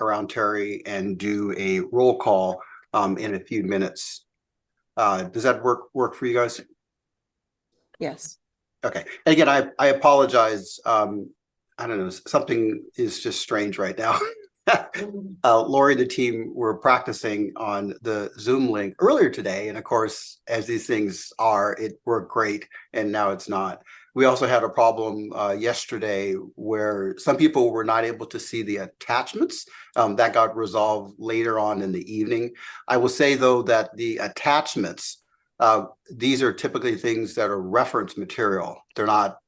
around Terry and do a roll call in a few minutes. Does that work for you guys? Yes. Okay. And again, I apologize. I don't know, something is just strange right now. Lori and the team were practicing on the Zoom link earlier today. And of course, as these things are, it worked great. And now it's not. We also had a problem yesterday where some people were not able to see the attachments. That got resolved later on in the evening. I will say, though, that the attachments, these are typically things that are reference material. They're not,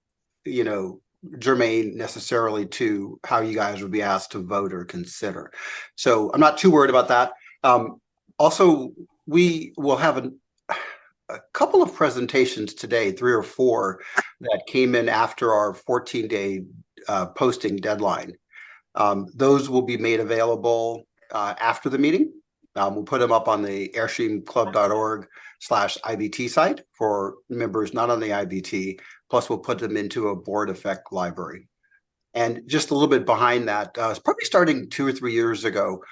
germane necessarily to how you guys would be asked to vote or consider. So I'm not too worried about that. Also, we will have a couple of presentations today, 3 or 4, that came in after our 14-day posting deadline. Those will be made available after the meeting. We'll put them up on the airstreamclub.org/IBT site for members not on the IBT. Plus, we'll put them into a board effect library. And just a little bit behind that, it's probably starting 2 or 3 years ago,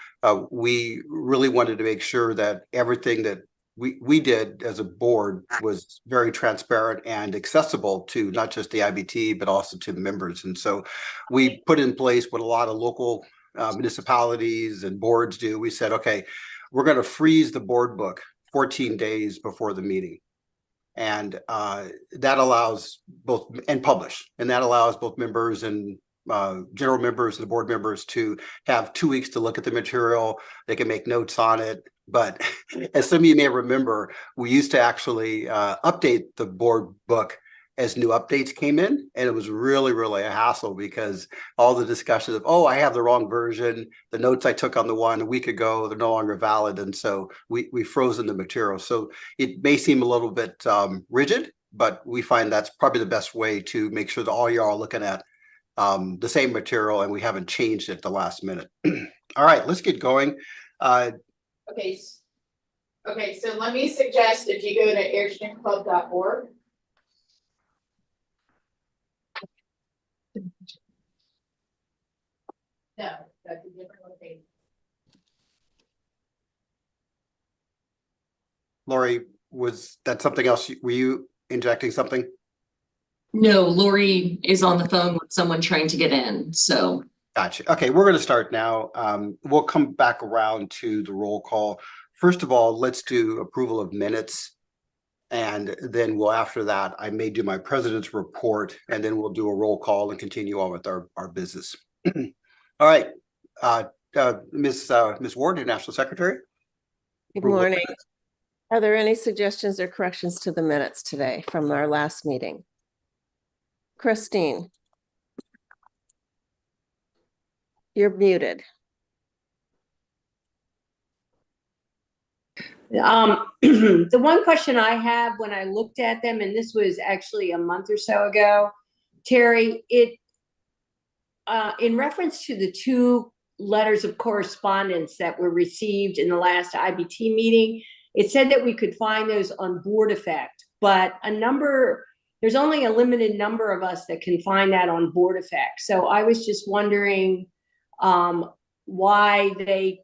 we really wanted to make sure that everything that we did as a board was very transparent and accessible to not just the IBT, but also to the members. And so we put in place what a lot of local municipalities and boards do. We said, okay, we're going to freeze the board book 14 days before the meeting. And that allows both, and publish, and that allows both members and general members and the board members to have 2 weeks to look at the material. They can make notes on it. But as some of you may remember, we used to actually update the board book as new updates came in. And it was really, really a hassle because all the discussion of, oh, I have the wrong version. The notes I took on the one a week ago, they're no longer valid. And so we frozen the material. So it may seem a little bit rigid, but we find that's probably the best way to make sure that all y'all are looking at the same material and we haven't changed it at the last minute. All right, let's get going. Okay, so let me suggest if you go to airstreamclub.org. No, that's a different location. Lori, was that something else? Were you injecting something? No, Lori is on the phone with someone trying to get in. So gotcha. Okay, we're going to start now. We'll come back around to the roll call. First of all, let's do approval of minutes. And then we'll, after that, I may do my president's report, and then we'll do a roll call and continue on with our business. All right. Ms. Ward, your National Secretary. Good morning. Are there any suggestions or corrections to the minutes today from our last meeting? Christine, you're muted. The one question I have when I looked at them, and this was actually a month or so ago, Terry, in reference to the 2 letters of correspondence that were received in the last IBT meeting, it said that we could find those on Board Effect, but there's only a limited number of us that can find that on Board Effect. So I was just wondering why they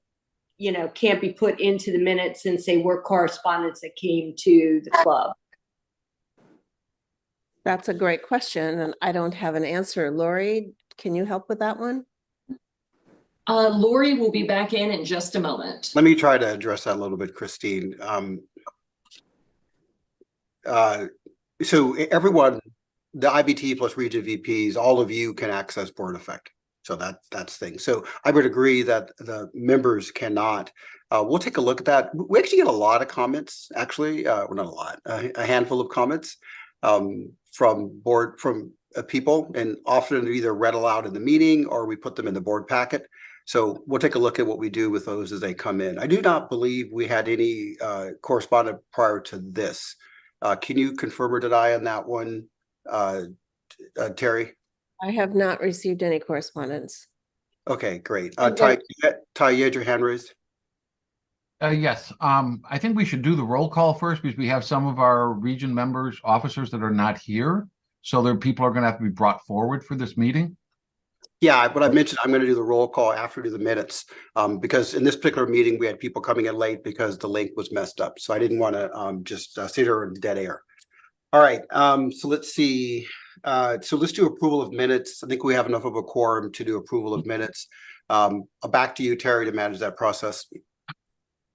can't be put into the minutes since they were correspondence that came to the club. That's a great question, and I don't have an answer. Lori, can you help with that one? Lori will be back in just a moment. Let me try to address that a little bit, Christine. So everyone, the IBT plus region VPs, all of you can access Board Effect. So that's thing. So I would agree that the members cannot. We'll take a look at that. We actually get a lot of comments, actually. Well, not a lot, a handful of comments from people, and often they're either read aloud in the meeting or we put them in the board packet. So we'll take a look at what we do with those as they come in. I do not believe we had any correspondence prior to this. Can you confirm or deny on that one, Terry? I have not received any correspondence. Okay, great. Ty, you had your hand raised? Yes. I think we should do the roll call first because we have some of our region members, officers that are not here. So people are going to have to be brought forward for this meeting. Yeah, but I mentioned I'm going to do the roll call after we do the minutes, because in this particular meeting, we had people coming in late because the link was messed up. So I didn't want to just sit here in dead air. All right, so let's see. So let's do approval of minutes. I think we have enough of a quorum to do approval of minutes. Back to you, Terry, to manage that process.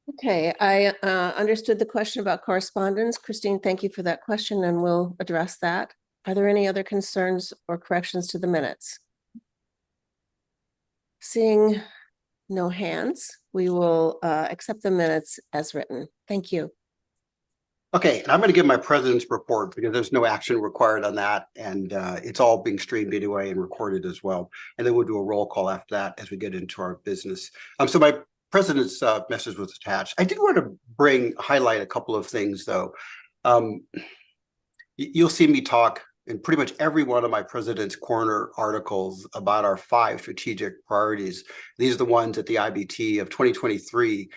Okay, I understood the question about correspondence. Christine, thank you for that question, and we'll address that. Are there any other concerns or corrections to the minutes? Seeing no hands, we will accept the minutes as written. Thank you. Okay, and I'm going to give my president's report because there's no action required on that, and it's all being streamed anyway and recorded as well. And then we'll do a roll call after that as we get into our business. So my president's message was attached. I did want to highlight a couple of things though. You'll see me talk in pretty much every one of my President's Corner articles about our 5 strategic priorities. These are the ones that the IBT of 2023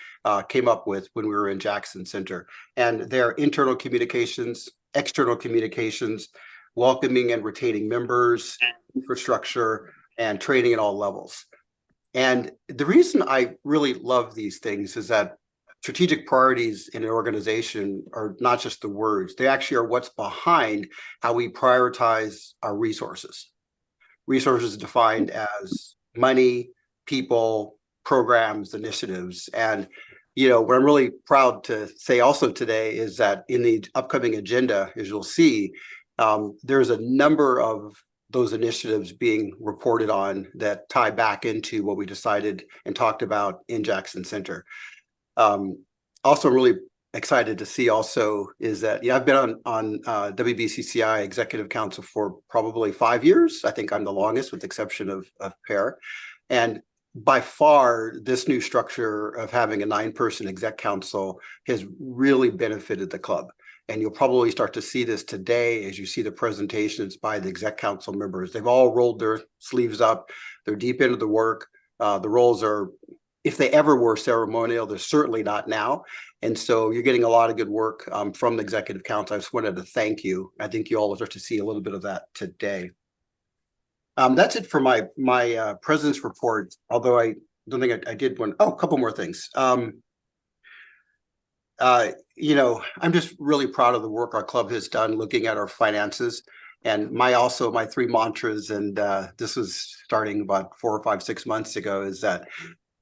came up with when we were in Jackson Center. And they're internal communications, external communications, welcoming and retaining members, infrastructure, and training at all levels. And the reason I really love these things is that strategic priorities in an organization are not just the words, they actually are what's behind how we prioritize our resources. Resources defined as money, people, programs, initiatives. And, what I'm really proud to say also today is that in the upcoming agenda, as you'll see, there's a number of those initiatives being reported on that tie back into what we decided and talked about in Jackson Center. Also really excited to see also is that I've been on WBCCI Executive Council for probably 5 years. I think I'm the longest, with the exception of Pear. And by far, this new structure of having a 9-person exec council has really benefited the club. And you'll probably start to see this today as you see the presentations by the exec council members. They've all rolled their sleeves up. They're deep into the work. The roles are, if they ever were ceremonial, they're certainly not now. And so you're getting a lot of good work from the executive council. I just wanted to thank you. I think you all will start to see a little bit of that today. That's it for my president's report, although I don't think I did one. Oh, a couple more things. I'm just really proud of the work our club has done looking at our finances. And my 3 mantras, and this was starting about 4 or 5, 6 months ago, is that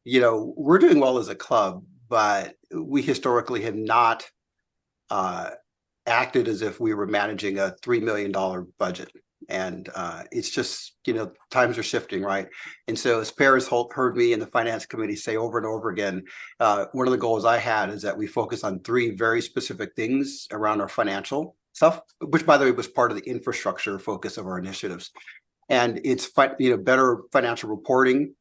we're doing well as a club, but we historically have not acted as if we were managing a $3 million budget. And it's just, times are shifting, right? And so as Pear has heard me in the finance committee say over and over again, one of the goals I had is that we focus on 3 very specific things around our financial stuff, which by the way was part of the infrastructure focus of our initiatives. And it's better financial reporting,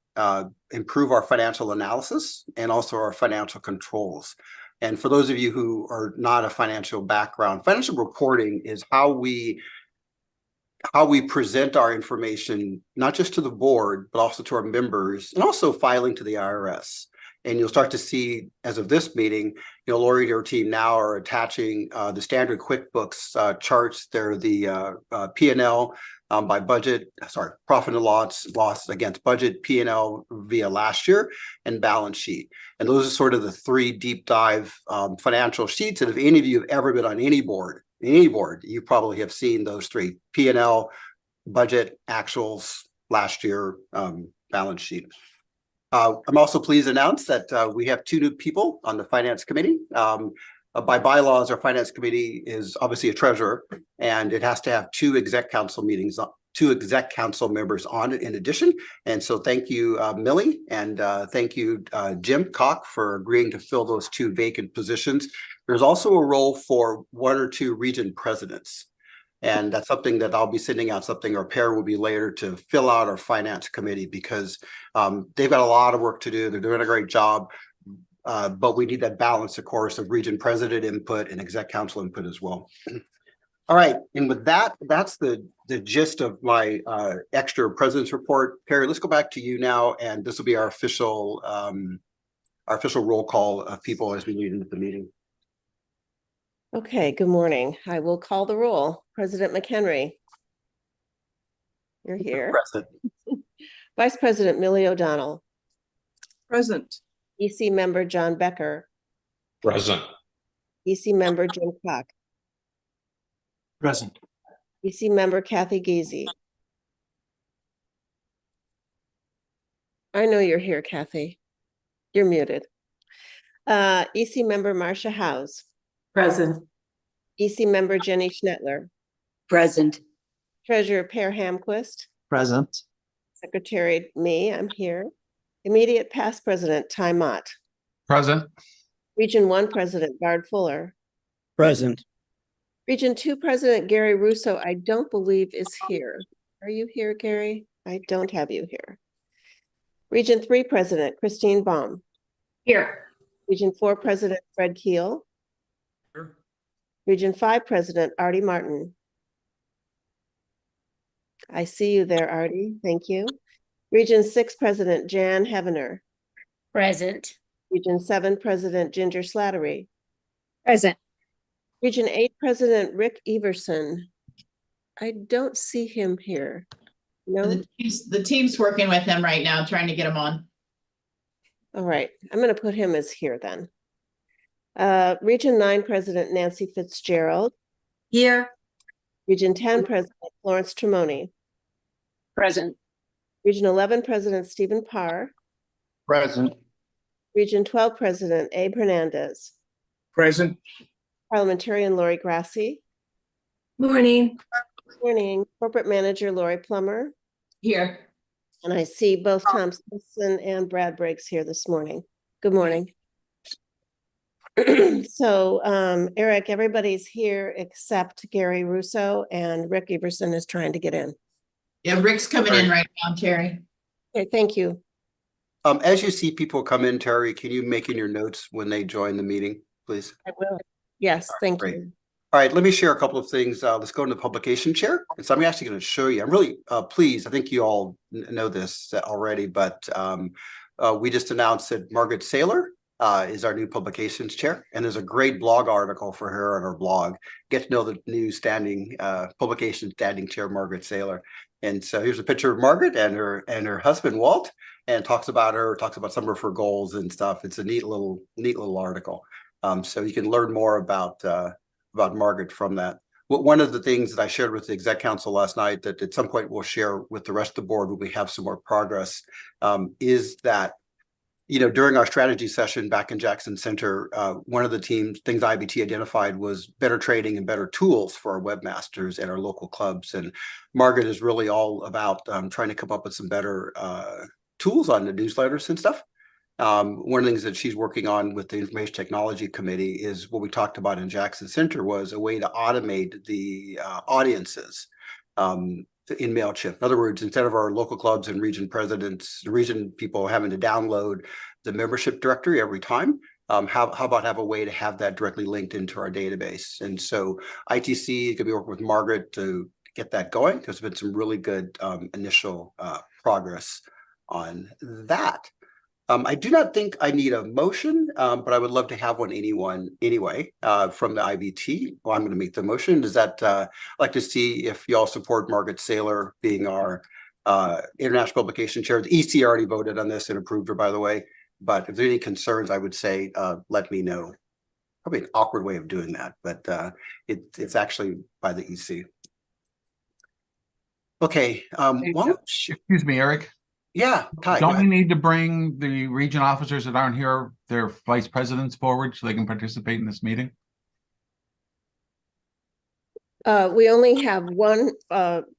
improve our financial analysis, and also our financial controls. And for those of you who are not a financial background, financial reporting is how we present our information, not just to the board, but also to our members, and also filing to the IRS. And you'll start to see, as of this meeting, Lori and her team now are attaching the standard QuickBooks charts. They're the P&L by budget, profit and loss against budget, P&L via last year, and balance sheet. And those are sort of the 3 deep dive financial sheets. And if any of you have ever been on any board, you probably have seen those 3: P&L, budget, actuals, last year, balance sheet. I'm also pleased to announce that we have 2 new people on the finance committee. By bylaws, our finance committee is obviously a treasurer, and it has to have 2 exec council meetings, 2 exec council members on it in addition. And so thank you, Millie, and thank you, Jim Koch, for agreeing to fill those 2 vacant positions. There's also a role for 1 or 2 region presidents. And that's something that I'll be sending out something, or Pear will be later, to fill out our finance committee, because they've got a lot of work to do. They're doing a great job. But we need that balance, of course, of region president input and exec council input as well. All right. And with that, that's the gist of my extra president's report. Perry, let's go back to you now. And this will be our official roll call of people as we lead into the meeting. Okay, good morning. I will call the roll. President McHenry. You're here. Present. Vice President Millie O'Donnell, Present. EC member John Becker, Present. EC member Jim Cock, Present. EC member Kathy Giese. I know you're here, Kathy. You're muted. EC member Marcia House, Present. EC member Jenny Schnettler, Present. Treasurer Per Hamquist, Present. Secretary me, I'm here. Immediate past President Ty Mott, Present. Region 1 President Bard Fuller, Present. Region 2 President Gary Russo, I don't believe is here. Are you here, Gary? I don't have you here. Region 3 President Christine Baum, Here. Region 4 President Fred Keel, Here. Region 5 President Artie Martin. I see you there, Artie. Thank you. Region 6 President Jan Hevener. Present. Region 7 President Ginger Slattery. Present. Region 8 President Rick Everson. I don't see him here. No? The team's working with him right now, trying to get him on. All right, I'm going to put him as here then. Region 9 President Nancy Fitzgerald. Here. Region 10 President Florence Tremoni. Present. Region 11 President Stephen Parr. Present. Region 12 President Abe Hernandez. Present. Parliamentarian Lori Grassi. Morning. Morning. Corporate Manager Lori Plummer. Here. And I see both Tom Simpson and Brad Briggs here this morning. Good morning. So, Eric, everybody's here except Gary Russo, and Rick Everson is trying to get in. Yeah, Rick's coming in right now, Terry. Okay, thank you. As you see people come in, Terry, can you make in your notes when they join the meeting, please? I will. Yes, thank great. you. All right, let me share a couple of things. Let's go into the publication chair. And so I'm actually going to show you. I'm really pleased. I think you all know this already, but we just announced that Margaret Saylor is our new publications chair. And there's a great blog article for her on her blog. Get to know the new standing publication standing chair, Margaret Saylor. And so here's a picture of Margaret and her husband, Walt, and talks about some of her goals and stuff. It's a neat little article. So you can learn more about Margaret from that. One of the things that I shared with the exec council last night that at some point we'll share with the rest of the board when we have some more progress is that, during our strategy session back in Jackson Center, one of the things IBT identified was better training and better tools for our webmasters and our local clubs. And Margaret is really all about trying to come up with some better tools on the newsletters and stuff. One of the things that she's working on with the Information Technology Committee is what we talked about in Jackson Center was a way to automate the audiences in MailChimp. In other words, instead of our local clubs and region presidents, region people having to download the membership directory every time, how about have a way to have that directly linked into our database? And so ITC could be working with Margaret to get that going. There's been some really good initial progress on that. I do not think I need a motion, but I would love to have one anyway from the IBT. Well, I'm going to make the motion. Does that I'd like to see if you all support Margaret Saylor being our international publication chair. The EC already voted on this and approved her, by the way. But if there are any concerns, I would say let me know. Probably an awkward way of doing that, but it's actually by the EC. Okay. Excuse me, Eric. Yeah, Ty, Don't we need to bring the region officers that aren't here, their vice presidents forward so they can participate in this meeting? We only have one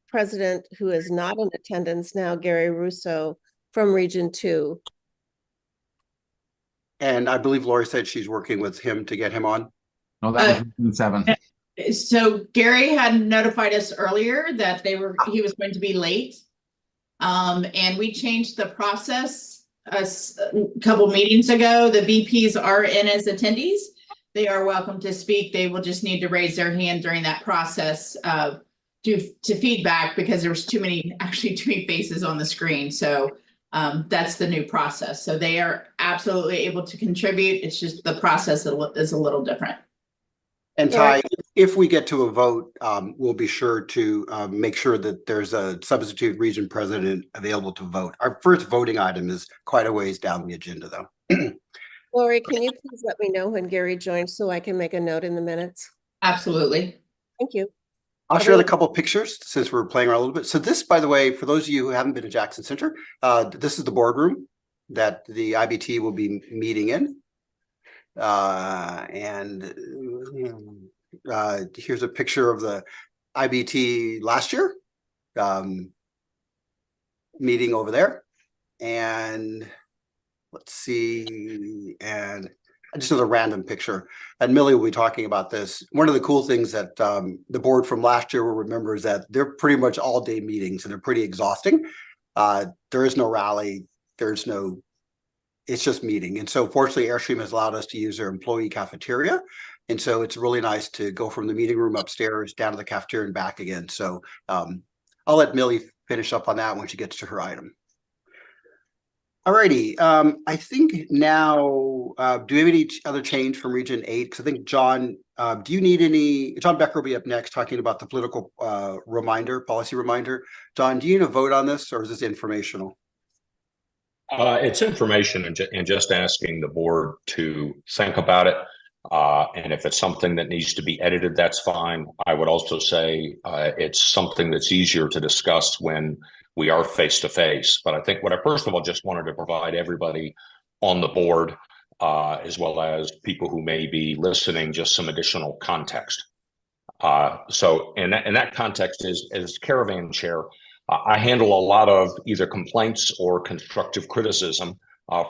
president who is not in attendance now, Gary Russo from Region 2. And I believe Lori said she's working with him to get him on. No, that was Region 7. So Gary had notified us earlier that he was going to be late. And we changed the process a couple meetings ago. The VPs are in as attendees. They are welcome to speak. They will just need to raise their hand during that process to feedback because there was too many faces on the screen. So that's the new process. So they are absolutely able to contribute. It's just the process is a little different. And Lori? Ty, if we get to a vote, we'll be sure to make sure that there's a substitute region president available to vote. Our first voting item is quite a ways down the agenda, though. Lori, can you please let me know when Gary joins so I can make a note in the minutes? Absolutely. Thank you. I'll Are share we- a couple pictures since we're playing around a little bit. So this, by the way, for those of you who haven't been to Jackson Center, this is the boardroom that the IBT will be meeting in. Here's a picture of the IBT last year meeting over there. And let's see, and just another random picture. And Millie will be talking about this. One of the cool things that the board from last year will remember is that they're pretty much all day meetings and they're pretty exhausting. There is no rally. It's just meeting. And so fortunately, Airstream has allowed us to use their employee cafeteria. And so it's really nice to go from the meeting room upstairs down to the cafeteria and back again. So I'll let Millie finish up on that when she gets to her item. Alrighty, I think now, do we have any other change from Region 8? Because I think John, do you need any, John Becker will be up next talking about the political policy reminder. John, do you need a vote on this or is this informational? It's information and just asking the board to think about it. And if it's something that needs to be edited, that's fine. I would also say it's something that's easier to discuss when we are face to face. But I think what I first of all just wanted to provide everybody on the board, as well as people who may be listening, just some additional context. So in that context is, as caravan chair, I handle a lot of either complaints or constructive criticism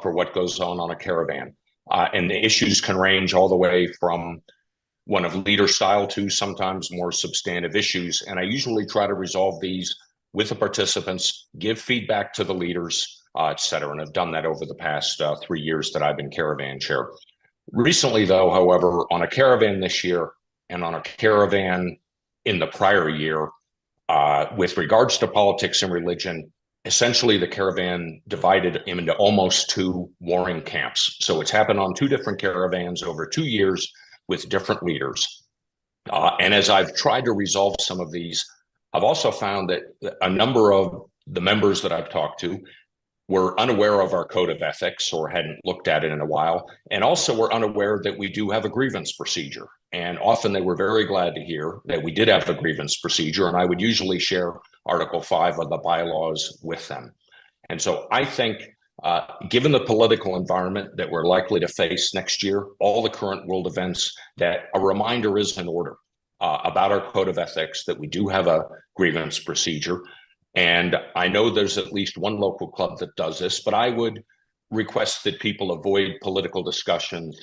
for what goes on a caravan. And the issues can range all the way from one of leader style to sometimes more substantive issues. And I usually try to resolve these with the participants, give feedback to the leaders, et cetera. And I've done that over the past 3 years that I've been caravan chair. Recently, though, however, on a caravan this year and on a caravan in the prior year, with regards to politics and religion, essentially the caravan divided into almost 2 warring camps. So it's happened on 2 different caravans over 2 years with different leaders. And as I've tried to resolve some of these, I've also found that a number of the members that I've talked to were unaware of our code of ethics or hadn't looked at it in a while, and also were unaware that we do have a grievance procedure. And often they were very glad to hear that we did have a grievance procedure, and I would usually share Article 5 of the bylaws with them. And so I think, given the political environment that we're likely to face next year, all the current world events, that a reminder is in order about our code of ethics, that we do have a grievance procedure. And I know there's at least one local club that does this, but I would request that people avoid political discussions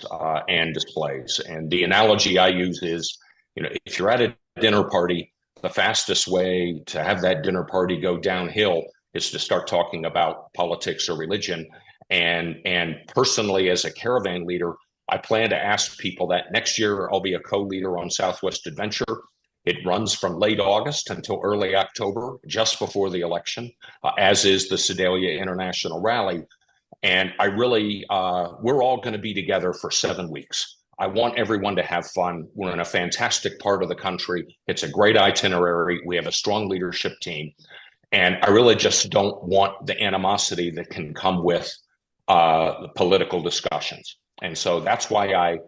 and displays. And the analogy I use is, if you're at a dinner party, the fastest way to have that dinner party go downhill is to start talking about politics or religion. And personally, as a caravan leader, I plan to ask people that next year I'll be a co-leader on Southwest Adventure. It runs from late August until early October, just before the election, as is the Sedalia International Rally. And I really, we're all going to be together for 7 weeks. I want everyone to have fun. We're in a fantastic part of the country. It's a great itinerary. We have a strong leadership team. And I really just don't want the animosity that can come with the political discussions. And so that's why I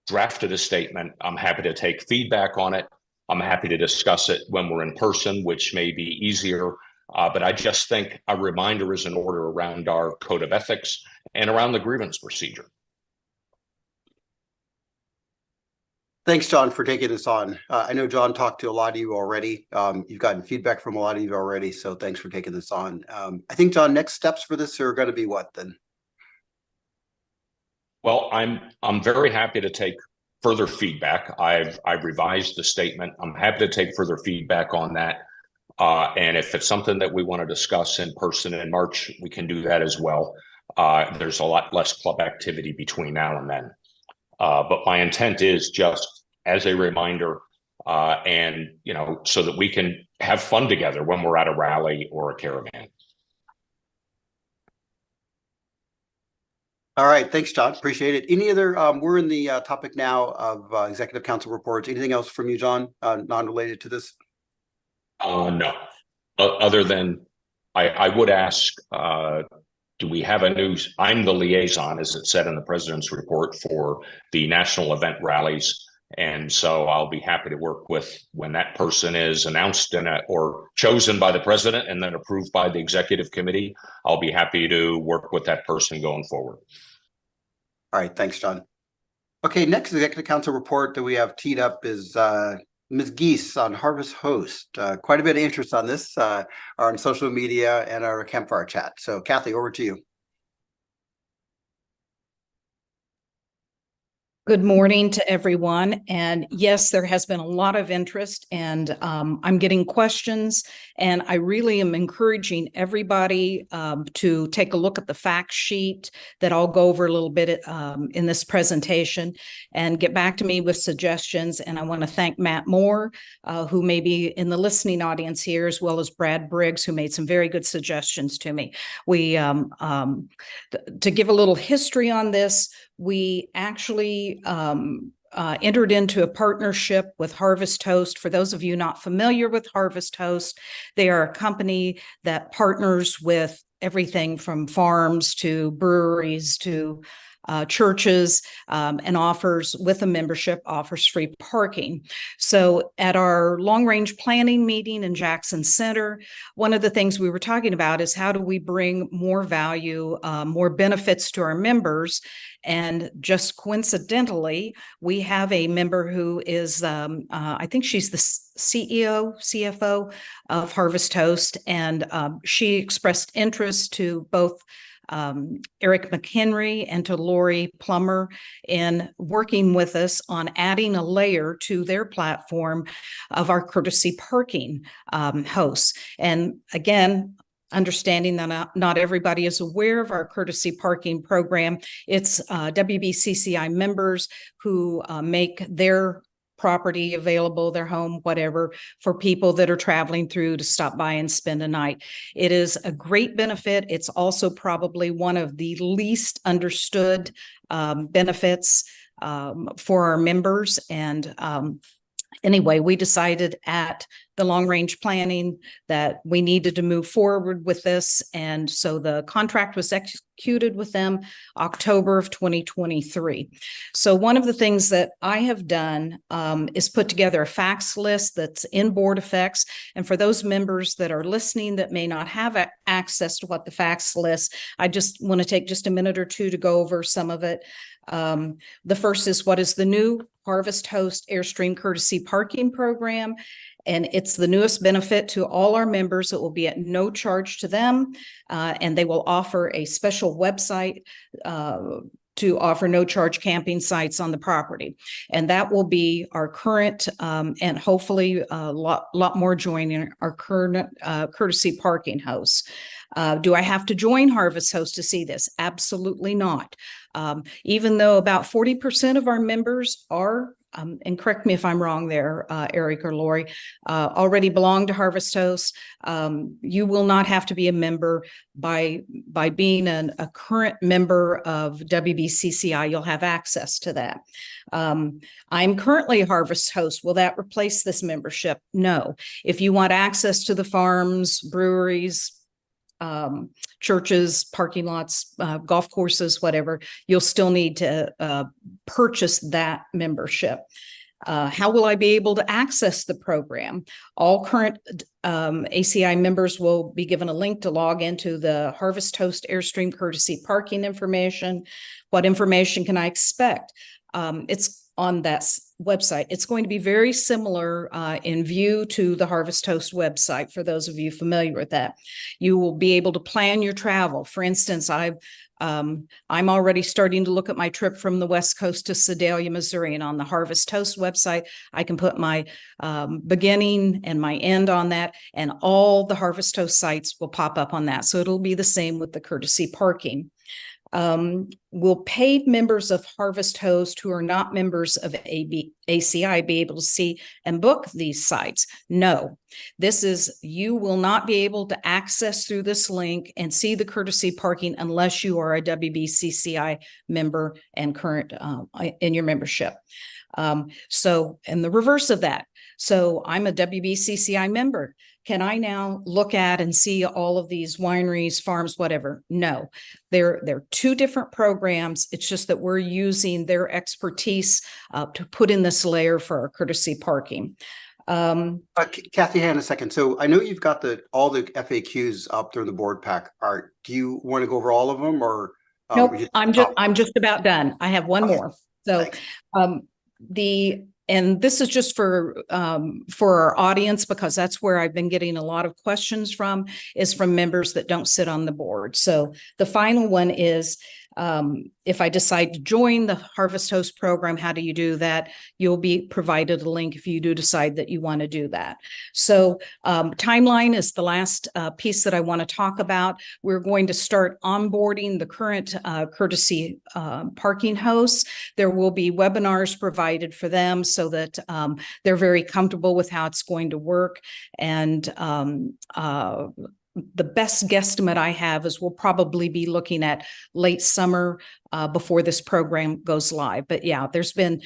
drafted a statement. I'm happy to take feedback on it. I'm happy to discuss it when we're in person, which may be easier. But I just think a reminder is in order around our code of ethics and around the grievance procedure. Thanks, John, for taking this on. I know John talked to a lot of you already. You've gotten feedback from a lot of you already, so thanks for taking this on. I think, John, next steps for this are going to be what then? Well, I'm very happy to take further feedback. I've revised the statement. I'm happy to take further feedback on that. And if it's something that we want to discuss in person in March, we can do that as well. There's a lot less club activity between now and then. But my intent is just as a reminder, and so that we can have fun together when we're at a rally or a caravan. All right, thanks, John. Appreciate it. Any other, we're in the topic now of executive council reports. Anything else from you, John, non-related to this? No, other than I would ask, do we have a new, I'm the liaison, as it said in the president's report, for the national event rallies. And so I'll be happy to work with when that person is announced or chosen by the president and then approved by the executive committee. I'll be happy to work with that person going forward. All right, thanks, John. Okay, next executive council report that we have teed up is Ms. Geese on Harvest Host. Quite a bit of interest on this on social media and our campfire chat. So Kathy, over to you. Good morning to everyone. And yes, there has been a lot of interest and I'm getting questions, and I really am encouraging everybody to take a look at the fact sheet that I'll go over a little bit in this presentation and get back to me with suggestions. And I want to thank Matt Moore, who may be in the listening audience here, as well as Brad Briggs, who made some very good suggestions to me. To give a little history on this, we actually entered into a partnership with Harvest Host. For those of you not familiar with Harvest Host, they are a company that partners with everything from farms to breweries to churches, and offers, with a membership, offers free parking. So at our long-range planning meeting in Jackson Center, one of the things we were talking about is how do we bring more value, more benefits to our members. And just coincidentally, we have a member who is, I think she's the CEO, CFO of Harvest Host, and she expressed interest to both Eric McHenry and to Lori Plummer in working with us on adding a layer to their platform of our courtesy parking hosts. And again, understanding that not everybody is aware of our courtesy parking program, it's WBCCI members who make their property available, their home, whatever, for people that are traveling through to stop by and spend a night. It is a great benefit. It's also probably one of the least understood benefits for our members. And anyway, we decided at the long-range planning that we needed to move forward with this. And so the contract was executed with them October of 2023. So one of the things that I have done is put together a facts list that's in Board Effects. And for those members that are listening that may not have access to what the facts list, I just want to take just a minute or two to go over some of it. The first is, what is the new Harvest Host Airstream Courtesy Parking Program? And it's the newest benefit to all our members. It will be at no charge to them. And they will offer a special website to offer no charge camping sites on the property. And that will be our current and hopefully a lot more joining our current courtesy parking hosts. Do I have to join Harvest Host to see this? Absolutely not. Even though about 40% of our members are, and correct me if I'm wrong there, Eric or Lori, already belong to Harvest Host, you will not have to be a member by being a current member of WBCCI. You'll have access to that. I'm currently a Harvest Host. Will that replace this membership? No. If you want access to the farms, breweries, churches, parking lots, golf courses, whatever, you'll still need to purchase that membership. How will I be able to access the program? All current ACI members will be given a link to log into the Harvest Host Airstream Courtesy Parking information. What information can I expect? It's on that website. It's going to be very similar in view to the Harvest Host website, for those of you familiar with that. You will be able to plan your travel. For instance, I'm already starting to look at my trip from the West Coast to Sedalia, Missouri, and on the Harvest Host website, I can put my beginning and my end on that, and all the Harvest Host sites will pop up on that. So it'll be the same with the courtesy parking. Will paid members of Harvest Host who are not members of ACI be able to see and book these sites? No, you will not be able to access through this link and see the courtesy parking unless you are a WBCCI member and current in your membership. So, and the reverse of that. So I'm a WBCCI member. Can I now look at and see all of these wineries, farms, whatever? No, they're two different programs. It's just that we're using their expertise to put in this layer for our courtesy parking. Kathy, hang on a second. So I know you've got all the FAQs up there in the board pack. Do you want to go over all of them, or? Nope, I'm just about done. I have one more. So, thanks. And this is just for our audience, because that's where I've been getting a lot of questions from, is from members that don't sit on the board. So the final one is, if I decide to join the Harvest Host program, how do you do that? You'll be provided a link if you do decide that you want to do that. So timeline is the last piece that I want to talk about. We're going to start onboarding the current courtesy parking hosts. There will be webinars provided for them so that they're very comfortable with how it's going to work. And the best guesstimate I have is we'll probably be looking at late summer before this program goes live. But yeah, there's been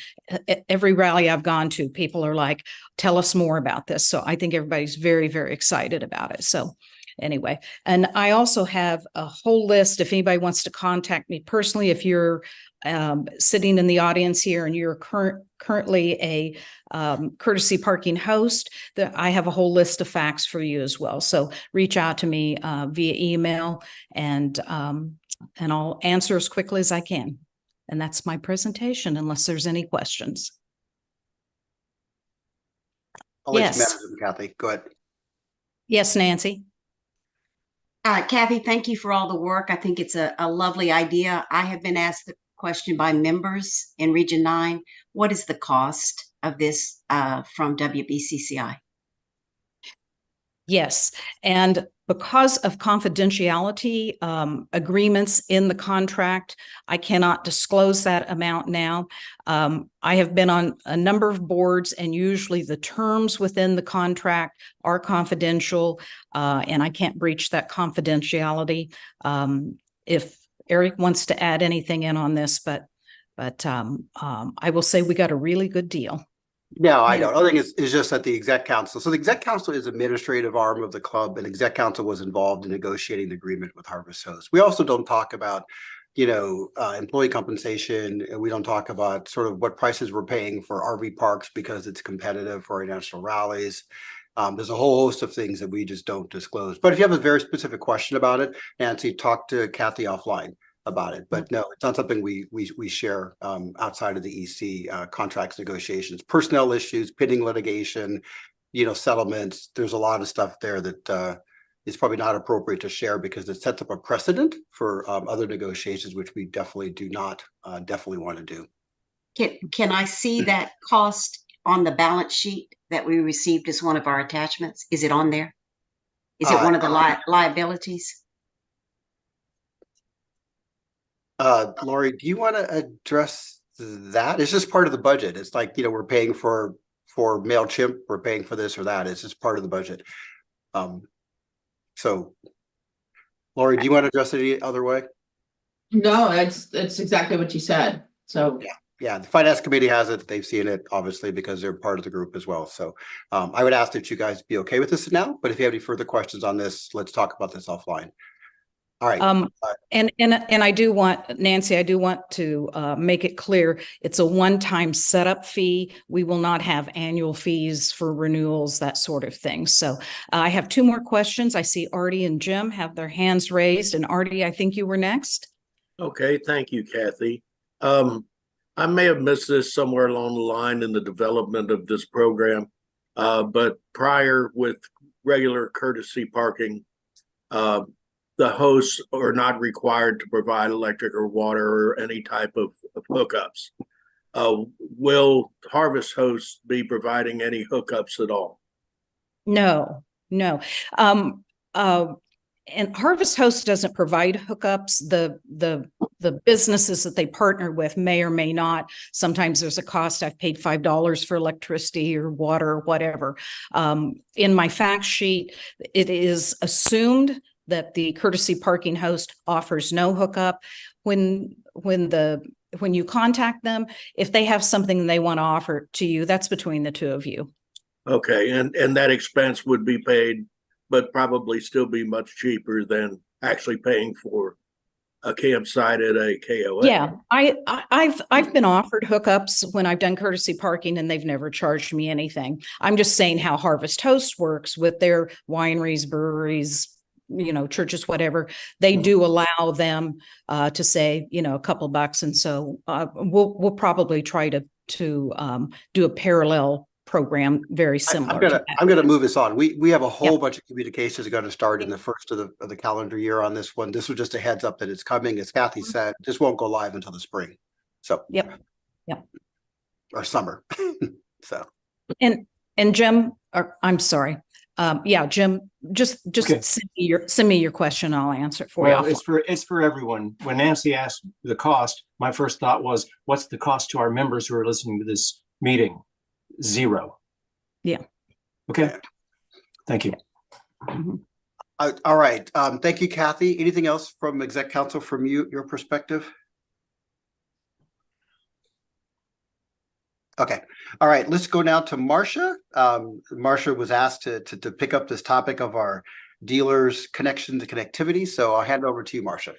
every rally I've gone to, people are like, tell us more about this. So I think everybody's very, very excited about it. So anyway, and I also have a whole list. If anybody wants to contact me personally, if you're sitting in the audience here and you're currently a courtesy parking host, that I have a whole list of facts for you as well. So reach out to me via email, and I'll answer as quickly as I can. And that's my presentation, unless there's any questions. I'll let Yes. you manage them, Kathy. Go ahead. Yes, Nancy. Kathy, thank you for all the work. I think it's a lovely idea. I have been asked the question by members in Region 9. What is the cost of this from WBCCI? Yes, and because of confidentiality agreements in the contract, I cannot disclose that amount now. I have been on a number of boards, and usually the terms within the contract are confidential, and I can't breach that confidentiality. If Eric wants to add anything in on this, but I will say we got a really good deal. No, I don't. I think it's just that the exec council. So the exec council is administrative arm of the club, and exec council was involved in negotiating the agreement with Harvest Host. We also don't talk about, employee compensation. We don't talk about sort of what prices we're paying for RV parks because it's competitive for our national rallies. There's a whole host of things that we just don't disclose. But if you have a very specific question about it, Nancy, talk to Kathy offline about it. But no, it's not something we share outside of the EC contracts negotiations. Personnel issues, pending litigation, settlements. There's a lot of stuff there that is probably not appropriate to share because it sets up a precedent for other negotiations, which we definitely do not definitely want to do. Can I see that cost on the balance sheet that we received as one of our attachments? Is it on there? Is it one of the liabilities? Lori, do you want to address that? It's just part of the budget. It's like, we're paying for MailChimp, we're paying for this or that. It's just part of the budget. So Lori, do you want to address it any other way? No, it's exactly what you said. So yeah, the finance committee has it. They've seen it, obviously, because they're part of the group as well. So I would ask that you guys be okay with this now, but if you have any further questions on this, let's talk about this offline. All right. And I do want, Nancy, I do want to make it clear, it's a one-time setup fee. We will not have annual fees for renewals, that sort of thing. So I have two more questions. I see Artie and Jim have their hands raised. And Artie, I think you were next. Okay, thank you, Kathy. I may have missed this somewhere along the line in the development of this program, but prior with regular courtesy parking, the hosts are not required to provide electric or water or any type of hookups. Will Harvest Hosts be providing any hookups at all? No. and Harvest Host doesn't provide hookups. The businesses that they partner with may or may not. Sometimes there's a cost. I've paid $5 for electricity or water or whatever. In my fact sheet, it is assumed that the courtesy parking host offers no hookup. When you contact them, if they have something they want to offer to you, that's between the two of you. Okay, and that expense would be paid, but probably still be much cheaper than actually paying for a campsite at a KOA. Yeah, I've been offered hookups when I've done courtesy parking and they've never charged me anything. I'm just saying how Harvest Host works with their wineries, breweries, churches, whatever. They do allow them to say, a couple bucks. And so we'll probably try to do a parallel program very similar. I'm gonna move us on. We have a whole bunch of communications going to start in the first of the calendar year on this one. This was just a heads up that it's coming. As Kathy said, this won't go live until the spring. So Yep. Or summer. So and Jim, I'm sorry. Jim, just Okay. send me your question. I'll answer it for Well, you. it's for everyone. When Nancy asked the cost, my first thought was, what's the cost to our members who are listening to this meeting? 0. Yeah. Okay. Thank you. all right. Thank you, Kathy. Anything else from Exec Council from your perspective? Okay. All right. Let's go now to Marcia. Marcia was asked to pick up this topic of our dealers' connection to connectivity. So I'll hand it over to you, Marcia.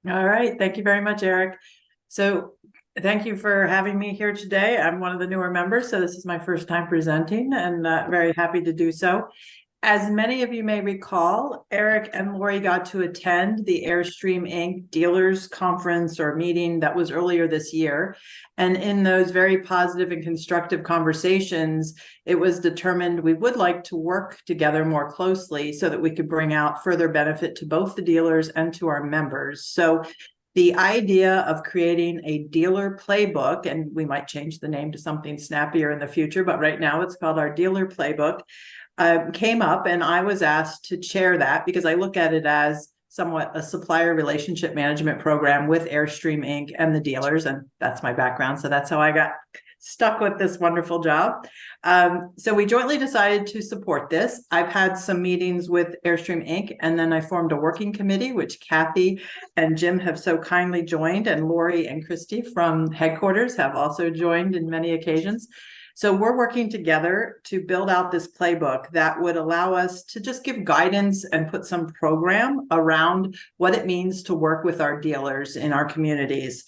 All right. Thank you very much, Eric. So thank you for having me here today. I'm one of the newer members, so this is my first time presenting and very happy to do so. As many of you may recall, Eric and Lori got to attend the Airstream Inc. Dealers Conference or meeting that was earlier this year. And in those very positive and constructive conversations, it was determined we would like to work together more closely so that we could bring out further benefit to both the dealers and to our members. So the idea of creating a dealer playbook, and we might change the name to something snappier in the future, but right now it's called our dealer playbook, came up, and I was asked to chair that because I look at it as somewhat a supplier relationship management program with Airstream Inc. and the dealers, and that's my background. So that's how I got stuck with this wonderful job. So we jointly decided to support this. I've had some meetings with Airstream Inc. and then I formed a working committee, which Kathy and Jim have so kindly joined, and Lori and Christy from headquarters have also joined in many occasions. So we're working together to build out this playbook that would allow us to just give guidance and put some program around what it means to work with our dealers in our communities.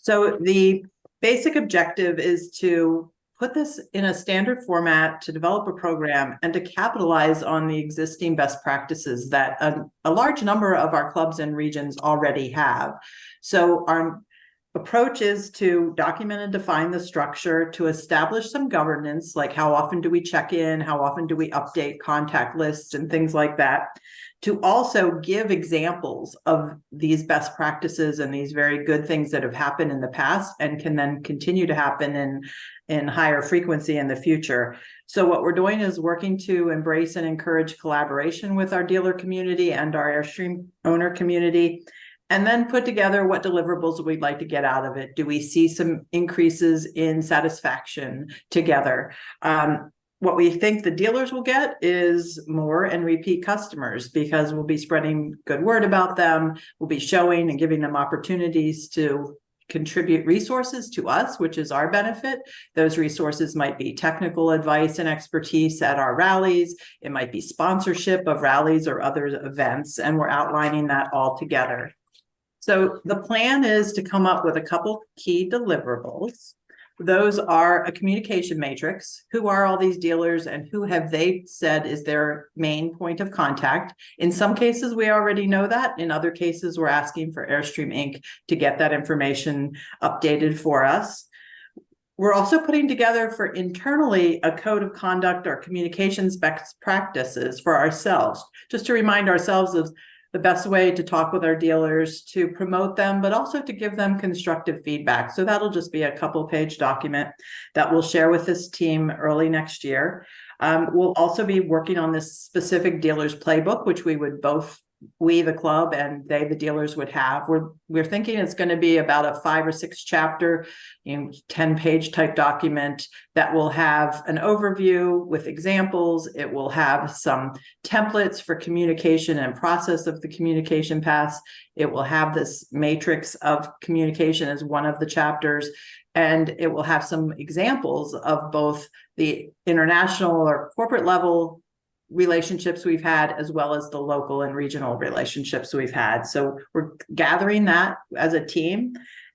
So the basic objective is to put this in a standard format, to develop a program, and to capitalize on the existing best practices that a large number of our clubs and regions already have. So our approach is to document and define the structure, to establish some governance, like how often do we check in, how often do we update contact lists and things like that, to also give examples of these best practices and these very good things that have happened in the past and can then continue to happen in higher frequency in the future. So what we're doing is working to embrace and encourage collaboration with our dealer community and our Airstream owner community, and then put together what deliverables we'd like to get out of it. Do we see some increases in satisfaction together? What we think the dealers will get is more and repeat customers because we'll be spreading good word about them. We'll be showing and giving them opportunities to contribute resources to us, which is our benefit. Those resources might be technical advice and expertise at our rallies. It might be sponsorship of rallies or other events, and we're outlining that all together. So the plan is to come up with a couple key deliverables. Those are a communication matrix. Who are all these dealers and who have they said is their main point of contact? In some cases, we already know that. In other cases, we're asking for Airstream Inc. to get that information updated for us. We're also putting together for internally a code of conduct or communications best practices for ourselves, just to remind ourselves of the best way to talk with our dealers, to promote them, but also to give them constructive feedback. So that'll just be a couple-page document that we'll share with this team early next year. We'll also be working on this specific dealers playbook, which we would both we, the club, and they, the dealers, would have. We're thinking it's going to be about a 5 or 6 chapter, 10-page type document that will have an overview with examples. It will have some templates for communication and process of the communication paths. It will have this matrix of communication as one of the chapters, and it will have some examples of both the international or corporate level relationships we've had, as well as the local and regional relationships we've had. So we're gathering that as a team.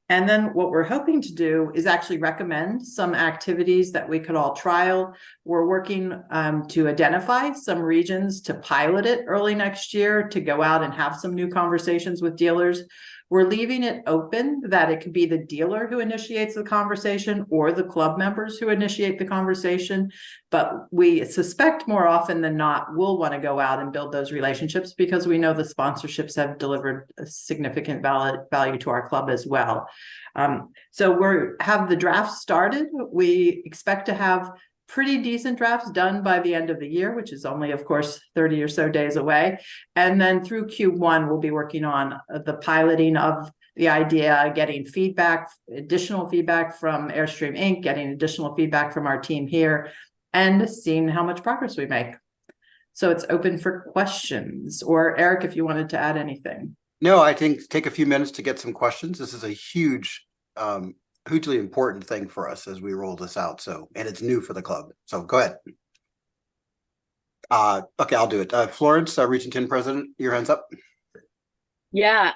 And then what we're hoping to do is actually recommend some activities that we could all trial. We're working to identify some regions to pilot it early next year, to go out and have some new conversations with dealers. We're leaving it open that it could be the dealer who initiates the conversation or the club members who initiate the conversation. But we suspect more often than not, we'll want to go out and build those relationships, because we know the sponsorships have delivered a significant value to our club as well. So we have the draft started. We expect to have pretty decent drafts done by the end of the year, which is only, of course, 30 or so days away. And then through Q1, we'll be working on the piloting of the idea, getting feedback, additional feedback from Airstream Inc., getting additional feedback from our team here, and seeing how much progress we make. So it's open for questions. Or Eric, if you wanted to add anything. No, I think take a few minutes to get some questions. This is a hugely important thing for us as we roll this out. So, and it's new for the club. So go ahead. Okay, I'll do it. Florence, Region 10 President, your hands up. Yeah,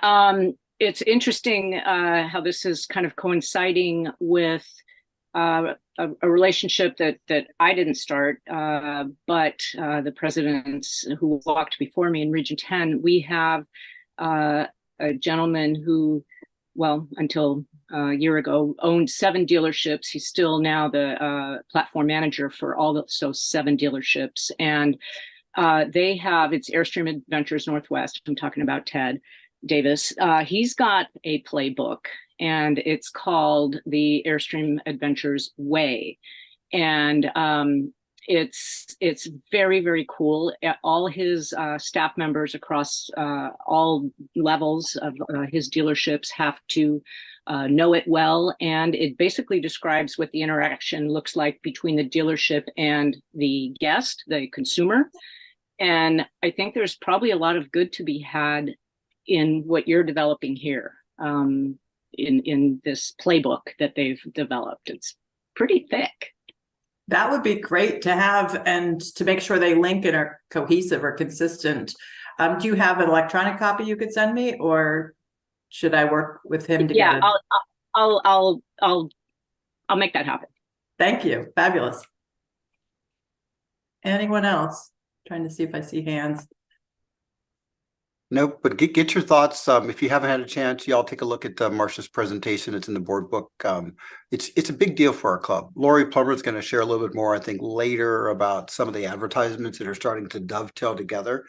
it's interesting how this is kind of coinciding with a relationship that I didn't start, but the presidents who walked before me in Region 10. We have a gentleman who, well, until a year ago, owned 7 dealerships. He's still now the platform manager for all those 7 dealerships. And they have, it's Airstream Adventures Northwest. I'm talking about Ted Davis. He's got a playbook, and it's called the Airstream Adventures Way. And it's very, very cool. All his staff members across all levels of his dealerships have to know it well. And it basically describes what the interaction looks like between the dealership and the guest, the consumer. And I think there's probably a lot of good to be had in what you're developing here, in this playbook that they've developed. It's pretty thick. That would be great to have, and to make sure they link and are cohesive or consistent. Do you have an electronic copy you could send me, or should I work with him to get it? I'll make that happen. Thank you. Fabulous. Anyone else? Trying to see if I see hands. Nope, but get your thoughts. If you haven't had a chance, y'all take a look at Marcia's presentation. It's in the board book. It's a big deal for our club. Lori Plummer is going to share a little bit more, I think, later about some of the advertisements that are starting to dovetail together.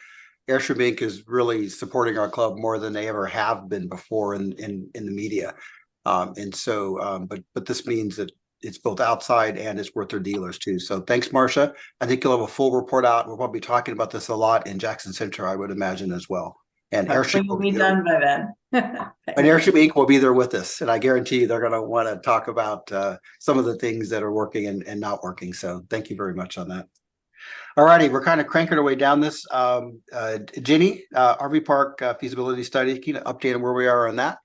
Airstream Inc. is really supporting our club more than they ever have been before in the media. But this means that it's both outside and it's worth their dealers too. So thanks, Marcia. I think you'll have a full report out. We'll probably be talking about this a lot in Jackson Center, I would imagine, as well. And Airstream will be done by then. And Airstream Inc. will be there with us. And I guarantee you they're going to want to talk about some of the things that are working and not working. So thank you very much on that. All righty, we're kind of cranking our way down this. Jenny, RV Park feasibility study, can you update on where we are on that?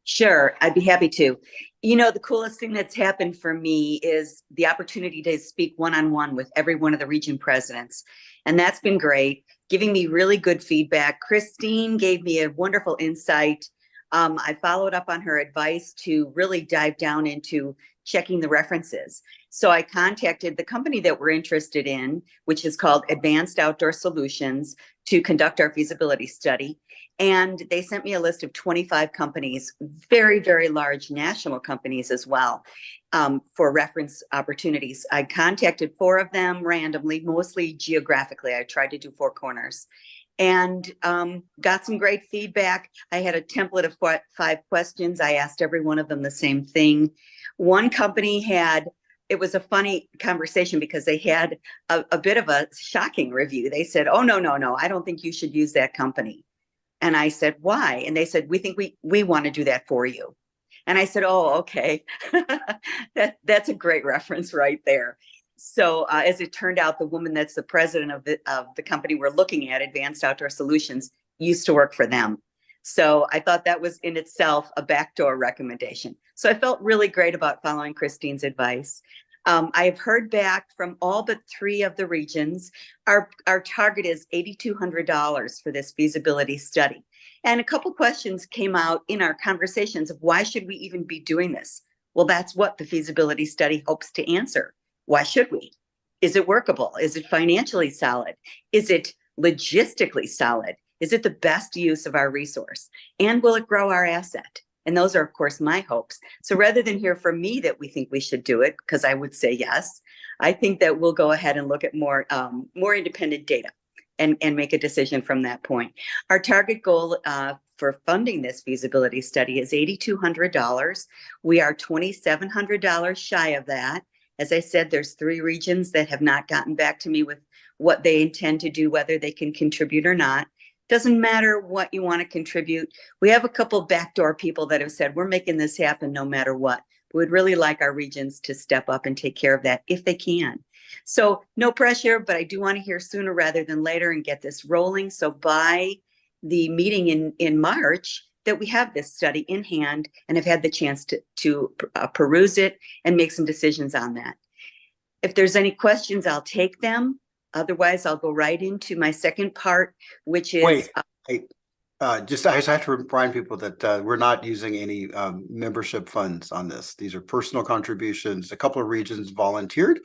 Sure, I'd be happy to. You know, the coolest thing that's happened for me is the opportunity to speak one-on-one with every one of the region presidents. And that's been great, giving me really good feedback. Christine gave me a wonderful insight. I followed up on her advice to really dive down into checking the references. So I contacted the company that we're interested in, which is called Advanced Outdoor Solutions, to conduct our feasibility study. And they sent me a list of 25 companies, very, very large national companies as well, for reference opportunities. I contacted 4 of them randomly, mostly geographically. I tried to do 4 corners, and got some great feedback. I had a template of 5 questions. I asked every one of them the same thing. One company had it was a funny conversation because they had a bit of a shocking review. They said, oh, no, I don't think you should use that company. And I said, why? And they said, we think we want to do that for you. And I said, oh, okay. That's a great reference right there. So as it turned out, the woman that's the president of the company we're looking at, Advanced Outdoor Solutions, used to work for them. So I thought that was in itself a backdoor recommendation. So I felt really great about following Christine's advice. I have heard back from all but 3 of the regions. Our target is $8,200 for this feasibility study. And a couple questions came out in our conversations of why should we even be doing this? Well, that's what the feasibility study hopes to answer. Why should we? Is it workable? Is it financially solid? Is it logistically solid? Is it the best use of our resource? And will it grow our asset? And those are, of course, my hopes. So rather than hear from me that we think we should do it, because I would say yes, I think that we'll go ahead and look at more independent data and make a decision from that point. Our target goal for funding this feasibility study is $8,200. We are $2,700 shy of that. As I said, there's 3 regions that have not gotten back to me with what they intend to do, whether they can contribute or not. Doesn't matter what you want to contribute. We have a couple backdoor people that have said, we're making this happen no matter what. We'd really like our regions to step up and take care of that if they can. So no pressure, but I do want to hear sooner rather than later and get this rolling. So by the meeting in March, that we have this study in hand and have had the chance to peruse it and make some decisions on that. If there's any questions, I'll take them. Otherwise, I'll go right into my second part, which is— Wait, I just have to remind people that we're not using any membership funds on this. These are personal contributions. A couple of regions volunteered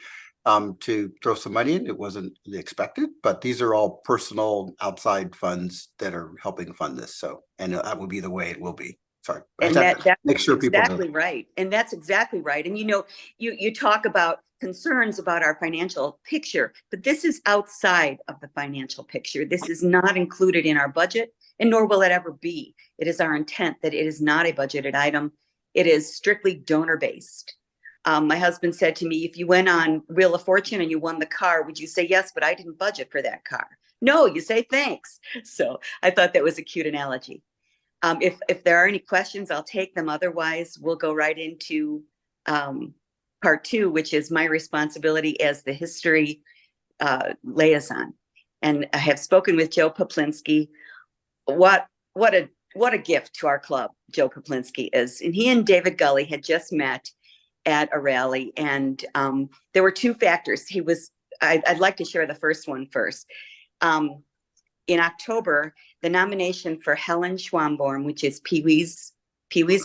to throw some money in. It wasn't expected, but these are all personal outside funds that are helping fund this. So, and that will be the way it will be. Sorry, and that's make sure people exactly right. And that's exactly right. And you talk about concerns about our financial picture, but this is outside of the financial picture. This is not included in our budget, and nor will it ever be. It is our intent that it is not a budgeted item. It is strictly donor-based. My husband said to me, if you went on Wheel of Fortune and you won the car, would you say, yes, but I didn't budget for that car? No, you say thanks. So I thought that was a cute analogy. If there are any questions, I'll take them. Otherwise, we'll go right into part 2, which is my responsibility as the history liaison. And I have spoken with Joe Poplinski. What a gift to our club Joe Poplinski is. And he and David Gully had just met at a rally, and there were 2 factors. I'd like to share the first one first. In October, the nomination for Helen Schwamborn, which is Pee-wee's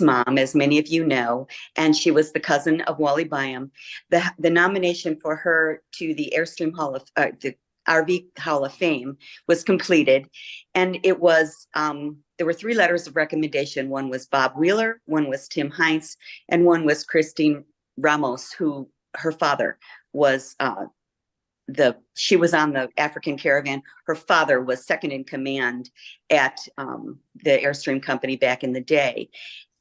mom, as many of you know, and she was the cousin of Wally Byam. The nomination for her to the Airstream Hall of the RV Hall of Fame was completed, and it was there were 3 letters of recommendation. One was Bob Wheeler, one was Tim Heinz, and one was Christine Ramos, who her father was she was on the African Caravan. Her father was second in command at the Airstream company back in the day.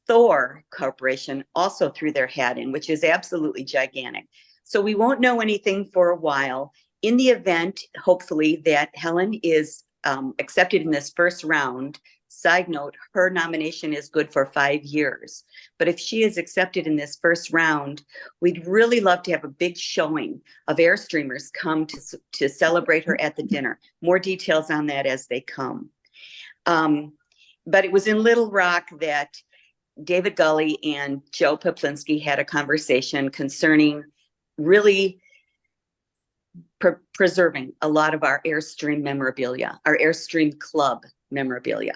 Thor Corporation also threw their hat in, which is absolutely gigantic. So we won't know anything for a while. In the event, hopefully, that Helen is accepted in this first round. Side note, her nomination is good for 5 years. But if she is accepted in this first round, we'd really love to have a big showing of Airstreamers come to celebrate her at the dinner. More details on that as they come. But it was in Little Rock that David Gully and Joe Poplinski had a conversation concerning really preserving a lot of our Airstream memorabilia, our Airstream Club memorabilia.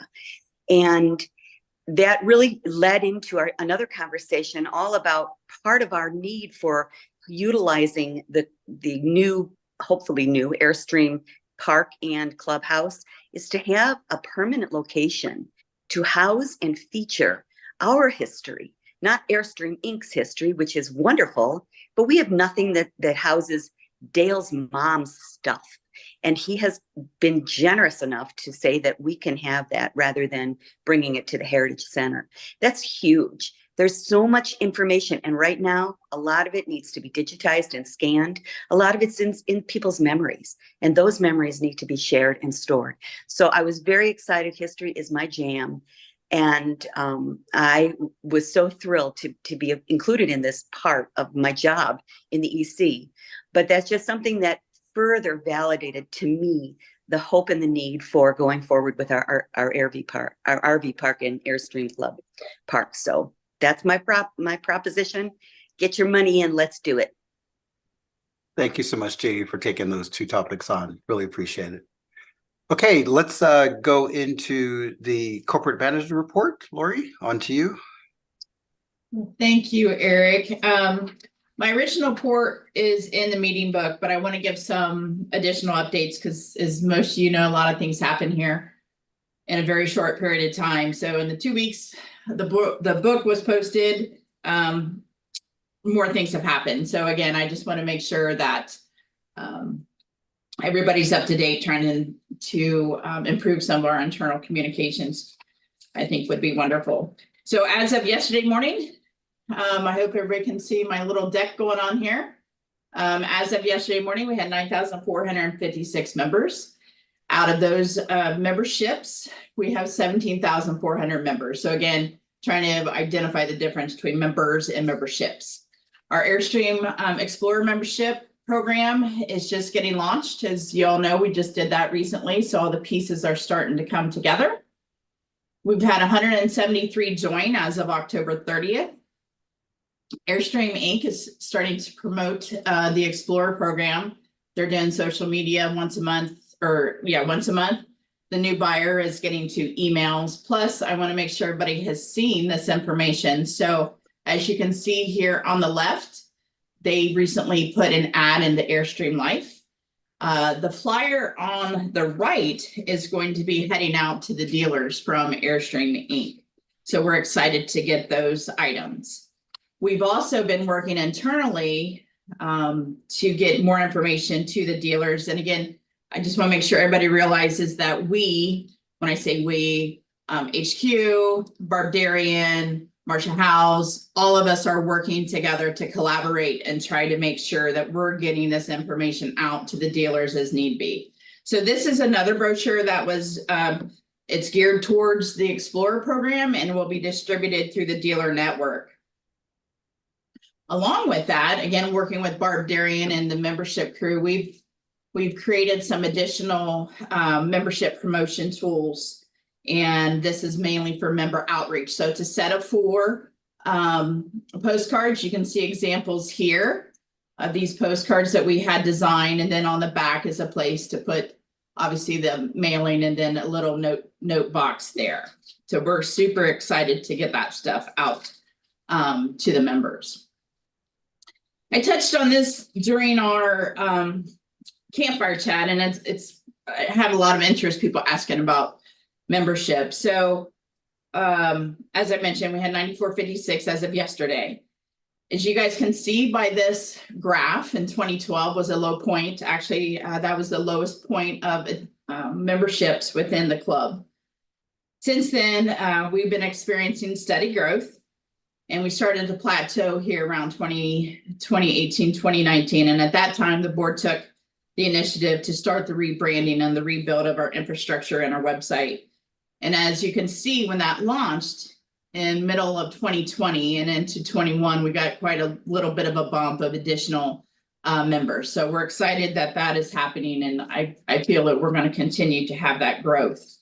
And that really led into another conversation all about part of our need for utilizing the new, hopefully new Airstream Park and Clubhouse is to have a permanent location to house and feature our history, not Airstream Inc.'s history, which is wonderful, but we have nothing that houses Dale's mom's stuff. And he has been generous enough to say that we can have that rather than bringing it to the Heritage Center. That's huge. There's so much information, and right now, a lot of it needs to be digitized and scanned. A lot of it's in people's memories, and those memories need to be shared and stored. So I was very excited. History is my jam. And I was so thrilled to be included in this part of my job in the EC. But that's just something that further validated to me the hope and the need for going forward with our RV park and Airstream Club park. So that's my proposition. Get your money in. Let's do it. Thank you so much, Jamie, for taking those two topics on. Really appreciate it. Okay, let's go into the corporate manager report. Lori, on to you. Thank you, Eric. My original report is in the meeting book, but I want to give some additional updates because, as most of you know, a lot of things happen here in a very short period of time. So in the 2 weeks the book was posted, more things have happened. So again, I just want to make sure that everybody's up to date, trying to improve some of our internal communications, I think would be wonderful. So as of yesterday morning, I hope everybody can see my little deck going on here. As of yesterday morning, we had 9,456 members. Out of those memberships, we have 17,400 members. So again, trying to identify the difference between members and memberships. Our Airstream Explorer membership program is just getting launched. As you all know, we just did that recently. So all the pieces are starting to come together. We've had 173 join as of October 30th. Airstream Inc. is starting to promote the Explorer program. They're doing social media once a month. The new buyer is getting to emails. Plus, I want to make sure everybody has seen this information. So as you can see here on the left, they recently put an ad in the Airstream Life. The flyer on the right is going to be heading out to the dealers from Airstream Inc. So we're excited to get those items. We've also been working internally to get more information to the dealers. And again, I just want to make sure everybody realizes that we, when I say we, HQ, Barbarian, Marcia House, all of us are working together to collaborate and try to make sure that we're getting this information out to the dealers as need be. So this is another brochure that was, it's geared towards the Explorer program and will be distributed through the dealer network. Along with that, again, working with Barbarian and the membership crew, we've created some additional membership promotion tools, and this is mainly for member outreach. So it's a set of 4 postcards. You can see examples here of these postcards that we had designed, and then on the back is a place to put obviously the mailing and then a little note box there. So we're super excited to get that stuff out to the members. I touched on this during our campfire chat, and I have a lot of interest, people asking about membership. So as I mentioned, we had 9,456 as of yesterday. As you guys can see by this graph, in 2012 was a low point. Actually, that was the lowest point of memberships within the club. Since then, we've been experiencing steady growth. And we started to plateau here around 2018, 2019. And at that time, the board took the initiative to start the rebranding and the rebuild of our infrastructure and our website. And as you can see, when that launched in middle of 2020 and into 21, we got quite a little bit of a bump of additional members. So we're excited that that is happening. And I feel that we're going to continue to have that growth.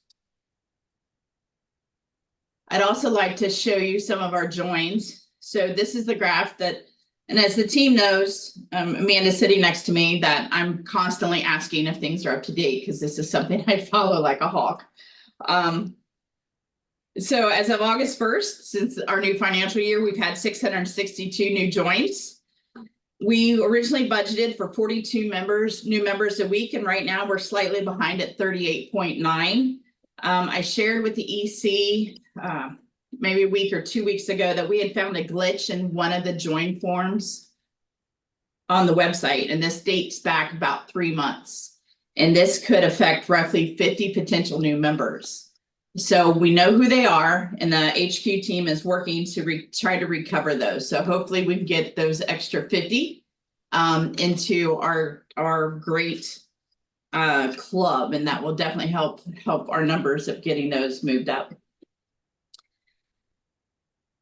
I'd also like to show you some of our joins. So this is the graph that, and as the team knows, Amanda's sitting next to me, that I'm constantly asking if things are up to date because this is something I follow like a hawk. So as of August 1st, since our new financial year, we've had 662 new joins. We originally budgeted for 42 new members a week, and right now we're slightly behind at 38.9. I shared with the EC maybe a week or 2 weeks ago that we had found a glitch in one of the join forms on the website, and this dates back about 3 months. And this could affect roughly 50 potential new members. So we know who they are, and the HQ team is working to try to recover those. So hopefully we can get those extra 50 into our great club, and that will definitely help our numbers of getting those moved up.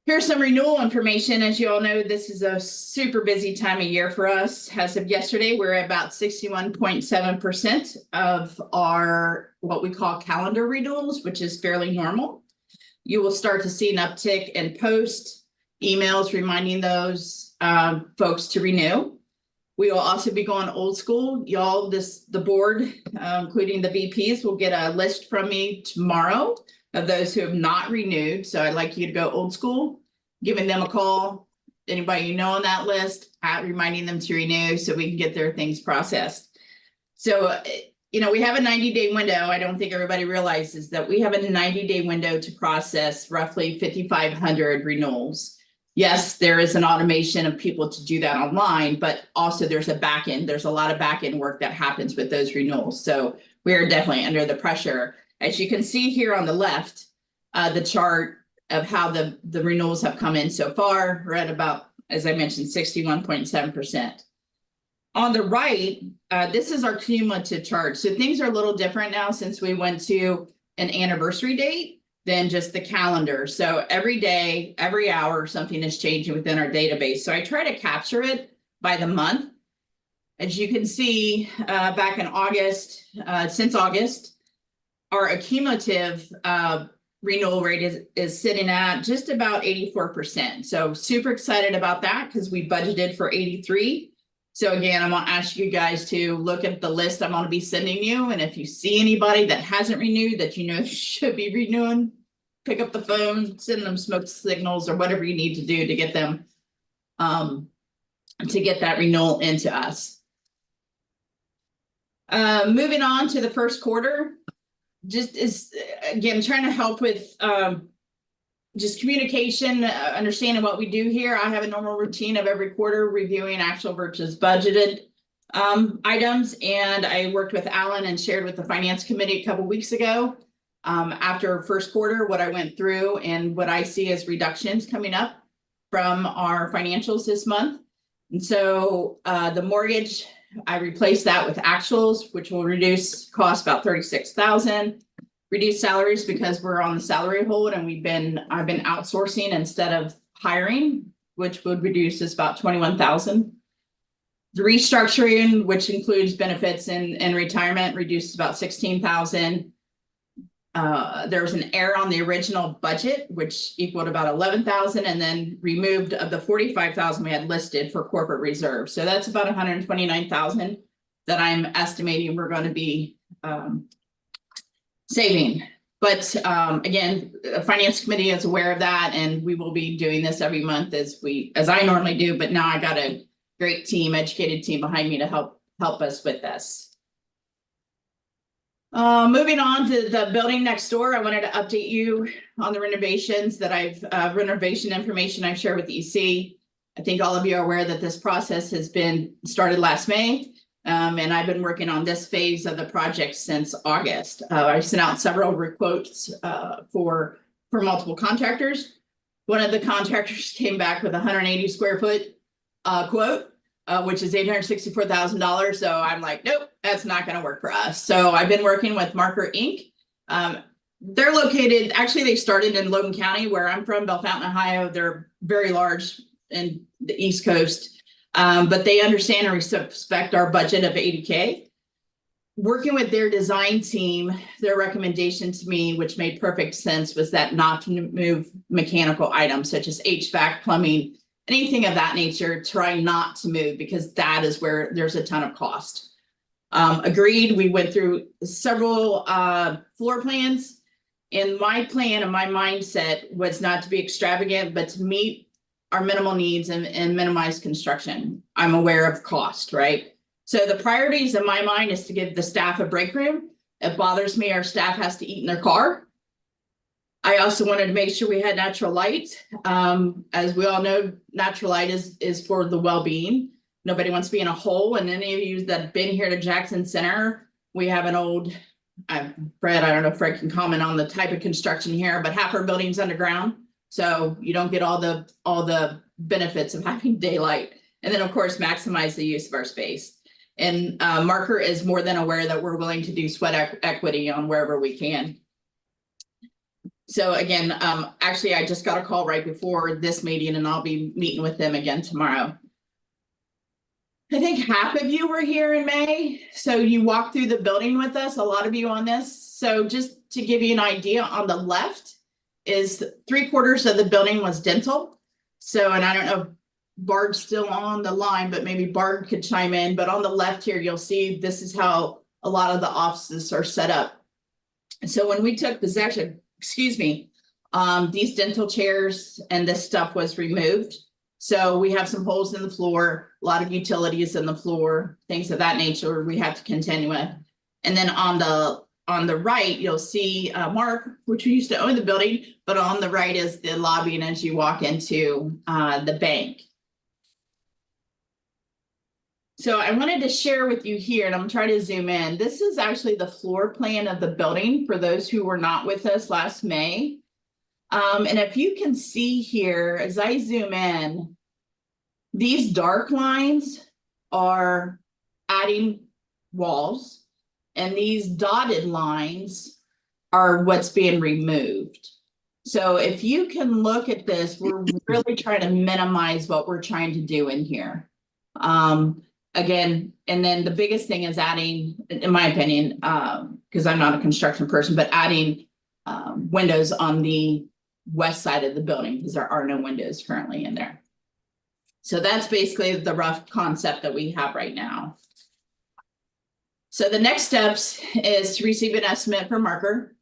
Here's some renewal information. As you all know, this is a super busy time of year for us. As of yesterday, we're at about 61.7% of our what we call calendar renewals, which is fairly normal. You will start to see an uptick in post emails reminding those folks to renew. We will also be going old school. Y'all, the board, including the VPs, will get a list from me tomorrow of those who have not renewed. So I'd like you to go old school, giving them a call. Anybody you know on that list, reminding them to renew so we can get their things processed. So, we have a 90-day window. I don't think everybody realizes that we have a 90-day window to process roughly 5,500 renewals. Yes, there is an automation of people to do that online, but also there's a back end. There's a lot of back end work that happens with those renewals. So we are definitely under the pressure. As you can see here on the left, the chart of how the renewals have come in so far, we're at about, as I mentioned, 61.7%. On the right, this is our cumulative chart. So things are a little different now since we went to an anniversary date than just the calendar. So every day, every hour, something is changing within our database. So I try to capture it by the month. As you can see, back in August, since August, our cumulative renewal rate is sitting at just about 84%. So super excited about that because we budgeted for 83. So again, I'm going to ask you guys to look at the list I'm going to be sending you. And if you see anybody that hasn't renewed that you know should be renewing, pick up the phone, send them smoke signals or whatever you need to do to get them to get that renewal into us. Moving on to the first quarter. Just is again trying to help with just communication, understanding what we do here. I have a normal routine of every quarter reviewing actual versus budgeted items, and I worked with Alan and shared with the finance committee a couple weeks ago after first quarter what I went through and what I see as reductions coming up from our financials this month. And so the mortgage, I replaced that with actuals, which will reduce cost about $36,000. Reduce salaries because we're on the salary hold and I've been outsourcing instead of hiring, which would reduce us about $21,000. The restructuring, which includes benefits and retirement, reduces about $16,000. There was an error on the original budget, which equaled about $11,000, and then removed of the $45,000 we had listed for corporate reserve. So that's about $129,000 that I'm estimating we're going to be saving. But again, the finance committee is aware of that, and we will be doing this every month as I normally do. But now I got a great team, educated team behind me to help us with this. Moving on to the building next door, I wanted to update you on the renovations that renovation information I've shared with EC. I think all of you are aware that this process has been started last May, and I've been working on this phase of the project since August. I sent out several quotes for multiple contractors. One of the contractors came back with a 180 square foot quote. Which is $864,000. So I'm like, nope, that's not going to work for us. So I've been working with Marker Inc. They're located, actually they started in Logan County where I'm from, Bellefontaine, Ohio. They're very large in the East Coast, but they understand and respect our budget of $80K. Working with their design team, their recommendation to me, which made perfect sense, was that not to move mechanical items such as HVAC, plumbing, anything of that nature, try not to move because that is where there's a ton of cost. Agreed, we went through several floor plans, and my plan and my mindset was not to be extravagant, but to meet our minimal needs and minimize construction. I'm aware of cost, right? So the priorities in my mind is to give the staff a break room. It bothers me our staff has to eat in their car. I also wanted to make sure we had natural light. As we all know, natural light is for the well-being. Nobody wants to be in a hole. And any of you that have been here to Jackson Center, we have an old Fred, I don't know if Fred can comment on the type of construction here, but half our building's underground. So you don't get all the benefits of having daylight. And then of course, maximize the use of our space. And Marker is more than aware that we're willing to do sweat equity on wherever we can. So again, actually, I just got a call right before this meeting and I'll be meeting with them again tomorrow. I think half of you were here in May. So you walked through the building with us, a lot of you on this. So just to give you an idea, on the left is 3/4 of the building was dental. So, and I don't know if Bard's still on the line, but maybe Bard could chime in. But on the left here, you'll see this is how a lot of the offices are set up. So when we took possession, excuse me, these dental chairs and this stuff was removed. So we have some holes in the floor, a lot of utilities in the floor, things of that nature we have to contend with. And then on the right, you'll see Mark, which we used to own the building, but on the right is the lobby and as you walk into the bank. So I wanted to share with you here, and I'm trying to zoom in. This is actually the floor plan of the building for those who were not with us last May. And if you can see here, as I zoom in, these dark lines are adding walls, and these dotted lines are what's being removed. So if you can look at this, we're really trying to minimize what we're trying to do in here. Again, and then the biggest thing is adding, in my opinion, because I'm not a construction person, but adding windows on the west side of the building because there are no windows currently in there. So that's basically the rough concept that we have right now. So the next steps is to receive an estimate from Marker.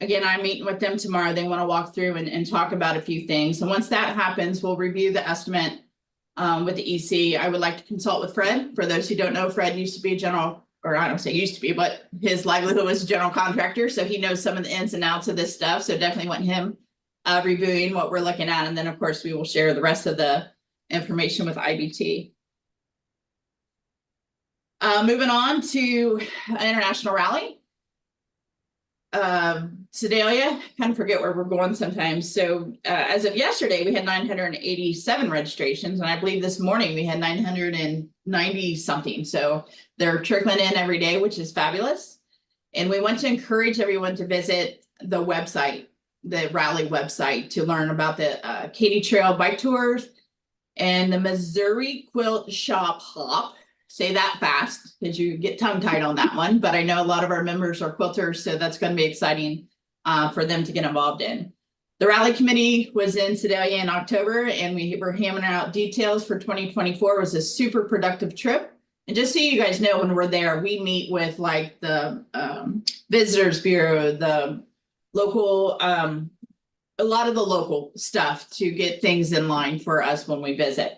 Again, I'm meeting with them tomorrow. They want to walk through and talk about a few things. And once that happens, we'll review the estimate with the EC. I would like to consult with Fred. For those who don't know, Fred used to be a general, or I don't say used to be, but his livelihood was a general contractor. So he knows some of the ins and outs of this stuff. So definitely want him reviewing what we're looking at. And then of course we will share the rest of the information with IBT. Moving on to International Rally. Sedalia, kind of forget where we're going sometimes. So as of yesterday, we had 987 registrations, and I believe this morning we had 990 something. So they're trickling in every day, which is fabulous. And we want to encourage everyone to visit the website, the rally website, to learn about the Katy Trail bike tours and the Missouri Quilt Shop Hop. Say that fast because you get tongue tied on that one, but I know a lot of our members are quilters, so that's going to be exciting for them to get involved in. The rally committee was in Sedalia in October, and we were hammering out details for 2024. It was a super productive trip. And just so you guys know, when we're there, we meet with like the Visitors Bureau, the local, a lot of the local stuff to get things in line for us when we visit.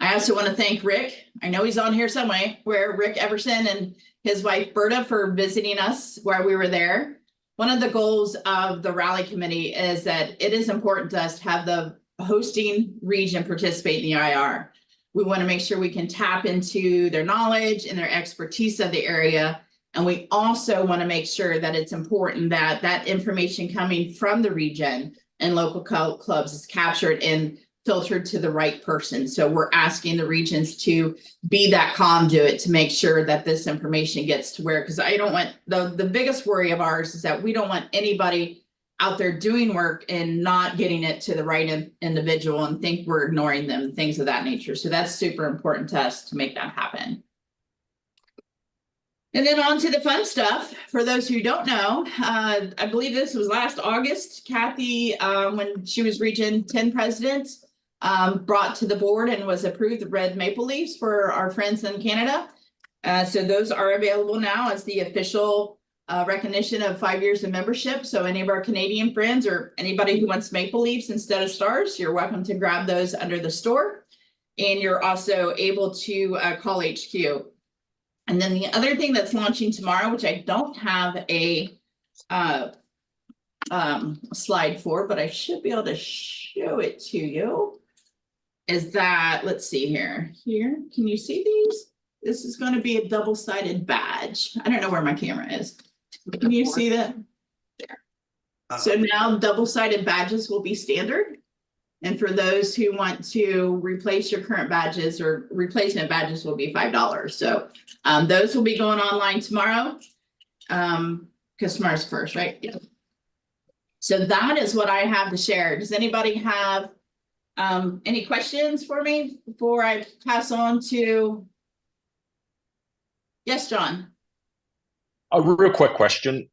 I also want to thank Rick. I know he's on here somewhere, where Rick Everson and his wife Berta for visiting us while we were there. One of the goals of the rally committee is that it is important to us to have the hosting region participate in the IR. We want to make sure we can tap into their knowledge and their expertise of the area. And we also want to make sure that it's important that that information coming from the region and local clubs is captured and filtered to the right person. So we're asking the regions to be that conduit to make sure that this information gets to where, because I don't want, the biggest worry of ours is that we don't want anybody out there doing work and not getting it to the right individual and think we're ignoring them, things of that nature. So that's super important to us to make that happen. And then on to the fun stuff. For those who don't know, I believe this was last August, Kathy, when she was Region 10 president, brought to the board and was approved the red maple leaves for our friends in Canada. So those are available now as the official recognition of 5 years of membership. So any of our Canadian friends or anybody who wants maple leaves instead of stars, you're welcome to grab those under the store. And you're also able to call HQ. And then the other thing that's launching tomorrow, which I don't have a slide for, but I should be able to show it to you, is that, let's see here, can you see these? this is going to be a double-sided badge. I don't know where my camera is. Can you see that? There. So now double-sided badges will be standard. And for those who want to replace your current badges, or replacement badges, will be $5. So those will be going online tomorrow. Because tomorrow's first, right? Yeah. So that is what I have to share. Does anybody have any questions for me before I pass on to? Yes, John. A real quick question.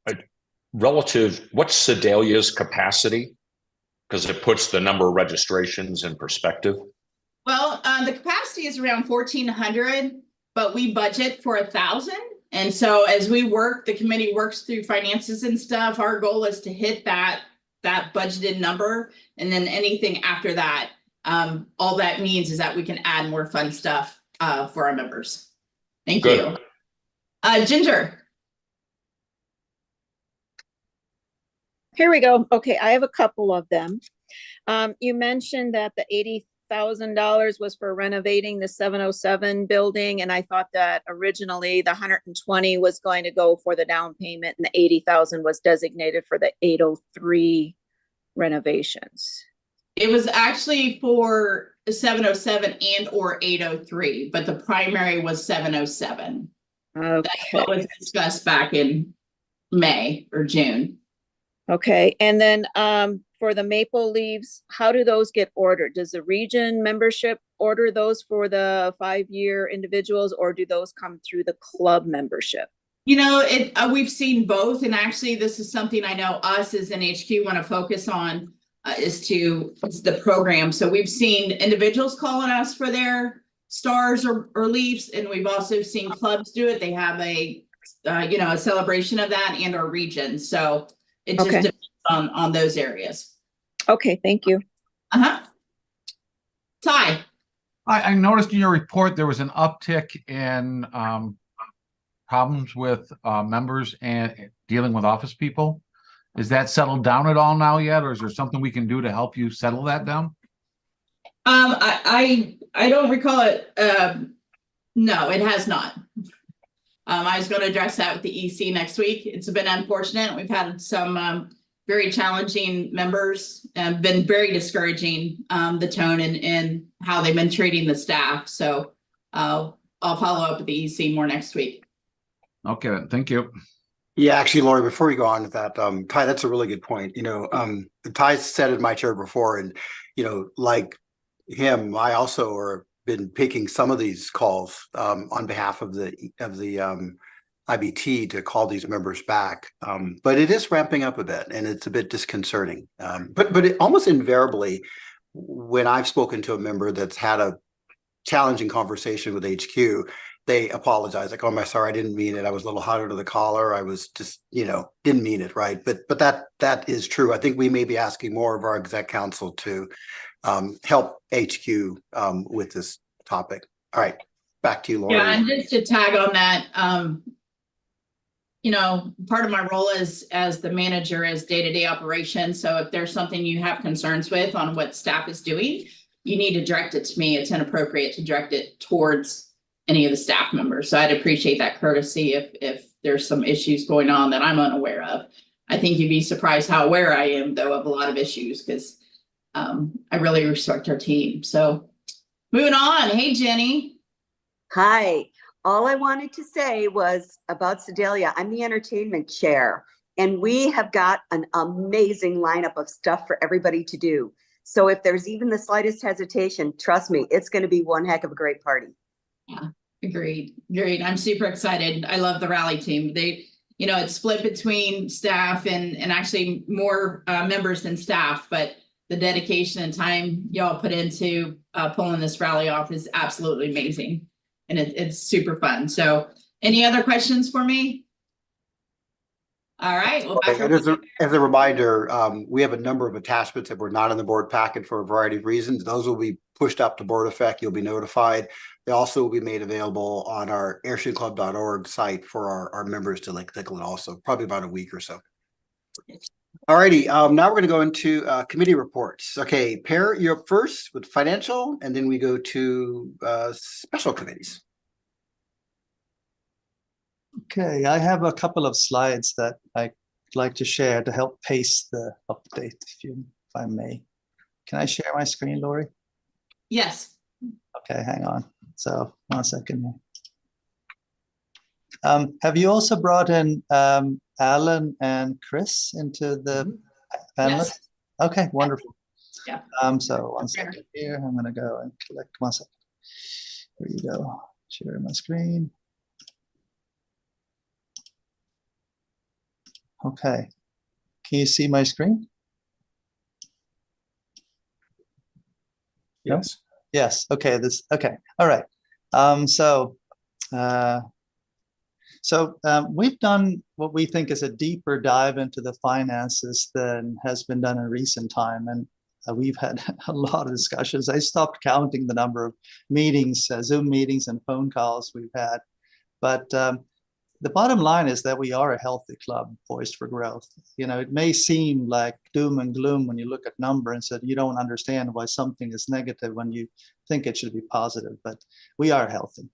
Relative, what's Sedalia's capacity? Because it puts the number of registrations in perspective. Well, the capacity is around 1,400, but we budget for 1,000. And so as we work, the committee works through finances and stuff. Our goal is to hit that budgeted number. And then anything after that, all that means is that we can add more fun stuff for our members. Thank you. Ginger. Here we go. Okay, I have a couple of them. You mentioned that the $80,000 was for renovating the 707 building, and I thought that originally the 120 was going to go for the down payment, and the 80,000 was designated for the 803 renovations. It was actually for 707 and or 803, but the primary was 707. Okay. That's what was discussed back in May or June. Okay, and then for the maple leaves, how do those get ordered? Does the region membership order those for the 5-year individuals, or do those come through the club membership? You know, we've seen both, and actually this is something I know us as NHQ want to focus on is the program. So we've seen individuals calling us for their stars or leaves, and we've also seen clubs do it. They have a celebration of that and our region. So it just depends on those areas. Okay, thank you. Ty. I noticed in your report there was an uptick in problems with members and dealing with office people. Is that settled down at all now yet, or is there something we can do to help you settle that down? I don't recall it. No, it has not. I was going to address that with the EC next week. It's been unfortunate. We've had some very challenging members and been very discouraging, the tone and how they've been treating the staff. So I'll follow up with the EC more next week. Okay, thank you. Yeah, actually, Lori, before we go on with that, Ty, that's a really good point. You know, Ty said in my chair before, and, you know, like him, I also been picking some of these calls on behalf of the IBT to call these members back. But it is ramping up a bit, and it's a bit disconcerting. But it almost invariably, when I've spoken to a member that's had a challenging conversation with HQ, they apologize, like, "Oh, sorry, I didn't mean it. I was a little hot under the collar. I was just, didn't mean it," right? But that is true. I think we may be asking more of our exec council to help HQ with this topic. All right, back to you, Lori. Yeah, and just to tag on that, part of my role as the manager is day-to-day operations. So if there's something you have concerns with on what staff is doing, you need to direct it to me. It's inappropriate to direct it towards any of the staff members. So I'd appreciate that courtesy if there's some issues going on that I'm unaware of. I think you'd be surprised how aware I am, though, of a lot of issues, because I really respect our team. So moving on. Hey, Jenny. Hi. All I wanted to say was about Sedalia. I'm the entertainment chair, and we have got an amazing lineup of stuff for everybody to do. So if there's even the slightest hesitation, trust me, it's going to be one heck of a great party. Yeah, agreed. I'm super excited. I love the rally team. It's split between staff and actually more members than staff, but the dedication and time y'all put into pulling this rally off is absolutely amazing. And it's super fun. So any other questions for me? All right. Well, as a reminder, we have a number of attachments that were not in the board packet for a variety of reasons. Those will be pushed up to board effect. You'll be notified. They also will be made available on our airshowclub.org site for our members to click it also, probably about a week or so. All righty. Now we're going to go into committee reports. Okay, Per, you're up first with financial, and then we go to special committees. Okay, I have a couple of slides that I'd like to share to help pace the update, if I may. Can I share my screen, Lori? Yes. Okay, hang on. So 1 second here. Have you also brought in Alan and Chris into the panel? Yes. Okay, wonderful. Yeah. So 1 second here. I'm going to go and click 1 second. There you go. Share my screen. Okay. Can you see my screen? Yes. Yes. Okay. Okay. All right. We've done what we think is a deeper dive into the finances than has been done in recent time, and we've had a lot of discussions. I stopped counting the number of meetings, Zoom meetings, and phone calls we've had, but the bottom line is that we are a healthy club poised for growth. You know, it may seem like doom and gloom when you look at numbers and so you don't understand why something is negative when you think it should be positive, but we are healthy.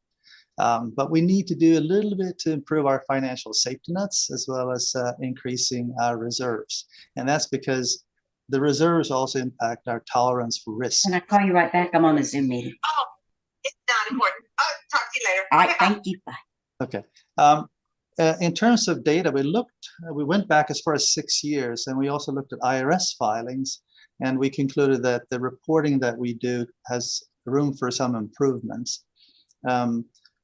But we need to do a little bit to improve our financial safety nets as well as increasing our reserves. And that's because the reserves also impact our tolerance for risk. Can I call you right back? I'm on a Zoom meeting. Oh, it's not important. I'll talk to you later. All right, thank you. Bye. Okay. In terms of data, we went back as far as 6 years, and we also looked at IRS filings, and we concluded that the reporting that we do has room for some improvements.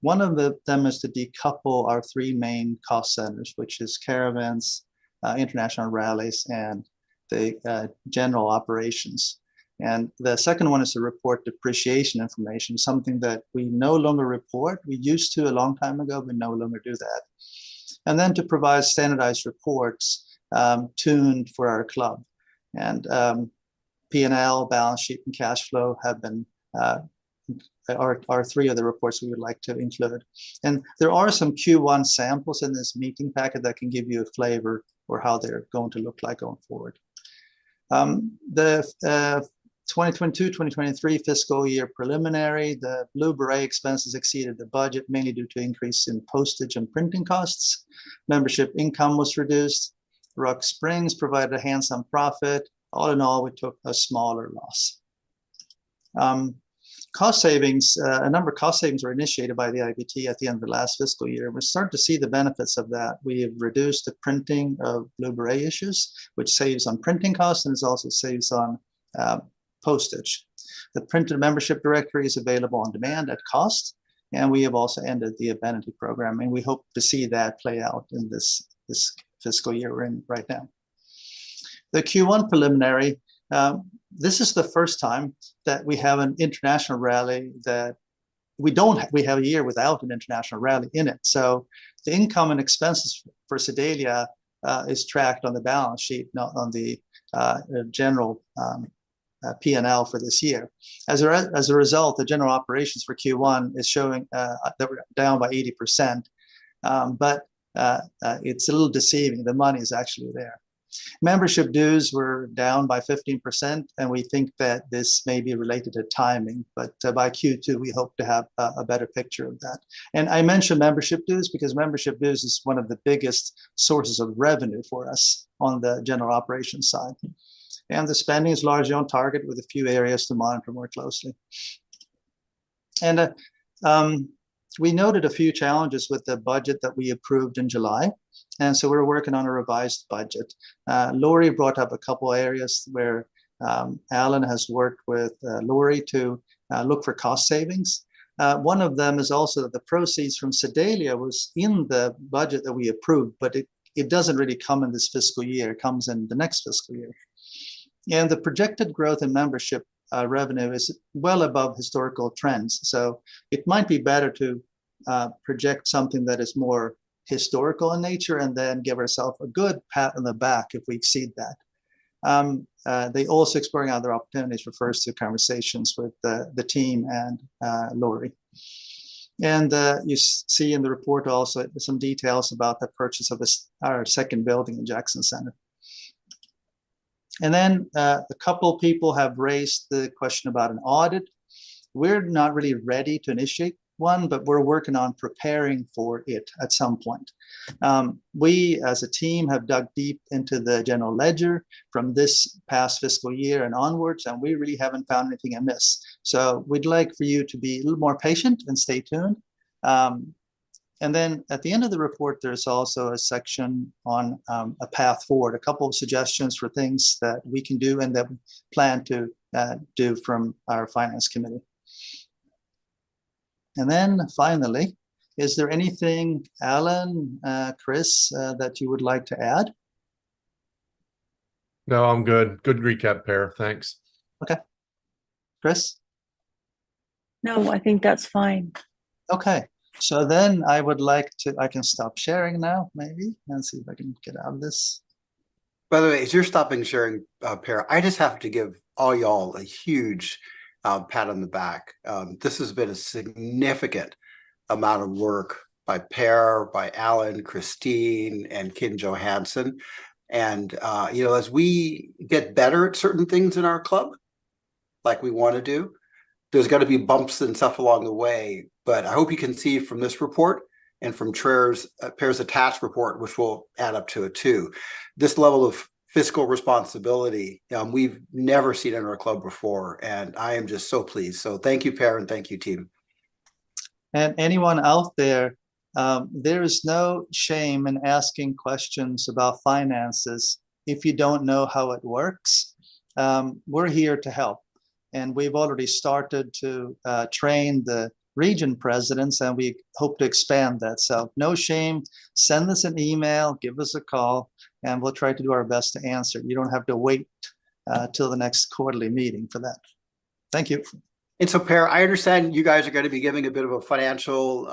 One of them is to decouple our 3 main cost centers, which is caravans, international rallies, and the general operations. And the second one is to report depreciation information, something that we no longer report. We used to a long time ago, we no longer do that. And then to provide standardized reports tuned for our club. And P&L, balance sheet, and cash flow have been are 3 of the reports we would like to include. And there are some Q1 samples in this meeting packet that can give you a flavor for how they're going to look like going forward. The 2022-2023 fiscal year preliminary, the Blue Beret expenses exceeded the budget mainly due to increase in postage and printing costs. Membership income was reduced. Rock Springs provided a handsome profit. All in all, we took a smaller loss. Cost savings, a number of cost savings were initiated by the IBT at the end of the last fiscal year. We're starting to see the benefits of that. We have reduced the printing of Blue Beret issues, which saves on printing costs and it also saves on postage. The printed membership directory is available on demand at cost, and we have also ended the amenity program, and we hope to see that play out in this fiscal year we're in right now. The Q1 preliminary, this is the first time that we have an international rally that we have a year without an international rally in it. So the income and expenses for Sedalia is tracked on the balance sheet, not on the general P&L for this year. As a result, the general operations for Q1 is showing that we're down by 80%, but it's a little deceiving. The money is actually there. Membership dues were down by 15%, and we think that this may be related to timing, but by Q2, we hope to have a better picture of that. And I mentioned membership dues because membership dues is one of the biggest sources of revenue for us on the general operations side. And the spending is largely on target with a few areas to monitor more closely. And we noted a few challenges with the budget that we approved in July. And so we're working on a revised budget. Lori brought up a couple areas where Alan has worked with Lori to look for cost savings. One of them is also that the proceeds from Sedalia was in the budget that we approved, but it doesn't really come in this fiscal year. It comes in the next fiscal year. And the projected growth in membership revenue is well above historical trends. So it might be better to project something that is more historical in nature and then give ourselves a good pat on the back if we exceed that. They also exploring other opportunities refers to conversations with the team and Lori. And you see in the report also some details about the purchase of our second building in Jackson Center. And then a couple people have raised the question about an audit. We're not really ready to initiate one, but we're working on preparing for it at some point. We, as a team, have dug deep into the general ledger from this past fiscal year and onwards, and we really haven't found anything amiss. So we'd like for you to be a little more patient and stay tuned. And then at the end of the report, there's also a section on a path forward, a couple of suggestions for things that we can do and that we plan to do from our finance committee. And then finally, is there anything, Alan, Chris, that you would like to add? No, I'm good. Good recap, Pear. Thanks. Okay. Chris? No, I think that's fine. Okay. So then I would like to, I can stop sharing now, maybe, and see if I can get out of this. By the way, as you're stopping sharing, Pear, I just have to give all y'all a huge pat on the back. This has been a significant amount of work by Pear, by Alan, Christine, and Ken Johansson. And, you know, as we get better at certain things in our club, like we want to do, there's got to be bumps and stuff along the way. But I hope you can see from this report and from Pear's attached report, which will add up to it too, this level of fiscal responsibility we've never seen in our club before. And I am just so pleased. So thank you, Pear, and thank you, team. And anyone out there, there is no shame in asking questions about finances if you don't know how it works. We're here to help. And we've already started to train the region presidents, and we hope to expand that. So no shame, send us an email, give us a call, and we'll try to do our best to answer. You don't have to wait till the next quarterly meeting for that. Thank you. And so, Pear, I understand you guys are going to be giving a bit of a financial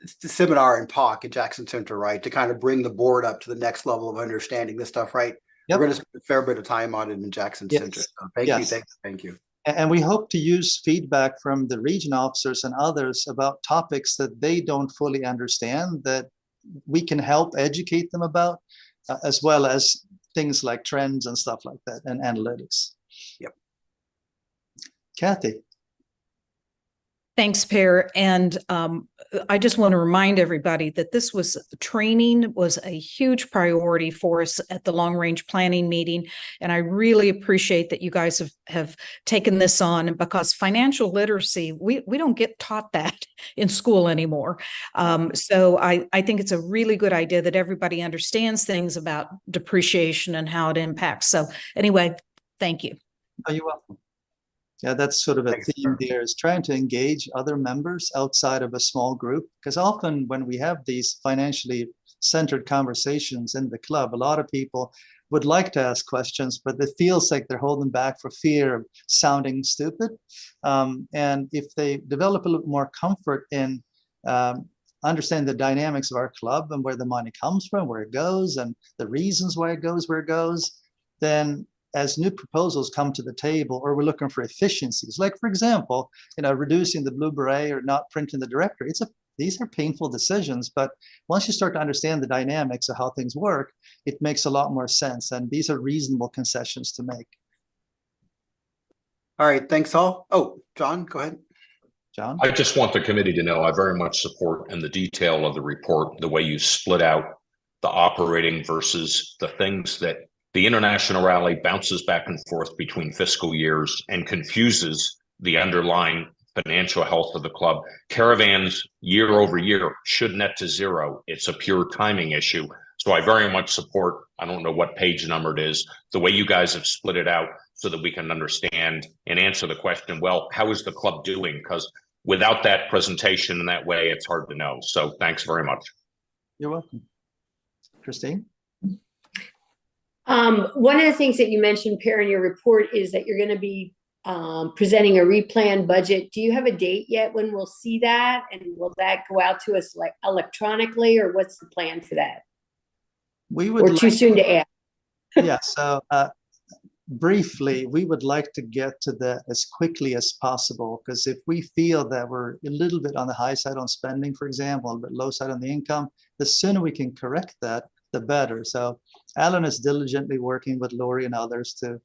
seminar and talk at Jackson Center, right? To kind of bring the board up to the next level of understanding this stuff, right? Yep. We're going to spend a fair bit of time on it in Jackson Center. So thank you, thank you. And we hope to use feedback from the region officers and others about topics that they don't fully understand, that we can help educate them about, as well as things like trends and stuff like that, and analytics. Yep. Kathy. Thanks, Pear. And I just want to remind everybody that this was training was a huge priority for us at the long range planning meeting. And I really appreciate that you guys have taken this on, because financial literacy, we don't get taught that in school anymore. So I think it's a really good idea that everybody understands things about depreciation and how it impacts. So anyway, thank you. Oh, you're welcome. Yeah, that's sort of a theme there, is trying to engage other members outside of a small group. Because often when we have these financially centered conversations in the club, a lot of people would like to ask questions, but it feels like they're holding back for fear of sounding stupid. And if they develop a little more comfort in understanding the dynamics of our club and where the money comes from, where it goes, and the reasons why it goes where it goes, then as new proposals come to the table, or we're looking for efficiencies, like for example, reducing the blue beret or not printing the directory, these are painful decisions, but once you start to understand the dynamics of how things work, it makes a lot more sense, and these are reasonable concessions to make. All right, thanks all. Oh, John, go ahead. John? I just want the committee to know I very much support in the detail of the report, the way you split out the operating versus the things that the international rally bounces back and forth between fiscal years and confuses the underlying financial health of the club. Caravans year over year should net to zero. It's a pure timing issue. So I very much support, I don't know what page number it is, the way you guys have split it out so that we can understand and answer the question, well, how is the club doing? Because without that presentation in that way, it's hard to know. So thanks very much. You're welcome. Christine? One of the things that you mentioned, Pear, in your report is that you're going to be presenting a replanned budget. Do you have a date yet when we'll see that? And will that go out to us like electronically, or what's the plan for that? We would too soon to ask? Yeah, so briefly, we would like to get to that as quickly as possible, because if we feel that we're a little bit on the high side on spending, for example, a bit low side on the income, the sooner we can correct that, the better. So Alan is diligently working with Lori and others to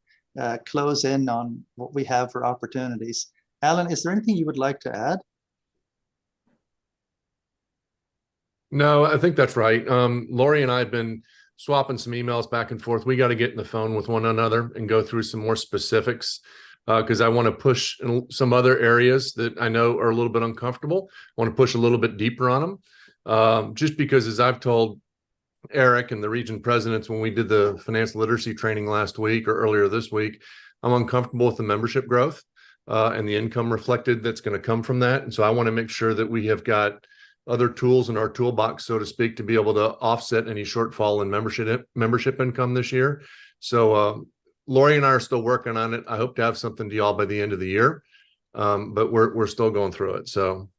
close in on what we have for opportunities. Alan, is there anything you would like to add? No, I think that's right. Lori and I have been swapping some emails back and forth. We got to get in the phone with one another and go through some more specifics because I want to push in some other areas that I know are a little bit uncomfortable. I want to push a little bit deeper on them. Just because, as I've told Eric and the region presidents when we did the financial literacy training last week or earlier this week, I'm uncomfortable with the membership growth and the income reflected that's going to come from that. And so I want to make sure that we have got other tools in our toolbox, so to speak, to be able to offset any shortfall in membership income this year. So Lori and I are still working on it. I hope to have something to y'all by the end of the year, but we're still going through it. So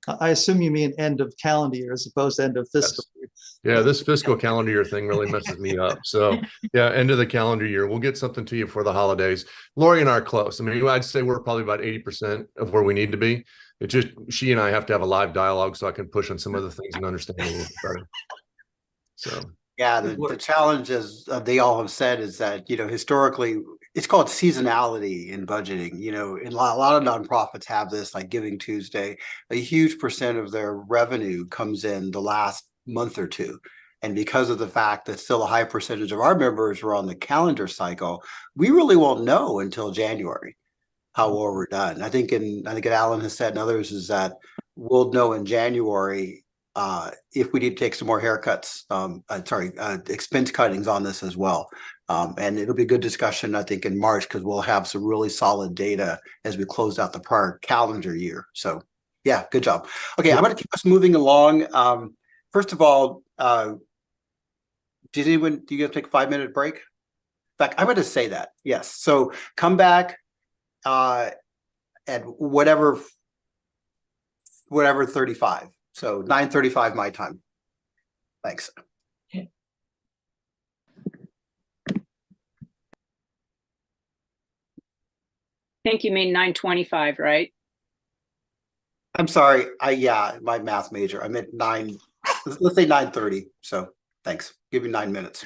I assume you mean end of calendar year as opposed to end of fiscal year. yeah, this fiscal calendar year thing really messes me up. So yeah, end of the calendar year. We'll get something to you for the holidays. Lori and I are close. I mean, I'd say we're probably about 80% of where we need to be. It just, she and I have to have a live dialogue so I can push on some other things and understand a little bit better. So yeah, the challenge, as they all have said, is that, historically it's called seasonality in budgeting. And a lot of nonprofits have this, like Giving Tuesday. A huge percent of their revenue comes in the last month or two. And because of the fact that still a high percentage of our members are on the calendar cycle, we really won't know until January how well we're done. I think Alan has said and others is that we'll know in January if we need to take some more haircuts, expense cuttings on this as well. And it'll be a good discussion, I think, in March, because we'll have some really solid data as we close out the prior calendar year. So yeah, good job. Okay, I'm going to keep us moving along. First of all, do you guys take a 5-minute break? In fact, I'm going to say that. Yes. So come back at whatever 35. So 9:35 my time. Thanks. I think you mean 9:25, right? I'm sorry. Yeah, my math major. I meant 9. Let's say 9:30. So thanks. Give you 9 minutes.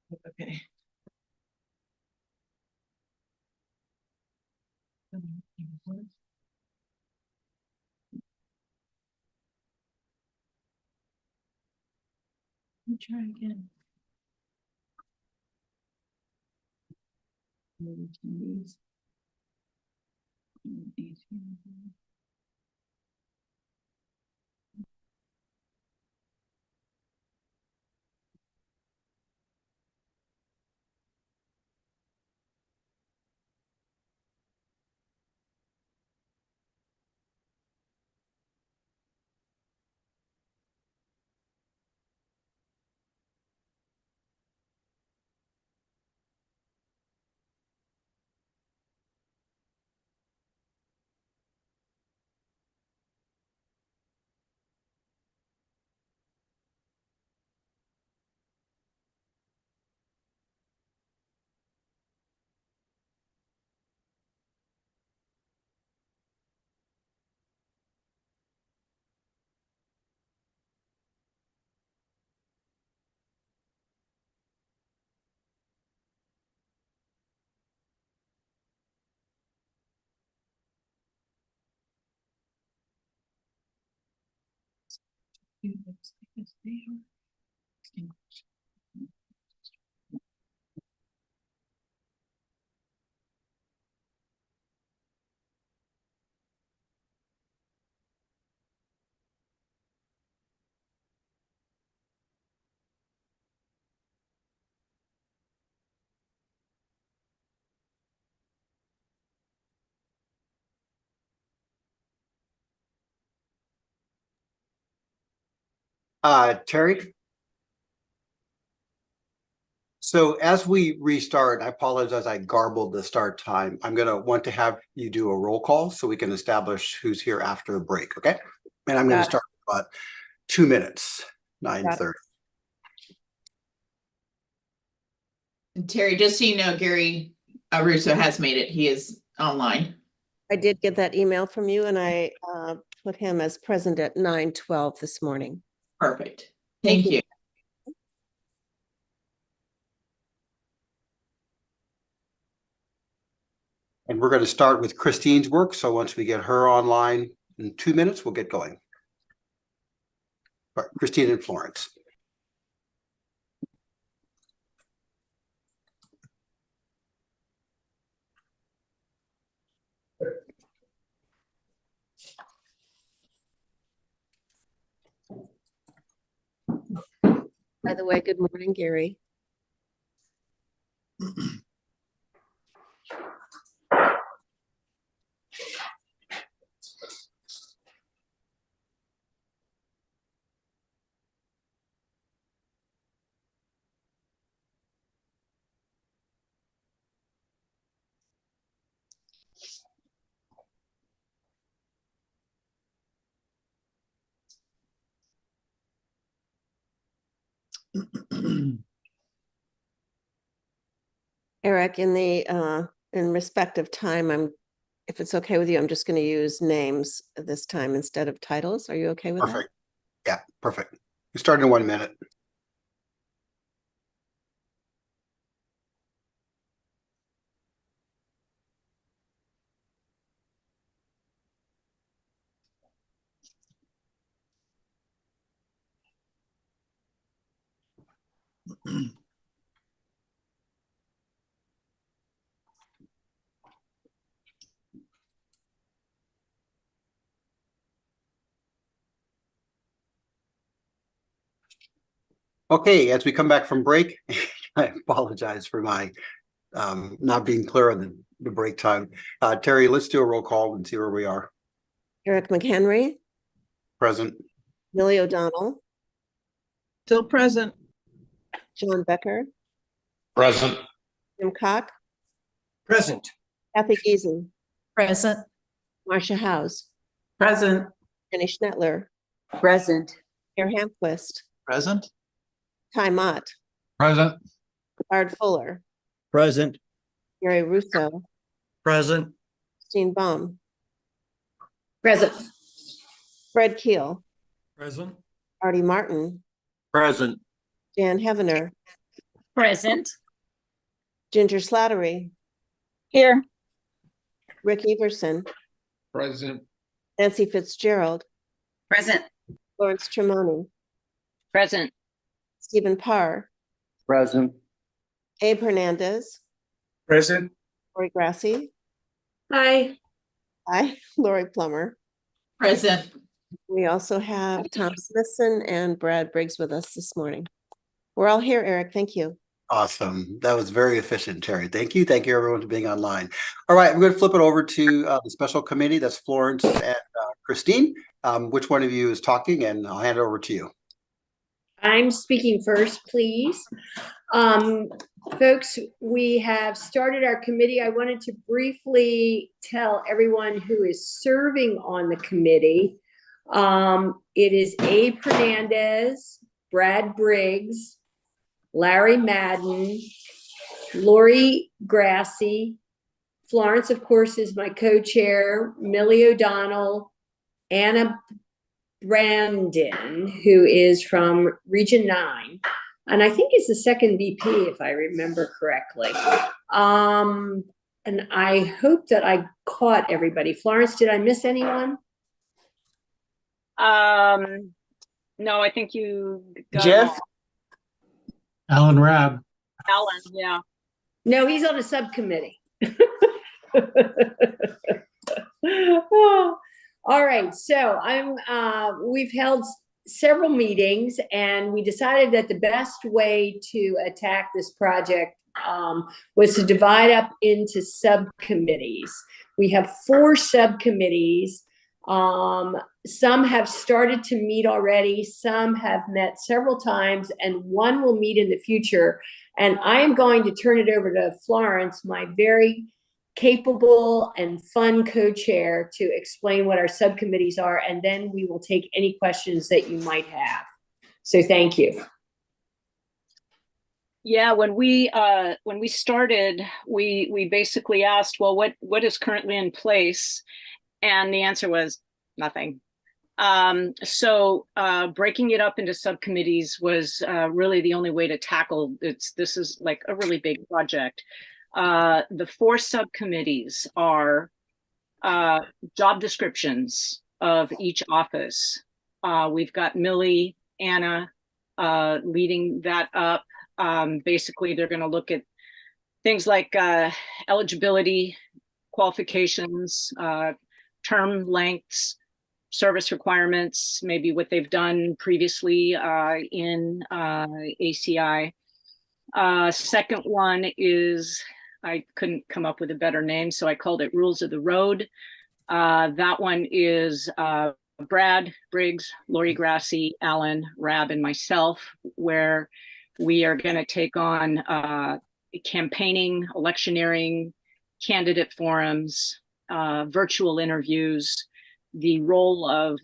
Okay. Let me try again. Terry? So as we restart, I apologize, I garbled the start time. I'm gonna want to have you do a roll call so we can establish who's here after the break, okay? And I'm gonna Got it. start in about 2 minutes, 9:30. And Terry, just so you know, Gary Russo has made it. He is online. I did get that email from you and I put him as present at 9:12 this morning. Perfect. Thank you. And we're going to start with Christine's work. So once we get her online in 2 minutes, we'll get going. All right, Christine and Florence. By the way, good morning, Gary. Eric, in respect of time, if it's okay with you, I'm just going to use names this time instead of titles. Are you okay with that? Perfect. Yeah, perfect. We start in 1 minute. Okay, as we come back from break, I apologize for my not being clear on the break time. Terry, let's do a roll call and see where we are. Eric McHenry, Present. Millie O'Donnell, Still present. John Becker, Present. Jim Cock, Present. Kathy Giesen, Present. Marcia House, Present. Jenny Schnettler, Present. Pierre Hamquist, Present? Ty Mott, Present. Ard Fuller, Present. Gary Russo, Present. Christine Baum, Present. Fred Keel, Present. Artie Martin, Present. Dan Heavener, Present. Ginger Slattery, Here. Rick Everson, Present. Nancy Fitzgerald, Present. Lawrence Tremoni, Present. Stephen Parr, Present. Abe Hernandez, Present. Lori Grassi, Hi. Lori Plummer. Present. We also have Tom Smithson and Brad Briggs with us this morning. We're all here, Eric. Thank you. Awesome. That was very efficient, Terry. Thank you. Thank you, everyone, for being online. All right, I'm going to flip it over to the special committee. That's Florence and Christine. Which one of you is talking? And I'll hand it over to you. I'm speaking first, please. Folks, we have started our committee. I wanted to briefly tell everyone who is serving on the committee. It is Abe Hernandez, Brad Briggs, Larry Madden, Lori Grassi, Florence, of course, is my co-chair, Millie O'Donnell, Anna Brandon, who is from Region 9, and I think is the second VP, if I remember correctly. And I hope that I caught everybody. Florence, did I miss anyone? No, I think you got Jeff? Alan Rabb. Alan, yeah. No, he's on a subcommittee. All right, so we've held several meetings and we decided that the best way to attack this project was to divide up into subcommittees. We have 4 subcommittees. Some have started to meet already, some have met several times, and one will meet in the future. And I am going to turn it over to Florence, my very capable and fun co-chair, to explain what our subcommittees are, and then we will take any questions that you might have. So thank you. Yeah, when we started, we basically asked, well, what is currently in place? And the answer was nothing. So breaking it up into subcommittees was really the only way to tackle this. This is like a really big project. The 4 subcommittees are job descriptions of each office. We've got Millie, Anna leading that up. Basically, they're going to look at things like eligibility, qualifications, term lengths, service requirements, maybe what they've done previously in ACI. Second one is, I couldn't come up with a better name, so I called it Rules of the Road. That one is Brad Briggs, Lori Grassi, Alan, Rab, and myself, where we are going to take on campaigning, electioneering, candidate forums, virtual interviews, the role of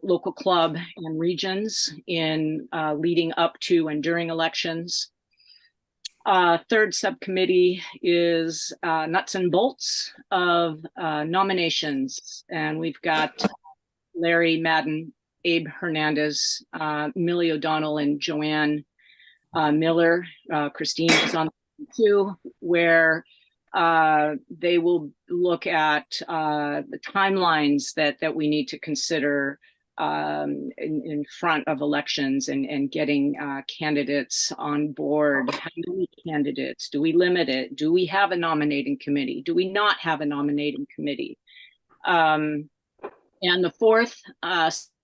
local club and regions in leading up to and during elections. Third subcommittee is nuts and bolts of nominations. And we've got Larry Madden, Abe Hernandez, Millie O'Donnell, and Joanne Miller. Christine is on too, where they will look at the timelines that we need to consider in front of elections and getting candidates on board. How many candidates? Do we limit it? Do we have a nominating committee? Do we not have a nominating committee? And the fourth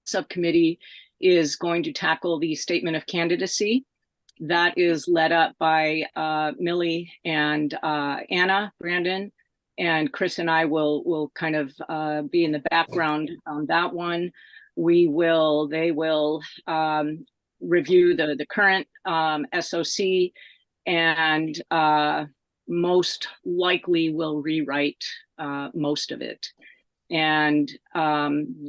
subcommittee is going to tackle the statement of candidacy. That is led up by Millie and Anna Brandon, and Chris and I will kind of be in the background on that one. They will review the current SOC and most likely will rewrite most of it. And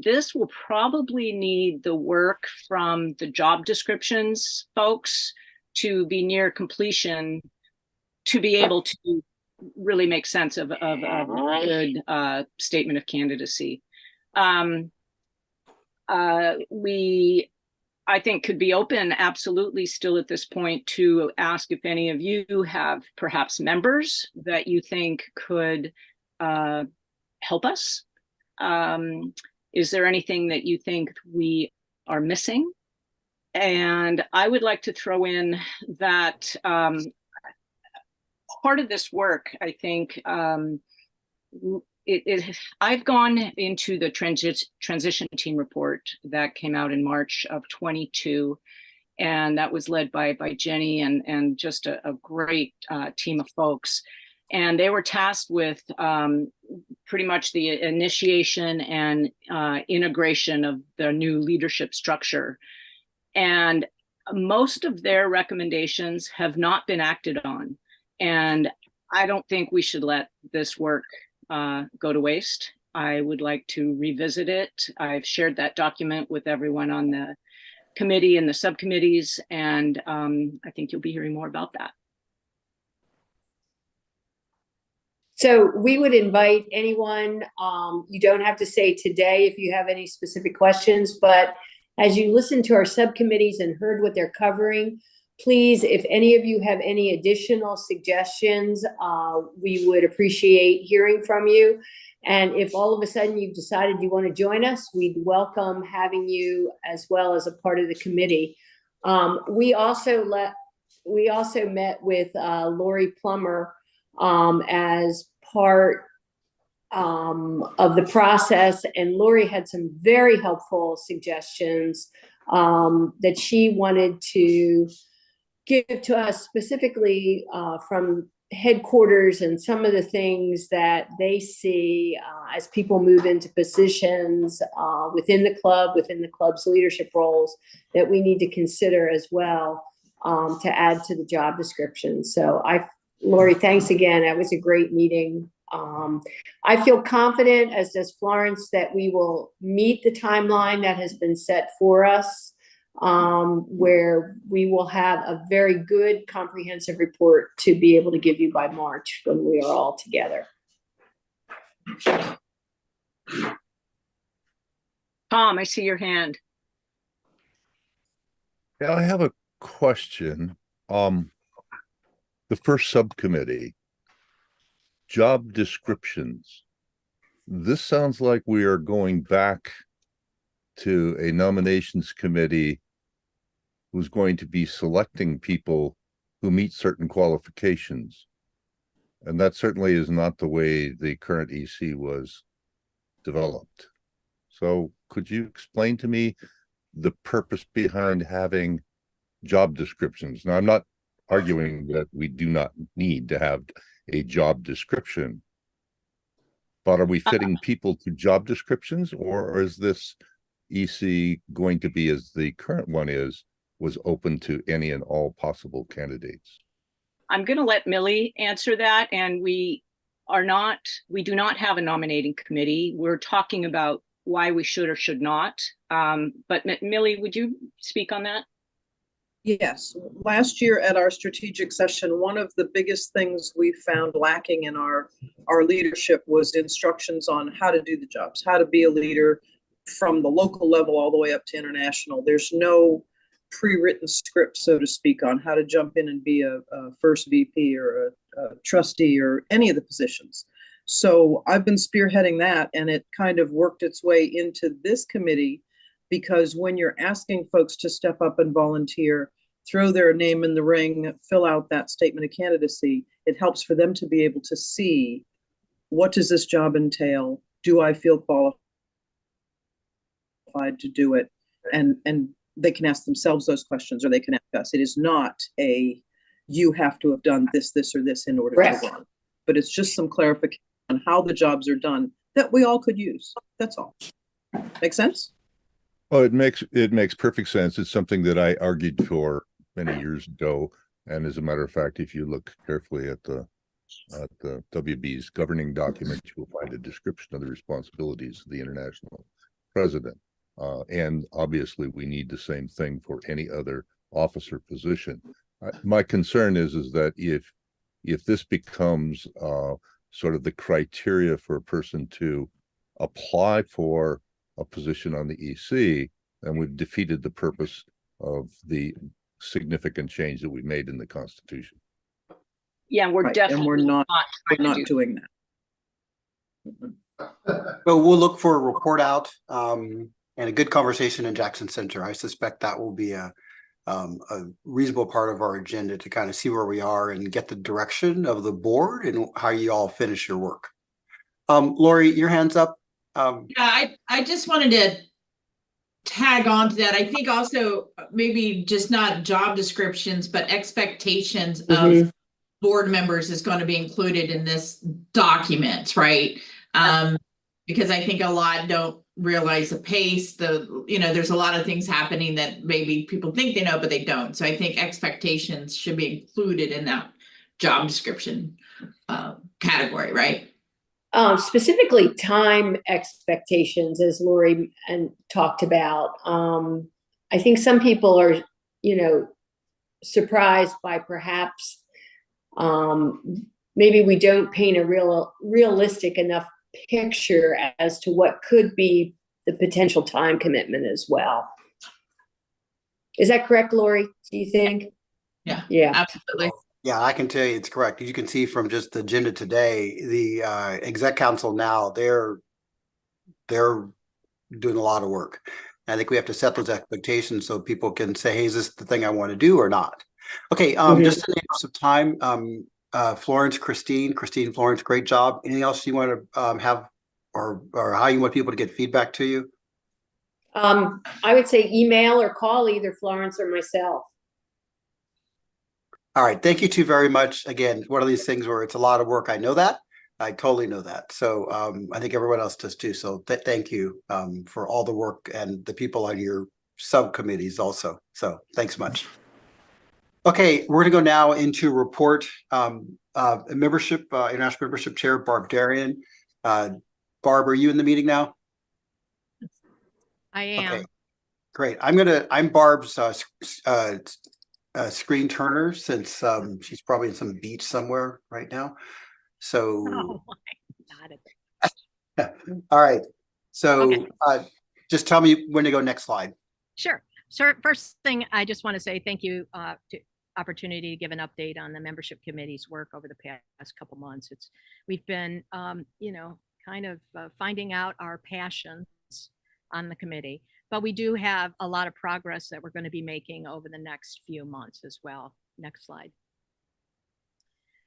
this will probably need the work from the job descriptions folks to be near completion to be able to really make sense of a good I think could be open absolutely still at this point to ask if any of you have perhaps members that you think could help us. Is there anything that you think we are missing? And I would like to throw in that part of this work, I think, I've gone into the transition team report that came out in March of 22, and that was led by Jenny and just a great team of folks. And they were tasked with pretty much the initiation and integration of the new leadership structure. And most of their recommendations have not been acted on. And I don't think we should let this work go to waste. I would like to revisit it. I've shared that document with everyone on the committee and the subcommittees, and I think you'll be hearing more about that. So we would invite anyone, you don't have to say today if you have any specific questions, but as you listen to our subcommittees and heard what they're covering, please, if any of you have any additional suggestions, we would appreciate hearing from you. And if all of a sudden you've decided you want to join us, we'd welcome having you as well as a part of the committee. We also met with Lori Plummer as part of the process, and Lori had some very helpful suggestions that she wanted to give to us specifically from headquarters and some of the things that they see as people move into positions within the club's leadership roles that we need to consider as well to add to the job description. So Lori, thanks again. That was a great meeting. I feel confident, as does Florence, that we will meet the timeline that has been set for us, where we will have a very good comprehensive report to be able to give you by March when we are all together. Tom, I see your hand. Yeah, I have a question. The first subcommittee, job descriptions. This sounds like we are going back to a nominations committee who's going to be selecting people who meet certain qualifications. And that certainly is not the way the current EC was developed. So could you explain to me the purpose behind having job descriptions? Now, I'm not arguing that we do not need to have a job description, but are we fitting people to job descriptions, or is this EC going to be, as the current one is, was open to any and all possible candidates? I'm going to let Millie answer that. And we do not have a nominating committee. We're talking about why we should or should not. But Millie, would you speak on that? Yes, last year at our strategic session, one of the biggest things we found lacking in our leadership was instructions on how to do the jobs, how to be a leader from the local level all the way up to international. There's no pre-written script, so to speak, on how to jump in and be a first VP or a trustee or any of the positions. So I've been spearheading that, and it kind of worked its way into this committee, because when you're asking folks to step up and volunteer, throw their name in the ring, fill out that statement of candidacy, it helps for them to be able to see, what does this job entail? Do I feel qualified to do it? And they can ask themselves those questions, or they can ask us. It is not you have to have done this, or this in order to run. But it's just some clarification on how the jobs are done that we all could use. That's all. Make sense? Oh, it makes perfect sense. It's something that I argued for many years ago. And as a matter of fact, if you look carefully at the WB's governing document, you will find a description of the responsibilities of the international president. And obviously, we need the same thing for any other officer position. My concern is that if this becomes sort of the criteria for a person to apply for a position on the EC, then we've defeated the purpose of the significant change that we made in the Constitution. Yeah, we're Right, definitely and we're not trying to do doing that. But we'll look for a report out and a good conversation in Jackson Center. I suspect that will be a reasonable part of our agenda to kind of see where we are and get the direction of the board and how you all finish your work. Lori, your hand's up. Yeah, I just wanted to tag on to that. I think also maybe just not job descriptions, but expectations of board members is going to be included in this document, right? Because I think a lot don't realize the pace, there's a lot of things happening that maybe people think they know, but they don't. So I think expectations should be included in that job description category, right? Specifically time expectations, as Lori talked about. I think some people are, surprised by perhaps maybe we don't paint a realistic enough picture as to what could be the potential time commitment as well. Is that correct, Lori? Do you think? Yeah. Yeah. Absolutely. Yeah, I can tell you it's correct. You can see from just the agenda today, the exec council now, they're doing a lot of work. I think we have to set those expectations so people can say, hey, is this the thing I want to do or not? Okay, just in the interest of time, Florence, Christine, Florence, great job. Anything else you want to have or how you want people to get feedback to you? I would say email or call either Florence or myself. All right. Thank you two very much. Again, one of these things where it's a lot of work. I know that. I totally know that. So I think everyone else does too. So thank you for all the work and the people on your subcommittees also. So thanks much. Okay, we're going to go now into report membership, International Membership Chair, Barb Darian. Barb, are you in the meeting now? I am. Okay, great. I'm Barb's screen turner since she's probably in some beach somewhere right now. So Oh my God. all right. So Okay. Just tell me when to go next slide. Sure. So first thing, I just want to say thank you to opportunity to give an update on the membership committee's work over the past couple months. We've been kind of finding out our passions on the committee, but we do have a lot of progress that we're going to be making over the next few months as well. Next slide.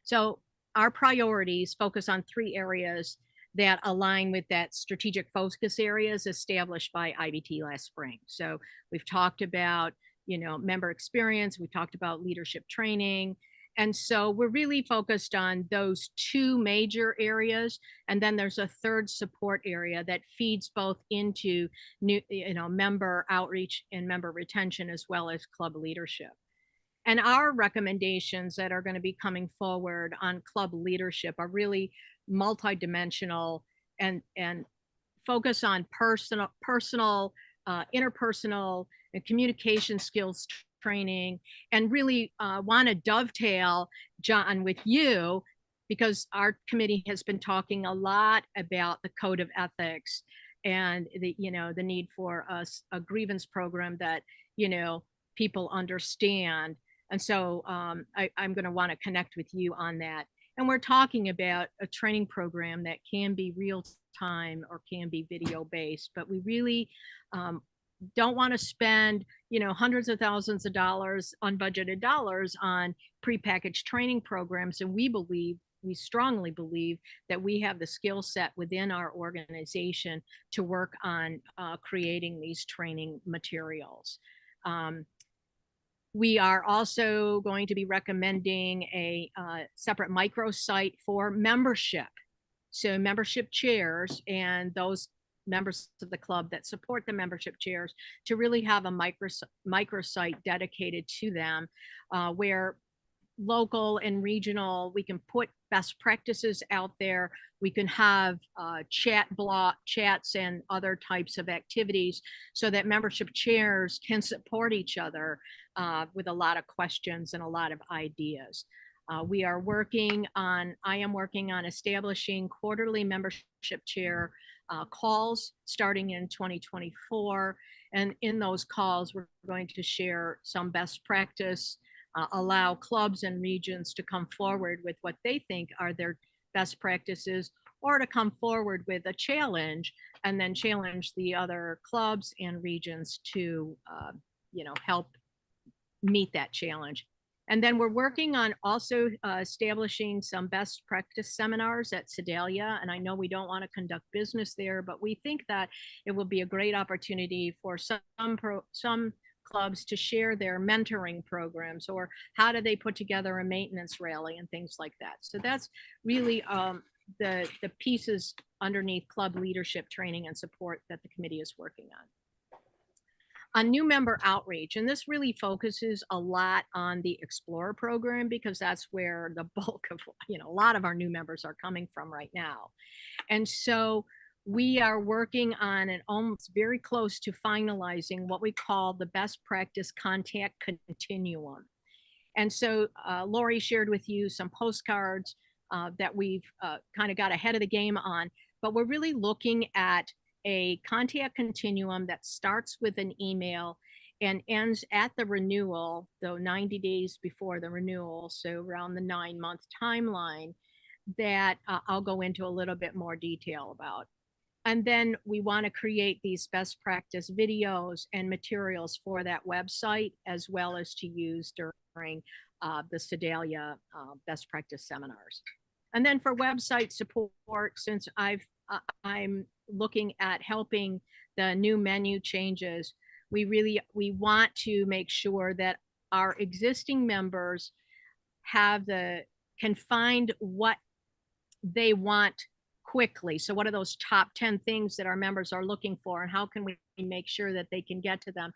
So our priorities focus on 3 areas that align with that strategic focus areas established by IBT last spring. So we've talked about, member experience, we talked about leadership training. And so we're really focused on those 2 major areas. And then there's a third support area that feeds both into new, member outreach and member retention, as well as club leadership. And our recommendations that are going to be coming forward on club leadership are really multidimensional and focus on personal, interpersonal and communication skills training, and really want to dovetail, John, with you, because our committee has been talking a lot about the code of ethics and the need for a grievance program that people understand. And so I'm going to want to connect with you on that. And we're talking about a training program that can be real time or can be video based, but we really don't want to spend, hundreds of thousands of dollars, unbudgeted dollars on prepackaged training programs. And we strongly believe that we have the skill set within our organization to work on creating these training materials. We are also going to be recommending a separate microsite for membership. So membership chairs and those members of the club that support the membership chairs to really have a microsite dedicated to them, where local and regional, we can put best practices out there. We can have chats and other types of activities so that membership chairs can support each other with a lot of questions and a lot of ideas. I am working on establishing quarterly membership chair calls starting in 2024. And in those calls, we're going to share some best practice, allow clubs and regions to come forward with what they think are their best practices, or to come forward with a challenge and then challenge the other clubs and regions to, help meet that challenge. And then we're working on also establishing some best practice seminars at Sedalia. And I know we don't want to conduct business there, but we think that it will be a great opportunity for some clubs to share their mentoring programs, or how do they put together a maintenance rally and things like that. So that's really the pieces underneath club leadership training and support that the committee is working on new member outreach. And this really focuses a lot on the Explorer program, because that's where the bulk of, a lot of our new members are coming from right now. And so we are working on and almost very close to finalizing what we call the best practice contact continuum. And so Lori shared with you some postcards that we've kind of got ahead of the game on, but we're really looking at a contact continuum that starts with an email and ends at the renewal, though 90 days before the renewal, so around the 9-month timeline, that I'll go into a little bit more detail about. And then we want to create these best practice videos and materials for that website, as well as to use during the Sedalia best practice seminars. And then for website support, since I'm looking at helping the new menu changes, we want to make sure that our existing members can find what they want quickly. So what are those top 10 things that our members are looking for, and how can we make sure that they can get to them,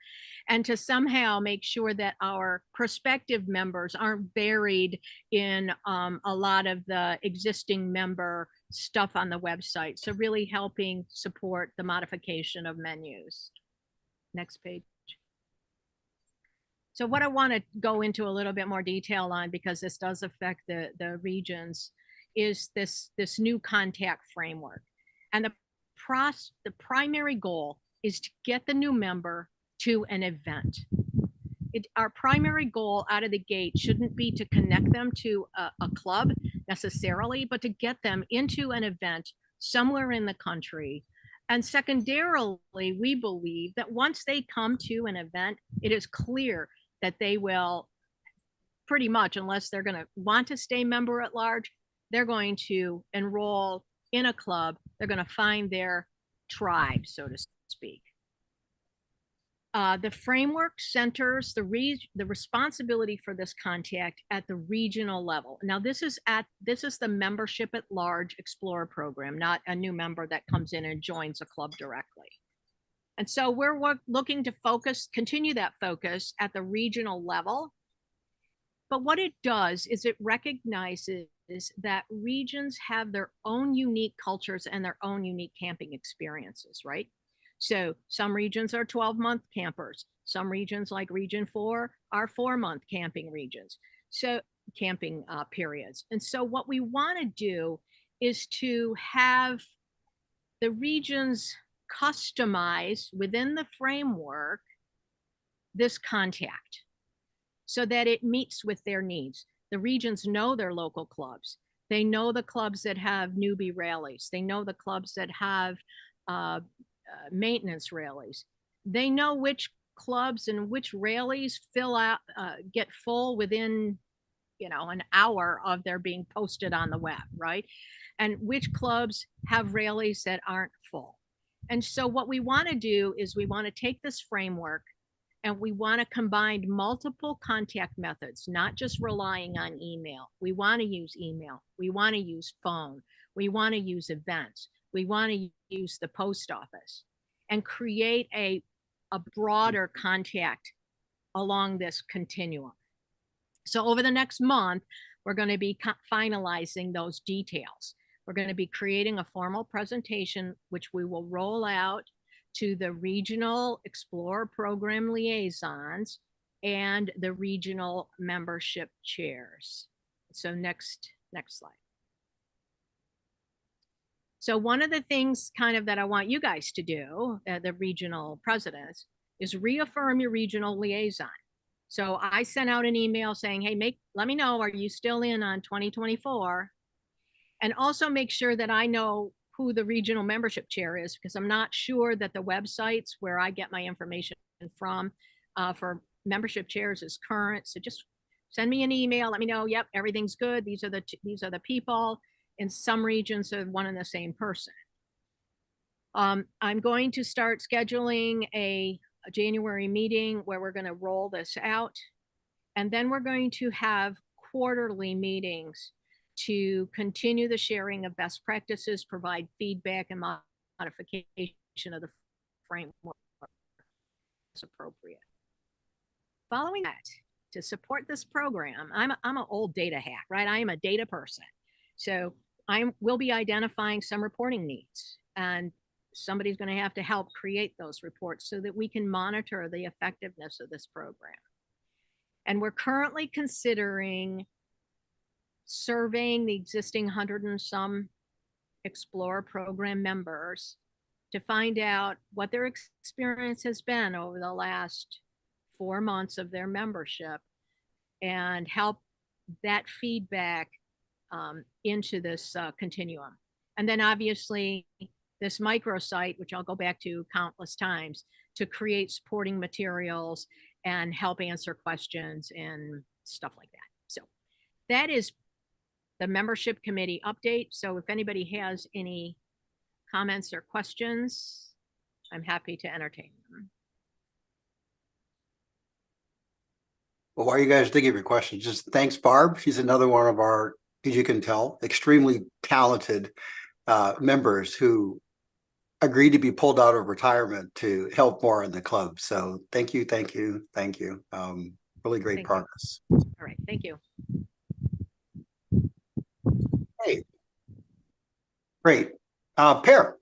and to somehow make sure that our prospective members aren't buried in a lot of the existing member stuff on the website. So really helping support the modification of menus. Next page. So what I want to go into a little bit more detail on, because this does affect the regions, is this new contact framework. And the primary goal is to get the new member to an event. Our primary goal out of the gate shouldn't be to connect them to a club necessarily, but to get them into an event somewhere in the country. And secondarily, we believe that once they come to an event, it is clear that they will pretty much, unless they're going to want to stay member at large, they're going to enroll in a club. They're going to find their tribe, so to speak. The framework centers the responsibility for this contact at the regional level. Now, this is the membership at large Explorer program, not a new member that comes in and joins a club directly. And so we're looking to continue that focus at the regional level. But what it does is it recognizes that regions have their own unique cultures and their own unique camping experiences, right? So some regions are 12-month campers. Some regions, like Region 4, are 4-month camping regions. So camping periods. And so what we want to do is to have the regions customize within the framework this contact so that it meets with their needs. The regions know their local clubs. They know the clubs that have newbie rallies. They know the clubs that have maintenance rallies. They know which clubs and which rallies get full within an hour of their being posted on the web, right? And which clubs have rallies that aren't full. And so what we want to do is we want to take this framework and we want to combine multiple contact methods, not just relying on email. We want to use email. We want to use phone. We want to use events. We want to use the post office and create a broader contact along this continuum. So over the next month, we're going to be finalizing those details. We're going to be creating a formal presentation, which we will roll out to the regional Explorer program liaisons and the regional membership chairs. So next slide. So one of the things kind of that I want you guys to do, the regional presidents, is reaffirm your regional liaison. So I sent out an email saying, hey, let me know, are you still in on 2024? And also make sure that I know who the regional membership chair is, because I'm not sure that the websites where I get my information from for membership chairs is current. So just send me an email, let me know, yep, everything's good. These are the people. In some regions are one and the same person. I'm going to start scheduling a January meeting where we're going to roll this out. And then we're going to have quarterly meetings to continue the sharing of best practices, provide feedback and modification of the framework as appropriate. Following that, to support this program, I'm an old data hack, right? I am a data person. So we'll be identifying some reporting needs, and somebody's going to help create those reports so that we can monitor the effectiveness of this program. And we're currently considering surveying the existing 100 and some Explore program members to find out what their experience has been over the last 4 months of their membership, and help that feedback into this continuum. And then obviously this microsite, which I'll go back to countless times, to create supporting materials and help answer questions and stuff like that. So that is the membership committee update. So if anybody has any comments or questions, I'm happy to entertain them. Well, while you guys think of your questions, just thanks, Barb. She's another one of our, as you can tell, extremely talented members who agreed to be pulled out of retirement to help more in the club. So thank you, thank you, thank you. Really great progress. All right, thank you. Hey, great. Per.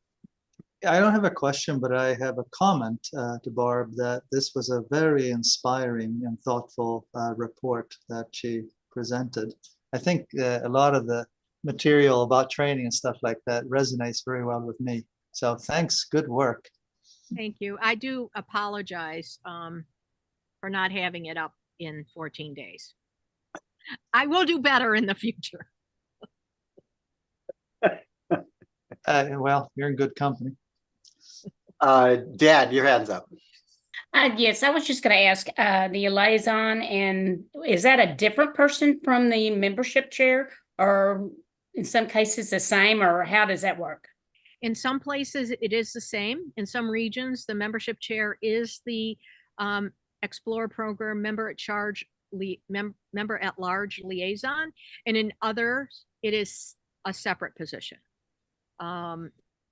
I don't have a question, but I have a comment to Barb that this was a very inspiring and thoughtful report that she presented. I think a lot of the material about training and stuff like that resonates very well with me. So thanks, good work. Thank you. I do apologize for not having it up in 14 days. I will do better in the future. Well, you're in good company. Dad, your hand's up. Yes, I was just going to ask the liaison, and is that a different person from the membership chair, or in some cases the same, or how does that work? In some places it is the same. In some regions, the membership chair is the Explore program member at charge, member at large liaison, and in others it is a separate position.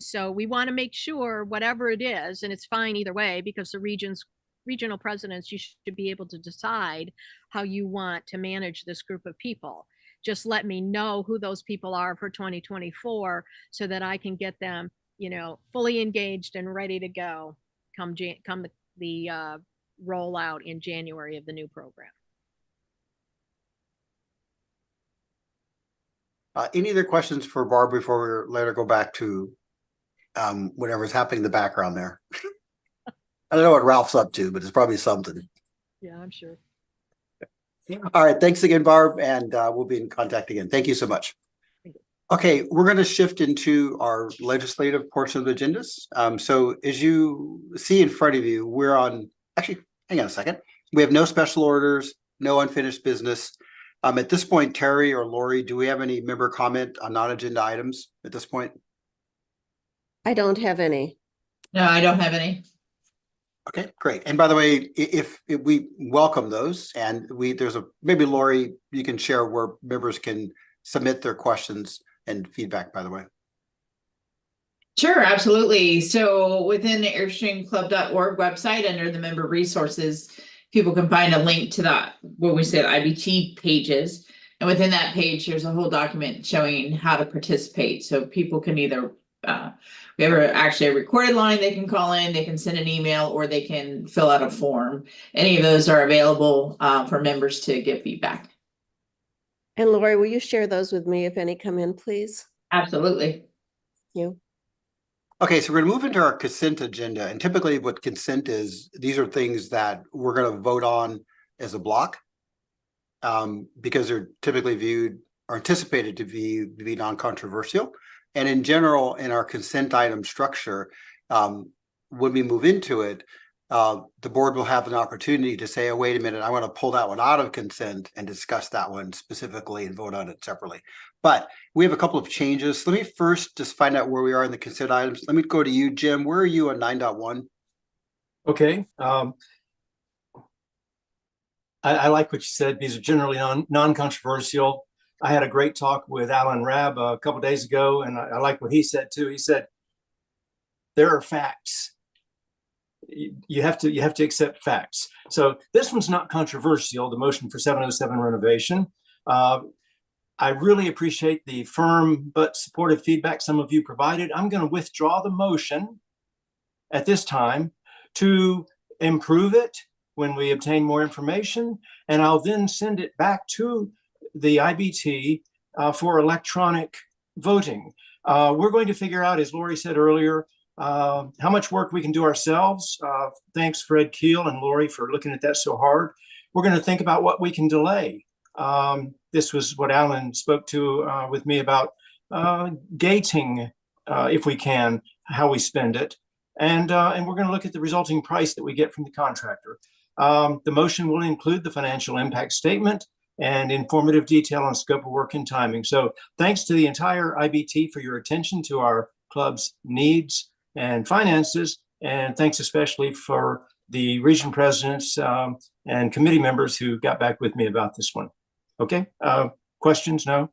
So we want to make sure whatever it is, and it's fine either way, because the regional presidents, you should be able to decide how you want to manage this group of people. Just let me know who those people are for 2024 so that I can get them, fully engaged and ready to go come the rollout in January of the new program. Any other questions for Barb before we let her go back to whatever's happening in the background there? I don't know what Ralph's up to, but it's probably something. Yeah, I'm sure. All right. Thanks again, Barb. And we'll be in contact again. Thank you so much. Okay, we're going to shift into our legislative portion of the agendas. So as you see in front of you, we're on, actually, hang on a second. We have no special orders, no unfinished business. At this point, Terry or Lori, do we have any member comment on non-agenda items at this point? I don't have any. No, I don't have any. Okay, great. And by the way, if we welcome those, and maybe Lori, you can share where members can submit their questions and feedback, by the way. Sure, absolutely. So within the airstreamclub.org website, under the member resources, people can find a link to that, what we said, IBT pages. And within that page, there's a whole document showing how to participate. So people can either, we have actually a recorded line they can call in, they can send an email, or they can fill out a form. Any of those are available for members to give feedback. And Lori, will you share those with me if any come in, please? Absolutely. Thank you. Okay, so we're gonna move into our consent agenda, and typically what consent is, these are things that we're gonna vote on as a block. Because they're typically viewed or anticipated to be non-controversial. And in general, in our consent item structure, when we move into it, the board will have an opportunity to say, oh, wait a minute, I want to pull that one out of consent and discuss that one specifically and vote on it separately. But we have a couple of changes. Let me first just find out where we are in the consent items. Let me go to you, Jim. Where are you on 9.1? Okay. I like what you said. These are generally non-controversial. I had a great talk with Alan Rabb a couple of days ago, and I like what he said too. He said, there are facts. You have to accept facts. So this one's not controversial, the motion for 707 renovation. I really appreciate the firm but supportive feedback some of you provided. I'm going to withdraw the motion at this time to improve it when we obtain more information, and I'll then send it back to the IBT for electronic voting. We're going to figure out, as Lori said earlier, how much work we can do ourselves. Thanks, Fred Keel and Lori, for looking at that so hard. We're going to think about what we can delay. This was what Alan spoke to with me about gating, if we can, how we spend it. And we're going to look at the resulting price that we get from the contractor. The motion will include the financial impact statement and informative detail on scope of work and timing. So thanks to the entire IBT for your attention to our club's needs and finances. And thanks especially for the region presidents and committee members who got back with me about this one. Okay, questions? No?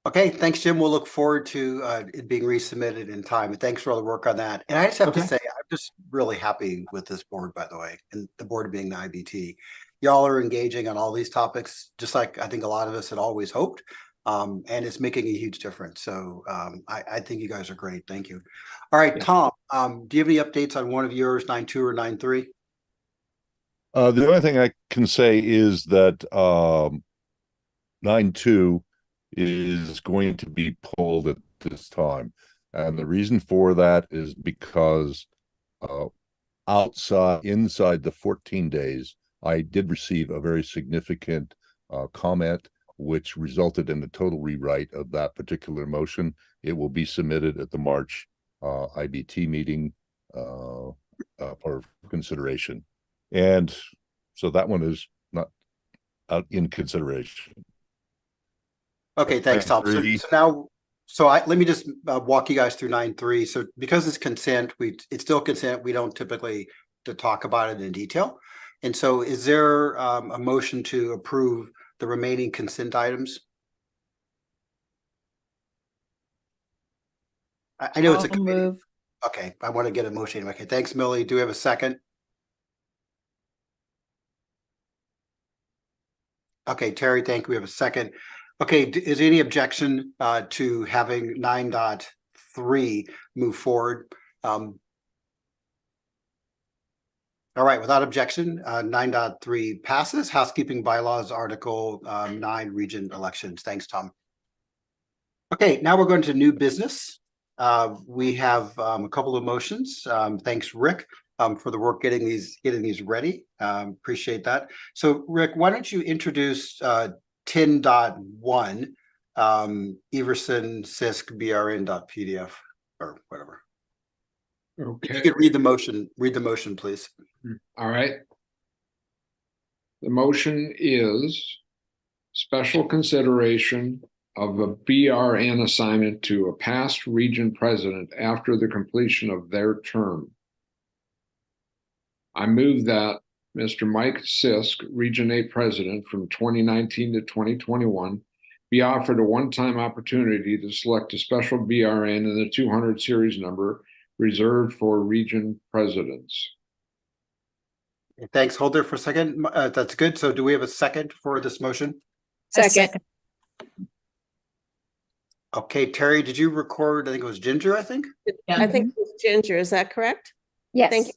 Okay, thanks, Jim. We'll look forward to it being resubmitted in time. And thanks for all the work on that. And I just have to say, I'm just really happy with this board, by the way, and the board being the IBT. Y'all are engaging on all these topics, just like I think a lot of us had always hoped. And it's making a huge difference. So I think you guys are great. Thank you. All right, Tom, do you have any updates on one of yours, 9.2 or 9.3? The only thing I can say is that 9.2 is going to be pulled at this time. And the reason for that is because inside the 14 days, I did receive a very significant comment, which resulted in the total rewrite of that particular motion. It will be submitted at the March IBT meeting for consideration. And so that one is not in consideration. Okay, thanks, Tom. Let me just walk you guys through 9.3. So because it's consent, it's still consent. We don't typically talk about it in detail. And so is there a motion to approve the remaining consent items? I know it's a committee. Move. Okay, I want to get a motion. Okay, thanks, Millie. Do we have a second? Okay, Terry, thank you. We have a second. Okay, is there any objection to having 9.3 move forward? All right, without objection, 9.3 passes. Housekeeping bylaws, Article 9, region elections. Thanks, Tom. Okay, now we're going to new business. We have a couple of motions. Thanks, Rick, for the work getting these ready. Appreciate that. So, Rick, why don't you introduce 10.1 Everson Sisk BRN.pdf or whatever. Okay. If you could read the motion, please. All right. The motion is special consideration of a BRN assignment to a past region president after the completion of their term. I move that Mr. Mike Sisk, Region 8 President from 2019 to 2021, be offered a one-time opportunity to select a special BRN in the 200 series number reserved for region presidents. Thanks. Hold there for a second. That's good. So do we have a second for this motion? Second. Okay, Terry, did you record? I think it was Ginger, I think? I think it was Ginger. Is that correct? Yes. Thank you.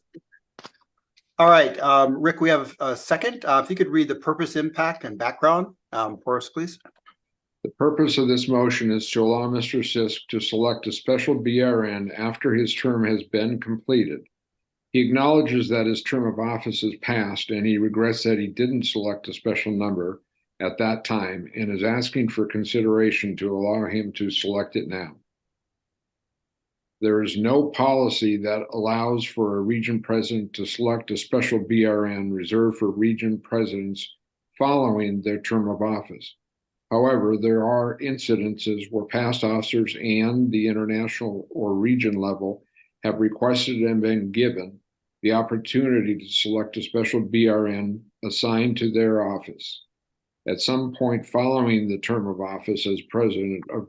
All right, Rick, we have a second. If you could read the purpose, impact, and background for us, please. The purpose of this motion is to allow Mr. Sisk to select a special BRN after his term has been completed. He acknowledges that his term of office is passed and he regrets that he didn't select a special number at that time and is asking for consideration to allow him to select it now. There is no policy that allows for a region president to select a special BRN reserved for region presidents following their term of office. However, there are incidences where past officers and the international or region level have requested and been given the opportunity to select a special BRN assigned to their office. At some point following the term of office as president of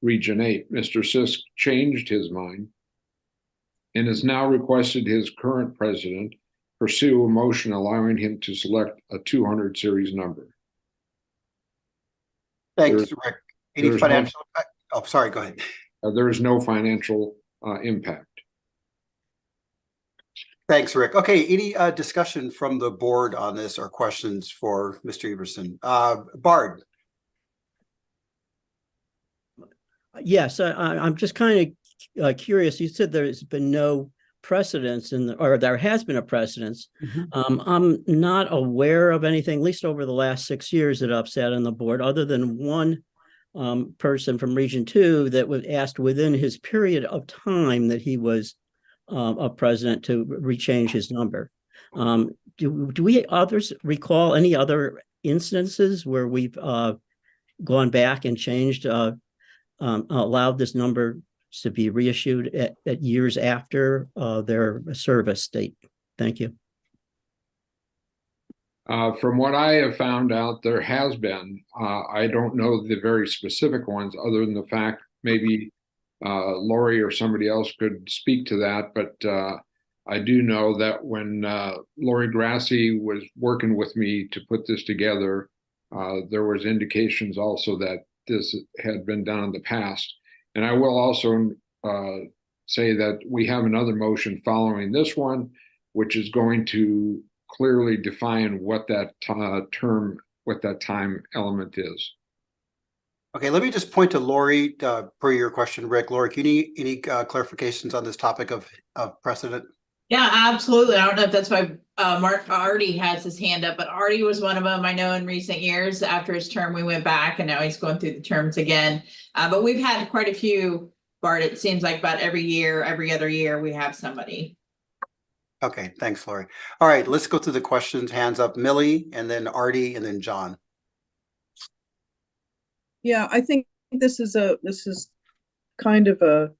Region 8, Mr. Sisk changed his mind and has now requested his current president pursue a motion allowing him to select a 200 series number. Thanks, Rick. Any financial impact? Oh, sorry, go ahead. There is no financial impact. Thanks, Rick. Okay, any discussion from the board on this or questions for Mr. Everson? Bard. Yes, I'm just kind of curious. You said there's been no precedence or there has been a precedence. I'm not aware of anything, at least over the last 6 years, that I've sat on the board, other than one person from Region 2 that was asked within his period of time that he was a president to rechange his number. Do we others recall any other instances where we've gone back and changed, allowed this number to be reissued at years after their service date? Thank you. From what I have found out, there has been. I don't know the very specific ones, other than the fact maybe Lori or somebody else could speak to that. But I do know that when Lori Grassi was working with me to put this together, there was indications also that this had been done in the past. And I will also say that we have another motion following this one, which is going to clearly define what that term, what that time element is. Okay, let me just point to Lori per your question, Rick. Lori, can you need any clarifications on this topic of precedent? Yeah, absolutely. I don't know if that's why Mark Artie has his hand up, but Artie was one of them. I know in recent years after his term, we went back and now he's going through the terms again. But we've had quite a few, Bart. It seems like about every year, every other year, we have somebody. Okay, thanks, Lori. All right, let's go through the questions. Hands up, Millie, and then Artie, and then John. Yeah, I think this is kind of a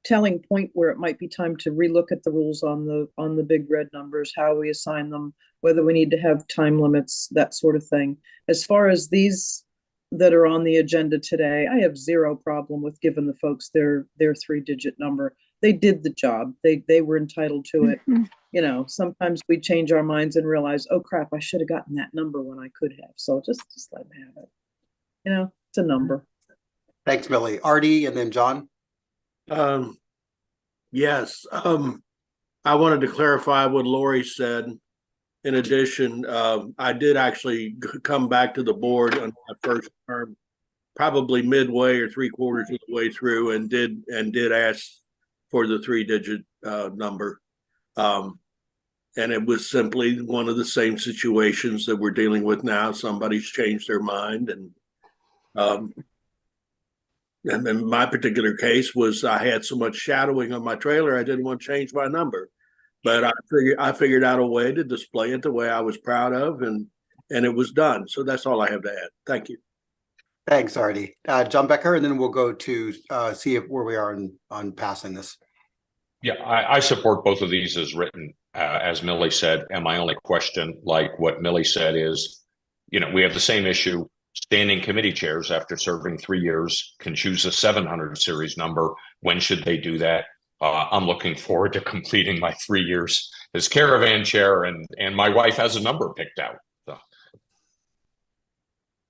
telling point where it might be time to relook at the rules on the big red numbers, how we assign them, whether we need to have time limits, that sort of thing. As far as these that are on the agenda today, I have zero problem with giving the folks their 3-digit number. They did the job. They were entitled to it. You know, sometimes we change our minds and realize, oh crap, I should have gotten that number when I could have. So just let them have it. You know, it's a number. Thanks, Millie. Artie, and then John. Yes. I wanted to clarify what Lori said. In addition, I did actually come back to the board on my first term, probably midway or 3/4 of the way through, and did ask for the 3-digit number. And it was simply one of the same situations that we're dealing with now. Somebody's changed their mind, and in my particular case was I had so much shadowing on my trailer, I didn't want to change my number. But I figured out a way to display it the way I was proud of, and it was done. So that's all I have to add. Thank you. Thanks, Artie. John Becker, and then we'll go to see where we are on passing this. Yeah, I support both of these as written, as Millie said. And my only question, like what Millie said, is, you know, we have the same issue. Standing committee chairs, after serving 3 years, can choose a 700 series number. When should they do that? I'm looking forward to completing my 3 years as caravan chair, and my wife has a number picked out. So.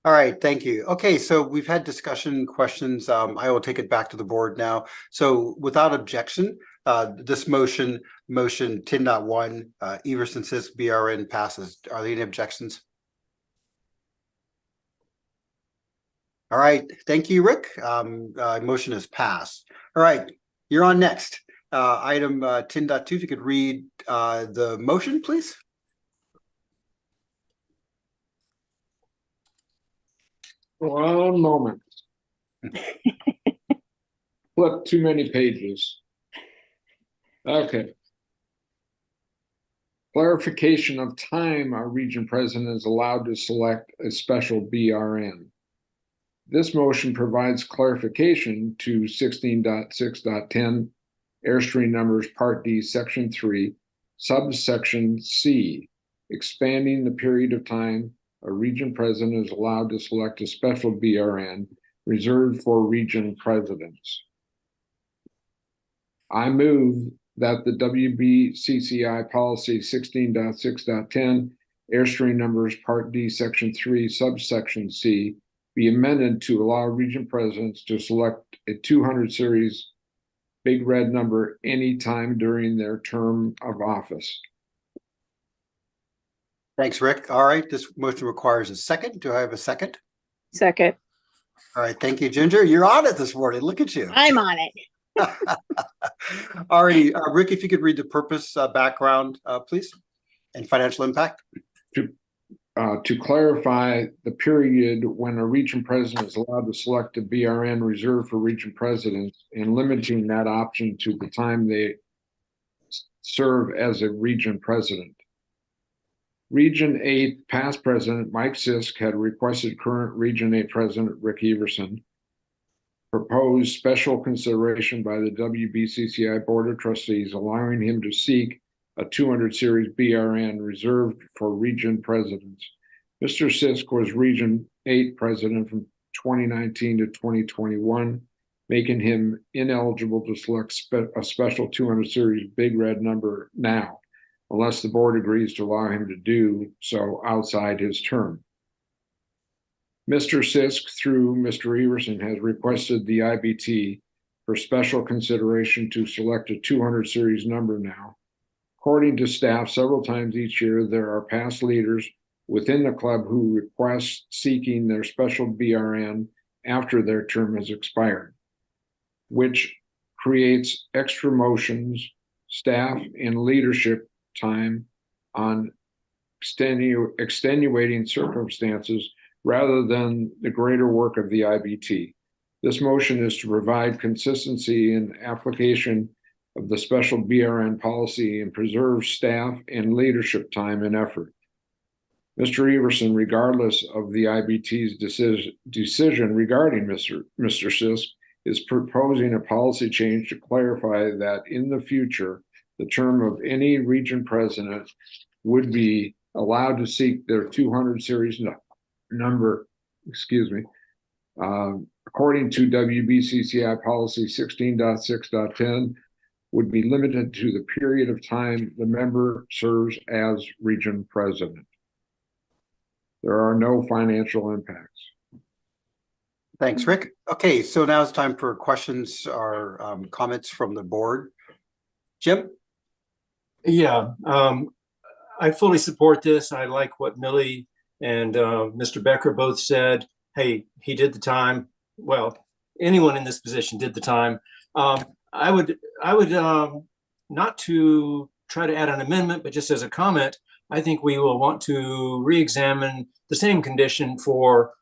All right, thank you. Okay, so we've had discussion, questions. I will take it back to the board now. So without objection, this motion 10.1, Everson Sisk BRN passes. Are there any objections? All right, thank you, Rick. Motion is passed. All right, you're on next. Item 10.2, if you could read the motion, please. One moment. Flip too many pages. Okay. Clarification of time our region president is allowed to select a special BRN. This motion provides clarification to 16.6.10 Airstream Numbers Part D, Section 3, Subsection C, expanding the period of time a region president is allowed to select a special BRN reserved for region presidents. I move that the WBCCI Policy 16.6.10 Airstream Numbers Part D, Section 3, Subsection C be amended to allow region presidents to select a 200 series big red number anytime during their term of office. Thanks, Rick. All right, this motion requires a second. Do I have a second? Second. All right, thank you, Ginger. You're on it this morning. Look at you. I'm on it. All righty, Rick, if you could read the purpose, background, please, and financial impact. To clarify the period when a region president is allowed to select a BRN reserved for region presidents and limiting that option to the time they serve as a region president. Region 8 past president Mike Sisk had requested current Region 8 president Rick Everson proposed special consideration by the WBCCI Board of Trustees, allowing him to seek a 200 series BRN reserved for region presidents. Mr. Sisk was Region 8 president from 2019 to 2021, making him ineligible to select a special 200 series big red number now, unless the board agrees to allow him to do so outside his term. Mr. Sisk, through Mr. Everson, has requested the IBT for special consideration to select a 200 series number now. According to staff, several times each year, there are past leaders within the club who request seeking their special BRN after their term has expired, which creates extra motions, staff, and leadership time on extenuating circumstances rather than the greater work of the IBT. This motion is to provide consistency in application of the special BRN policy and preserve staff and leadership time and effort. Mr. Everson, regardless of the IBT's decision regarding Mr. Sisk, is proposing a policy change to clarify that in the future, the term of any region president would be allowed to seek their 200 series number, according to WBCCI policy 16.6.10, would be limited to the period of time the member serves as region president. There are no financial impacts. Thanks, Rick. Okay, so now it's time for questions or comments from the board. Jim? Yeah, I fully support this. I like what Millie and Mr. Becker both said. Hey, he did the time. Well, anyone in this position did the time. I would not to try to add an amendment, but just as a comment, I think we will want to re-examine the same condition for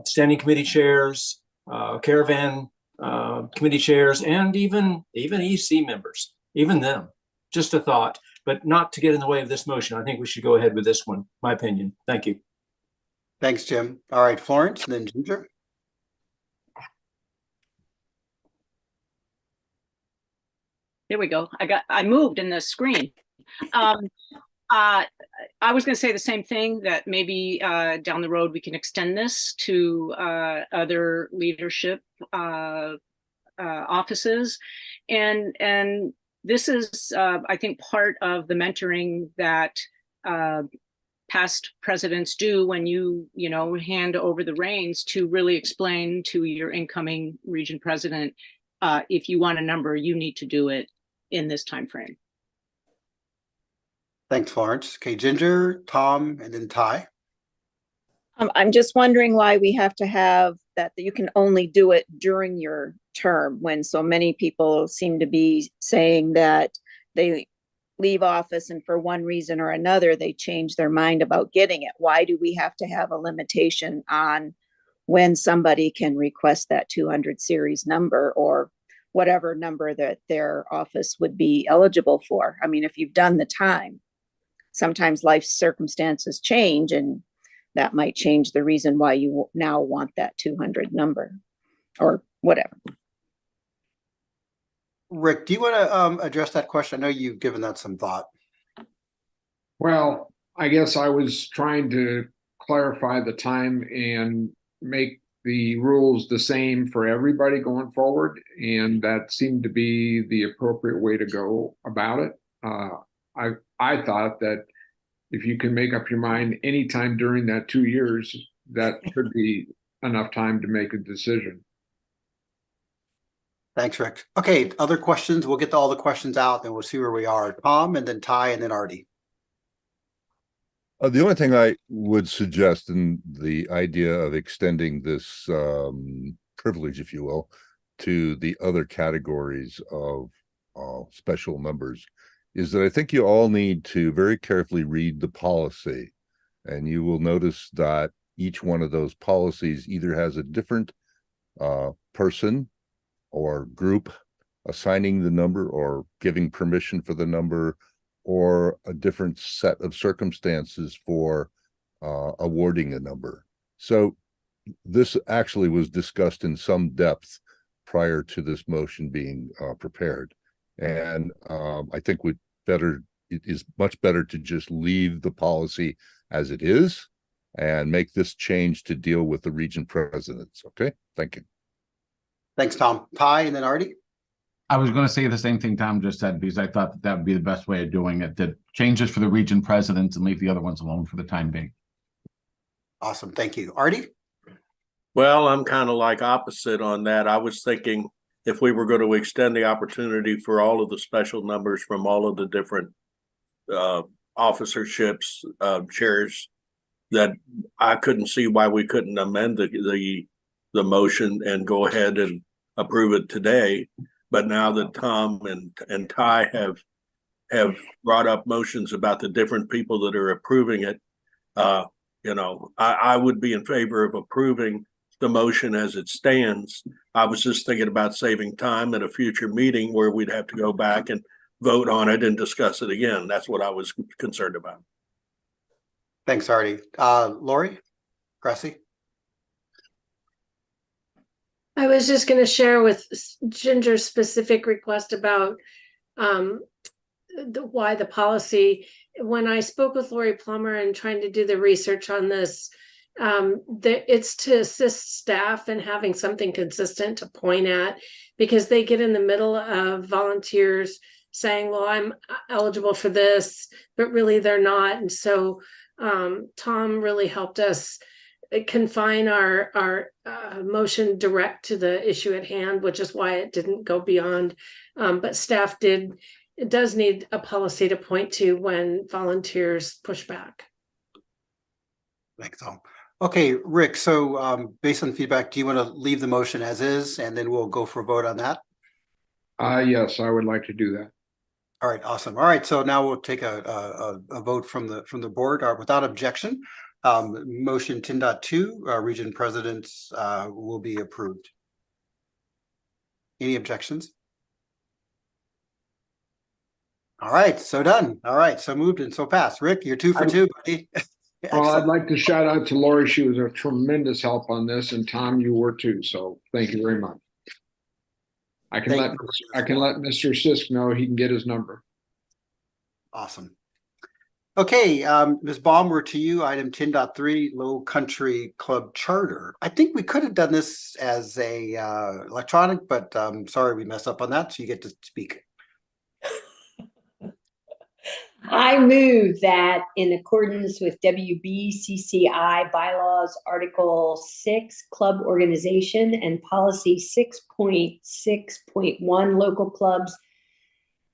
standing committee chairs, caravan committee chairs, and even EC members, even them. Just a thought, but not to get in the way of this motion. I think we should go ahead with this one, my opinion. Thank you. Thanks, Jim. All right, Florence, and then Ginger. There we go. I moved in the screen. I was going to say the same thing, that maybe down the road we can extend this to other leadership offices, and this is I think part of the mentoring that past presidents do when you hand over the reins to really explain to your incoming region president, if you want a number, you need to do it in this time frame. Thanks, Florence. Okay, Ginger, Tom, and then Ty. I'm just wondering why we have to have that you can only do it during your term, when so many people seem to be saying that they leave office and for one reason or another, they change their mind about getting it. Why do we have to have a limitation on when somebody can request that 200 series number or whatever number that their office would be eligible for? I mean, if you've done the time, sometimes life circumstances change, and that might change the reason why you now want that 200 number or whatever. Rick, do you want to address that question? I know you've given that some thought. Well, I guess I was trying to clarify the time and make the rules the same for everybody going forward, and that seemed to be the appropriate way to go about it. I thought that if you can make up your mind anytime during that 2 years, that should be enough time to make a decision. Thanks, Rick. Okay, other questions? We'll get to all the questions out, then we'll see where we are. Tom, and then Ty, and then Artie. The only thing I would suggest in the idea of extending this privilege, if you will, to the other categories of special members is that I think you all need to very carefully read the policy, and you will notice that each one of those policies either has a different person or group assigning the number or giving permission for the number, or a different set of circumstances for awarding a number. So this actually was discussed in some depth prior to this motion being prepared. And I think it is much better to just leave the policy as it is and make this change to deal with the region presidents. Okay, thank you. Thanks, Tom. Ty, and then Artie. I was going to say the same thing Tom just said, because I thought that would be the best way of doing it, that changes for the region presidents and leave the other ones alone for the time being. Awesome. Thank you. Artie? Well, I'm kind of like opposite on that. I was thinking if we were going to extend the opportunity for all of the special numbers from all of the different officerships, chairs, that I couldn't see why we couldn't amend the motion and go ahead and approve it today. But now that Tom and Ty have brought up motions about the different people that are approving it, I would be in favor of approving the motion as it stands. I was just thinking about saving time at a future meeting where we'd have to go back and vote on it and discuss it again. That's what I was concerned about. Thanks, Artie. Lori? Cressy? I was just going to share with Ginger's specific request about why the policy. When I spoke with Lori Plummer and trying to do the research on this, it's to assist staff in having something consistent to point at, because they get in the middle of volunteers saying, well, I'm eligible for this, but really they're not. And so Tom really helped us confine our motion direct to the issue at hand, which is why it didn't go beyond. But staff does need a policy to point to when volunteers push back. Thanks, Tom. Okay, Rick, so based on feedback, do you want to leave the motion as is, and then we'll go for a vote on that? Yes, I would like to do that. All right, awesome. All right, so now we'll take a vote from the board. Without objection, motion 10.2, region presidents will be approved. Any objections? All right, so done. All right, so moved and so passed. Rick, you're 2 for 2, buddy. Well, I'd like to shout out to Lori. She was a tremendous help on this, and Tom, you were too. So thank you very much. I can let Mr. Sisk know he can get his number. Awesome. Okay, Ms. Baum, we're to you. Item 10.3, Low Country Club Charter. I think we could have done this as a electronic, but sorry we messed up on that. So you get to speak. I move that in accordance with WBCCI bylaws, Article 6, Club Organization, and Policy 6.6.1, Local Clubs,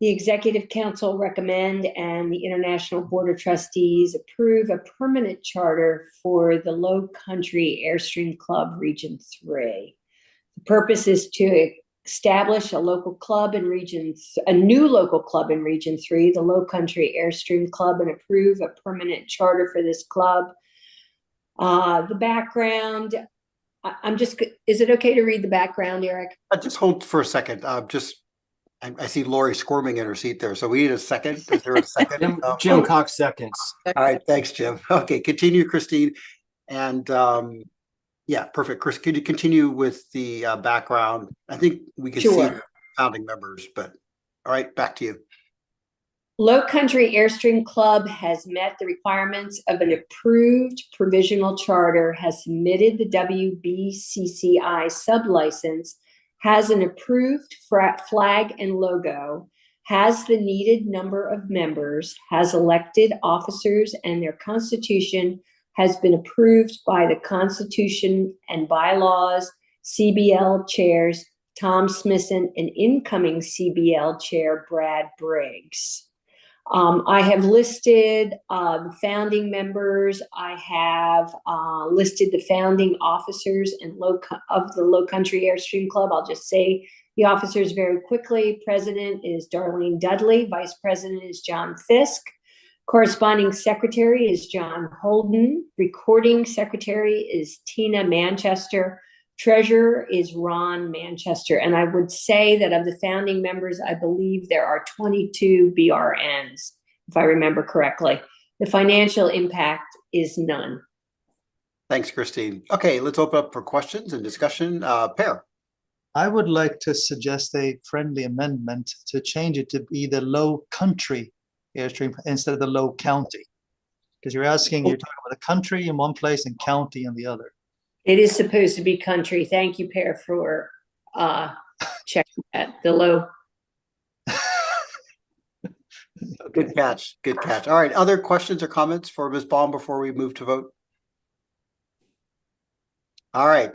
The Executive Council recommend and the International Board of Trustees approve a permanent charter for the Low Country Airstream Club Region 3. The purpose is to establish a local club in a new local club in Region 3, the Low Country Airstream Club, and approve a permanent charter for this club. The background, is it okay to read the background, Eric? Just hold for a second. I see Lori squirming in her seat there. So we need a second. Is there a second? Jim Cox seconds. All right. Thanks, Jim. Okay. Continue, Christine. And yeah, perfect. Chris, could you continue with the background? I think we can see the founding members, but all right, back to you. Low Country Airstream Club has met the requirements of an approved provisional charter, has submitted the WBCCI sublicense, has an approved flag and logo, has the needed number of members, has elected officers, and their constitution has been approved by the Constitution and Bylaws CBL chairs Tom Smithson and incoming CBL chair Brad Briggs. I have listed the founding members. I have listed the founding officers and of the Low Country Airstream Club. I'll just say the officers very quickly. President is Darlene Dudley. Vice President is John Fisk. Corresponding Secretary is John Holden. Recording Secretary is Tina Manchester. Treasurer is Ron Manchester. And I would say that of the founding members, I believe there are 22 BRNs, if I remember correctly. The financial impact is none. Thanks, Christine. Okay, let's open up for questions and discussion. Per. I would like to suggest a friendly amendment to change it to be the Low Country Airstream instead of the Low County. Because you're talking about a country in one place and county in the other. It is supposed to be country. Thank you, Per, for checking that. The low. Good catch. Good catch. All right. Other questions or comments for Ms. Baum before we move to vote? All right.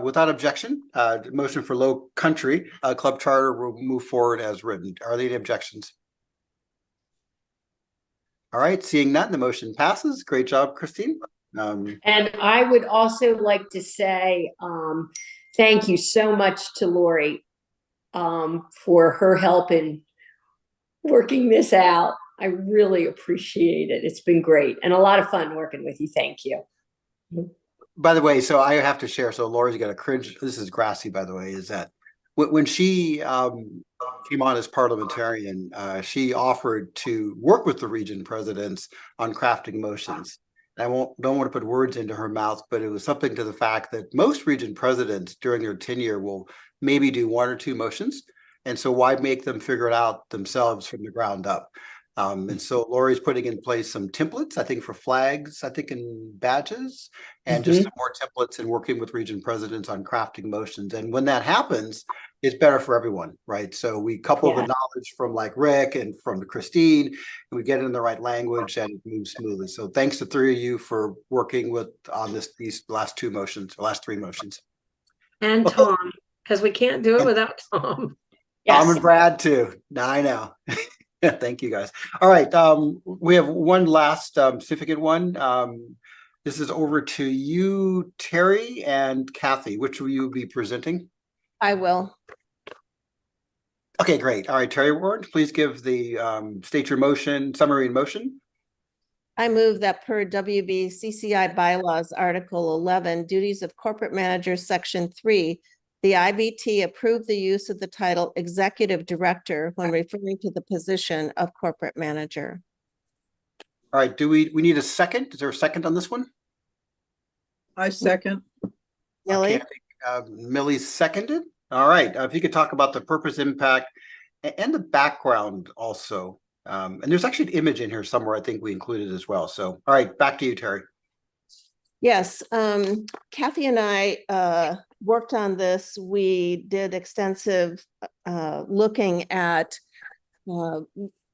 Without objection, motion for Low Country Club Charter will move forward as written. Are there any objections? All right. Seeing none, the motion passes. Great job, Christine. And I would also like to say thank you so much to Lori for her help in working this out. I really appreciate it. It's been great and a lot of fun working with you. Thank you. By the way, so I have to share. So Lori's got a cringe. This is Grassy, by the way, is that when she came on as parliamentarian, she offered to work with the region presidents on crafting motions. I don't want to put words into her mouth, but it was something to the fact that most region presidents during their tenure will maybe do one or two motions. And so why make them figure it out themselves from the ground up? And so Lori's putting in place some templates, I think, for flags, I think, and badges, and just some more templates and working with region presidents on crafting motions. And when that happens, it's better for everyone, right? So we couple the knowledge from like Rick and from Christine, and we get it in the right language and it moves smoothly. So thanks to three of you for working on these last three motions. And Tom, because we can't do it without Tom. Tom and Brad too. Now I know. Thank you guys. All right. We have one last significant one. This is over to you, Terry and Kathy. Which will you be presenting? I will. Okay, great. All right, Terry Ward, please give the state your motion, summary and motion. I move that per WBCCI bylaws, Article 11, duties of corporate manager, Section 3, the IBT approve the use of the title Executive Director when referring to the position of corporate manager. All right, do we need a second? Is there a second on this one? I second. Millie? Okay, Millie seconded. All right, if you could talk about the purpose, impact, and the background also. And there's actually an image in here somewhere I think we included as well. So, all right, back to you, Terry. Yes, Kathy and I worked on this. We did extensive looking at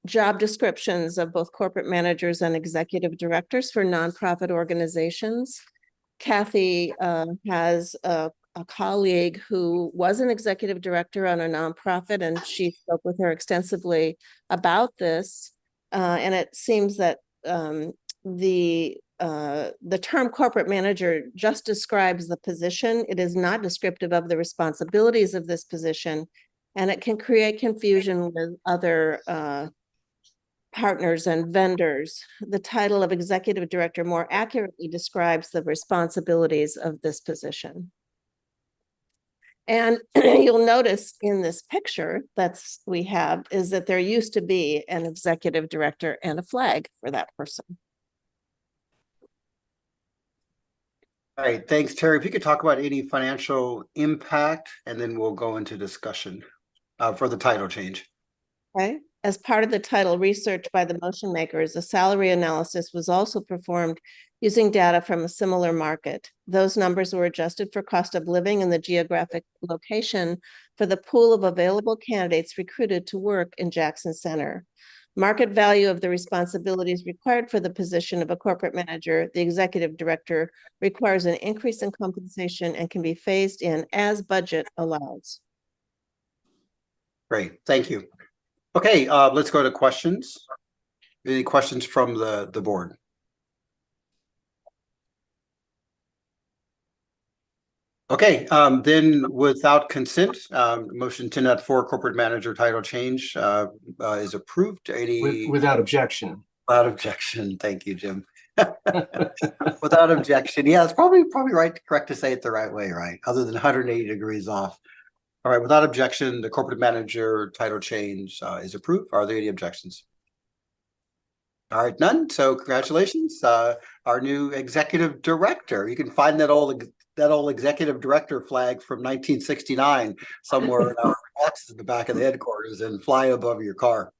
job descriptions of both corporate managers and executive directors for nonprofit organizations. Kathy has a a colleague who was an executive director on a nonprofit, and she spoke with her extensively about this. And it seems that the term corporate manager just describes the position. It is not descriptive of the responsibilities of this position, and it can create confusion with other partners and vendors. The title of executive director more accurately describes the responsibilities of this position. And you'll notice in this picture we have is that there used to be an executive director and a flag for that person. All right, thanks, Terry. If you could talk about any financial impact, and then we'll go into discussion for the title change. Okay. As part of the title research by the motion makers, a salary analysis was also performed using data from a similar market. Those numbers were adjusted for cost of living and the geographic location for the pool of available candidates recruited to work in Jackson Center. Market value of the responsibilities required for the position of a corporate manager, the executive director, requires an increase in compensation and can be phased in as budget allows. Great, thank you. Okay, let's go to questions. Any questions from the board? Okay, then without consent, motion 10.4 corporate manager title change is approved. Without objection. Without objection. Thank you, Jim. Without objection. Yeah, it's probably right, correct to say it the right way, right? Other than 180 degrees off. All right, without objection, the corporate manager title change is approved. Are there any objections? All right, none. So congratulations, our new executive director. You can find that old executive director flag from 1969 somewhere in our boxes in the back of the headquarters and fly above your car.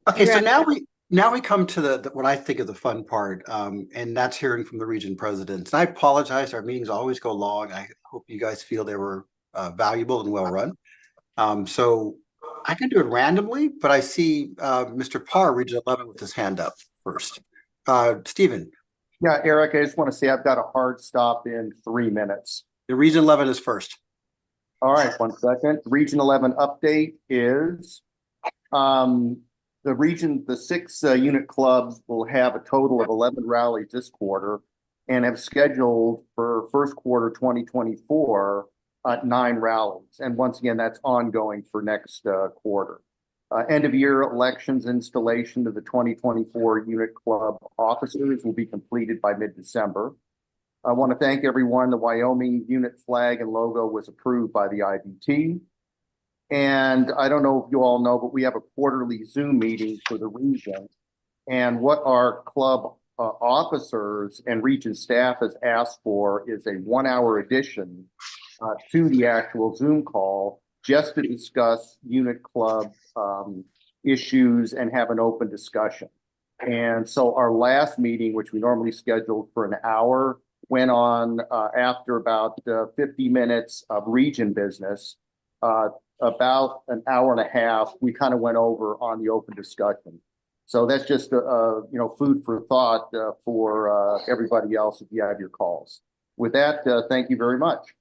Okay, so now we come to the what I think of the fun part, and that's hearing from the region presidents. And I apologize, our meetings always go long. I hope you guys feel they were valuable and well run. So I can do it randomly, but I see Mr. Parr, Region 11, with his hand up first. Stephen. Yeah, Eric, I just want to say I've got a hard stop in 3 minutes. The Region 11 is first. All right, 1 second. Region 11 update is the 6 unit clubs will have a total of 11 rallies this quarter and have scheduled for first quarter 2024 9 rallies. And once again, that's ongoing for next quarter. End of year elections installation of the 2024 unit club officers will be completed by mid-December. I want to thank everyone. The Wyoming unit flag and logo was approved by the IBT. And I don't know if you all know, but we have a quarterly Zoom meeting for the region. And what our club officers and region staff has asked for is a 1-hour addition to the actual Zoom call just to discuss unit club issues and have an open discussion. And so our last meeting, which we normally scheduled for an hour, went on after about 50 minutes of region business. About an hour and a half, we kind of went over on the open discussion. So that's just food for thought for everybody else if you have your calls. With that, thank you very much.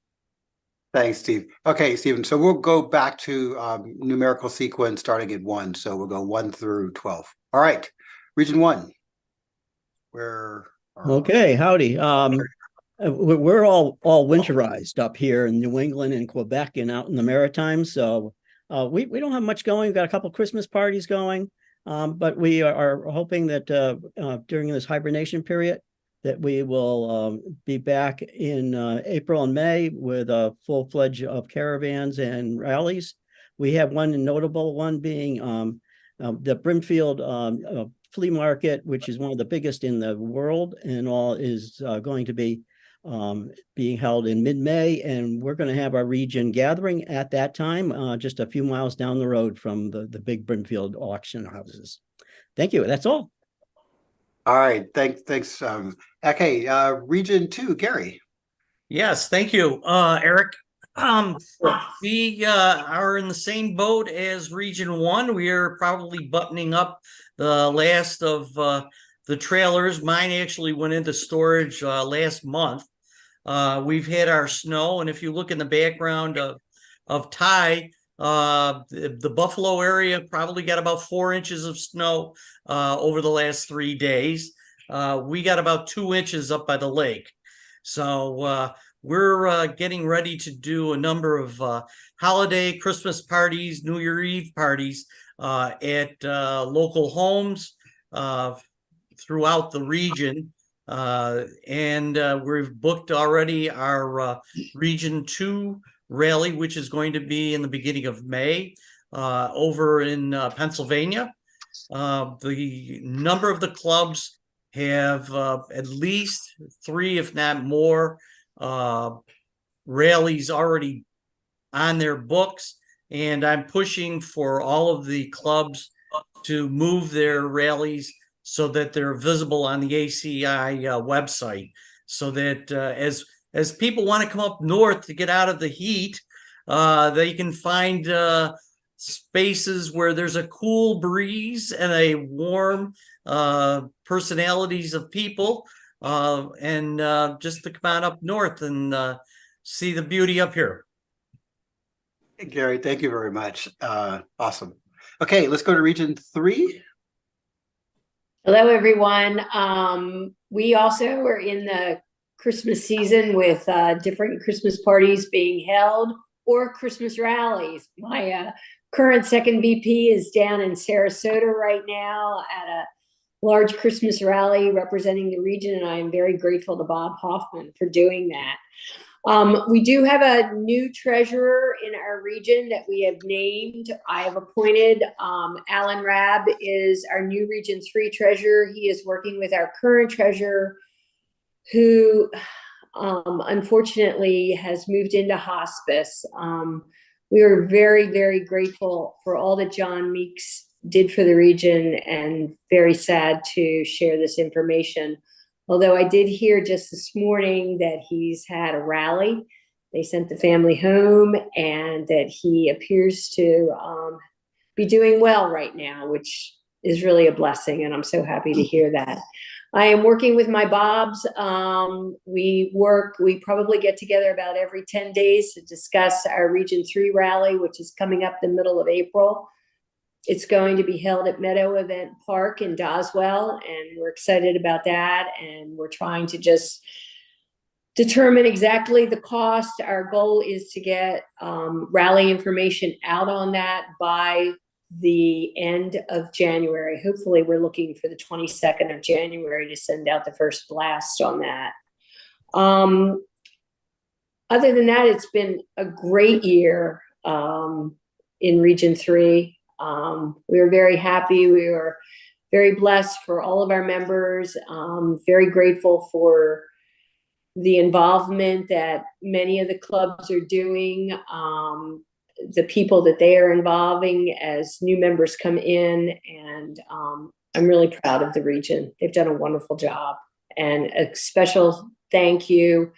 Thanks, Steve. Okay, Stephen, so we'll go back to numerical sequence starting at 1. So we'll go 1 through 12. All right, Region 1. Okay, howdy. We're all winterized up here in New England and Quebec and out in the Maritimes. So we don't have much going. We've got a couple Christmas parties going, but we are hoping that during this hibernation period, that we will be back in April and May with a full-fledged of caravans and rallies. We have one notable one being the Brimfield flea market, which is one of the biggest in the world and all, is going to be being held in mid-May, and we're going to have our region gathering at that time, just a few miles down the road from the big Brimfield auction houses. Thank you. That's all. All right. Thanks. Okay. Region 2, Gary. Yes. Thank you, Eric. We are in the same boat as Region 1. We are probably buttoning up the last of the trailers. Mine actually went into storage last month. We've had our snow, and if you look in the background of Ty, the Buffalo area probably got about 4 inches of snow over the last 3 days. We got about 2 inches up by the lake. So we're getting ready to do a number of holiday Christmas parties, New Year Eve parties at local homes throughout the region. And we've booked already our Region 2 rally, which is going to be in the beginning of May over in Pennsylvania. The number of the clubs have at least 3, if not more, rallies already on their books. And I'm pushing for all of the clubs to move their rallies so that they're visible on the ACI website, so that as people want to come up north to get out of the heat, they can find spaces where there's a cool breeze and a warm personalities of people, and just to come on up north and see the beauty up here. Gary, thank you very much. Awesome. Okay, let's go to Region 3. Hello, everyone. We also are in the Christmas season with different Christmas parties being held or Christmas rallies. My current second VP is down in Sarasota right now at a large Christmas rally representing the region, and I am very grateful to Bob Hoffman for doing that. We do have a new treasurer in our region that we have named. I have appointed Alan Rabb is our new Region 3 treasurer. He is working with our current treasurer, who unfortunately has moved into hospice. We are very, very grateful for all that John Meeks did for the region, and very sad to share this information. Although I did hear just this morning that he's had a rally, they sent the family home, and that he appears to be doing well right now, which is really a blessing, and I'm so happy to hear that. I am working with my Bobs. We probably get together about every 10 days to discuss our Region 3 rally, which is coming up the middle of April. It's going to be held at Meadow Event Park in Doswell, and we're excited about that. And we're trying to just determine exactly the cost. Our goal is to get rally information out on that by the end of January. Hopefully, we're looking for the 22nd of January to send out the first blast on that. Other than that, it's been a great year in Region 3. We were very happy. We were very blessed for all of our members. Very grateful for the involvement that many of the clubs are doing, the people that they are involving as new members come in. And I'm really proud of the region. They've done a wonderful job. And a special thank you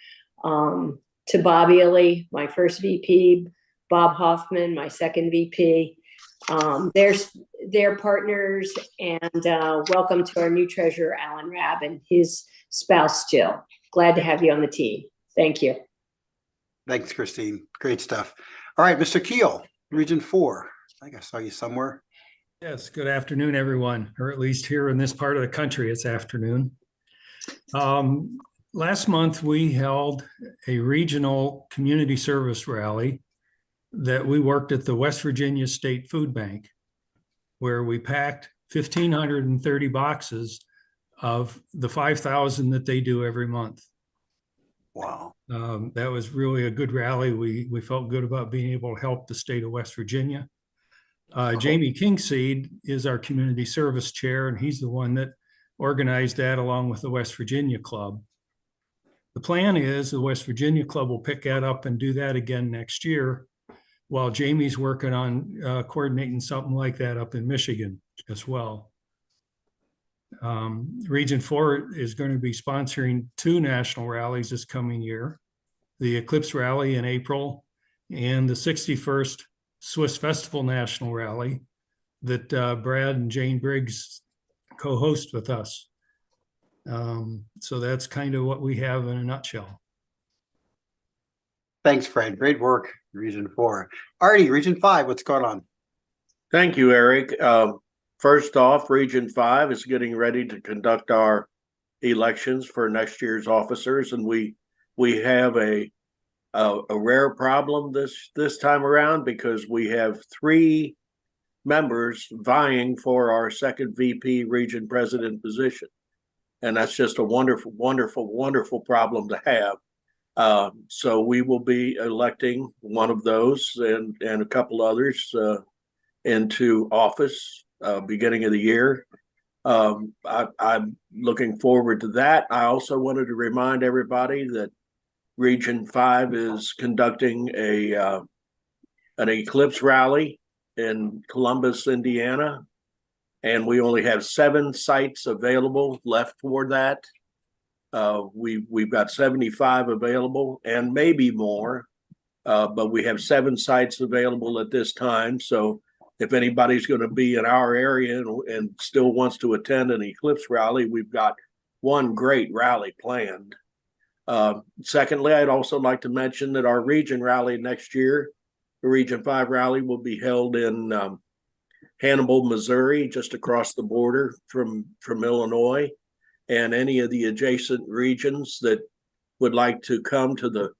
to Bob Ely, my first VP, Bob Hoffman, my second VP. They're partners, and welcome to our new treasurer, Alan Rabb, and his spouse, Jill. Glad to have you on the team. Thank you. Thanks, Christine. Great stuff. All right, Mr. Keel, Region 4. I think I saw you somewhere. Yes, good afternoon, everyone, or at least here in this part of the country, it's afternoon. Last month, we held a regional community service rally that we worked at the West Virginia State Food Bank, where we packed 1,530 boxes of the 5,000 that they do every month. Wow. That was really a good rally. We felt good about being able to help the state of West Virginia. Jamie Kingseed is our community service chair, and he's the one that organized that along with the West Virginia Club. The plan is the West Virginia Club will pick that up and do that again next year, while Jamie's working on coordinating something like that up in Michigan as well. Region 4 is going to be sponsoring 2 national rallies this coming year, the Eclipse Rally in April and the 61st Swiss Festival National Rally that Brad and Jane Briggs co-host with us. So that's kind of what we have in a nutshell. Thanks, Fred. Great work, Region 4. Artie, Region 5, what's going on? Thank you, Eric. First off, Region 5 is getting ready to conduct our elections for next year's officers, and we have a rare problem this time around because we have 3 members vying for our second VP region president position, and that's just a wonderful, wonderful, wonderful problem to have. So we will be electing one of those and a couple others into office beginning of the year. I'm looking forward to that. I also wanted to remind everybody that Region 5 is conducting an eclipse rally in Columbus, Indiana, and we only have 7 sites available left for that. We've got 75 available and maybe more, but we have 7 sites available at this time. So if anybody's going to be in our area and still wants to attend an eclipse rally, we've got one great rally planned. Secondly, I'd also like to mention that our region rally next year, the Region 5 rally, will be held in Hannibal, Missouri, just across the border from Illinois. And any of the adjacent regions that would like to come to the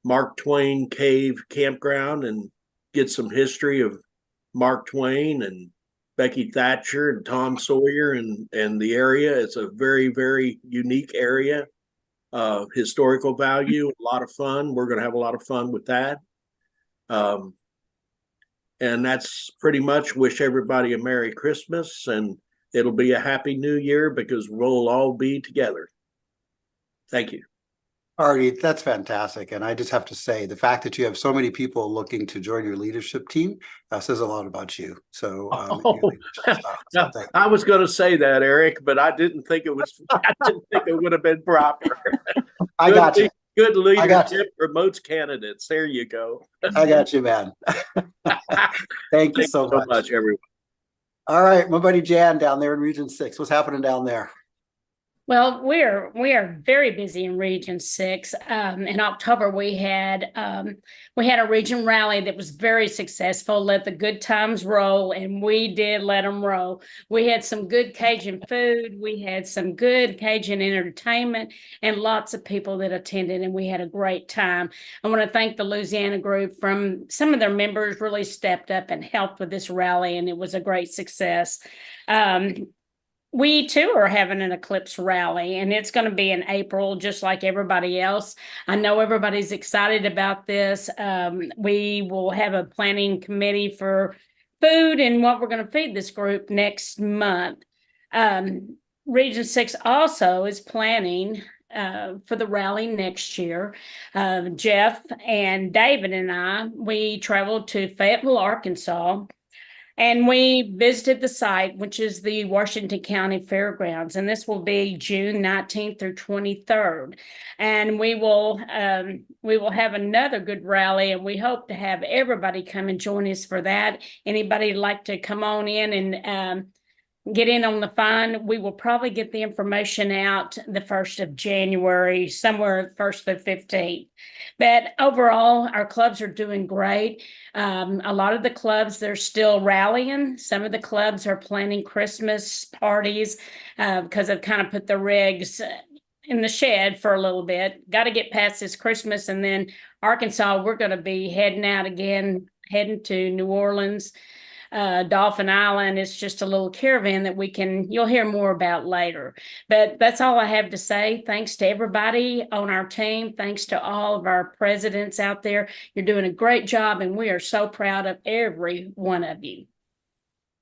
Mark Twain Cave Campground and get some history of Mark Twain and Becky Thatcher and Tom Sawyer and the area. It's a very, very unique area, historical value, a lot of fun. We're going to have a lot of fun with that. And that's pretty much wish everybody a Merry Christmas, and it'll be a Happy New Year because we'll all be together. Thank you. Artie, that's fantastic. And I just have to say, the fact that you have so many people looking to join your leadership team says a lot about you. So, I was going to say that, Eric, but I didn't think it was. I didn't think it would have been proper. I got you. Good leadership promotes candidates. There you go. I got you, man. Thank you so much, everyone. All right, my buddy Jan down there in Region 6. What's happening down there? Well, we are very busy in Region 6. In October, we had a region rally that was very successful. Let the good times roll, and we did let them roll. We had some good Cajun food. We had some good Cajun entertainment, and lots of people that attended, and we had a great time. I want to thank the Louisiana group. From some of their members really stepped up and helped with this rally, and it was a great success. We too are having an eclipse rally, and it's going to be in April, just like everybody else. I know everybody's excited about this. We will have a planning committee for food and what we're going to feed this group next month. Region 6 also is planning for the rally next year. Jeff and David and I, we traveled to Fayetteville, Arkansas, and we visited the site, which is the Washington County Fairgrounds, and this will be June 19th through 23rd. And we will have another good rally, and we hope to have everybody come and join us for that. Anybody like to come on in and get in on the fun? We will probably get the information out the 1st of January, somewhere 1st through 15th. But overall, our clubs are doing great. A lot of the clubs, they're still rallying. Some of the clubs are planning Christmas parties because they've kind of put the rigs in the shed for a little bit. Got to get past this Christmas, and then Arkansas, we're going to be heading out again, heading to New Orleans. Dolphin Island is just a little caravan that you'll hear more about later. But that's all I have to say. Thanks to everybody on our team. Thanks to all of our presidents out there. You're doing a great job, and we are so proud of every one of you.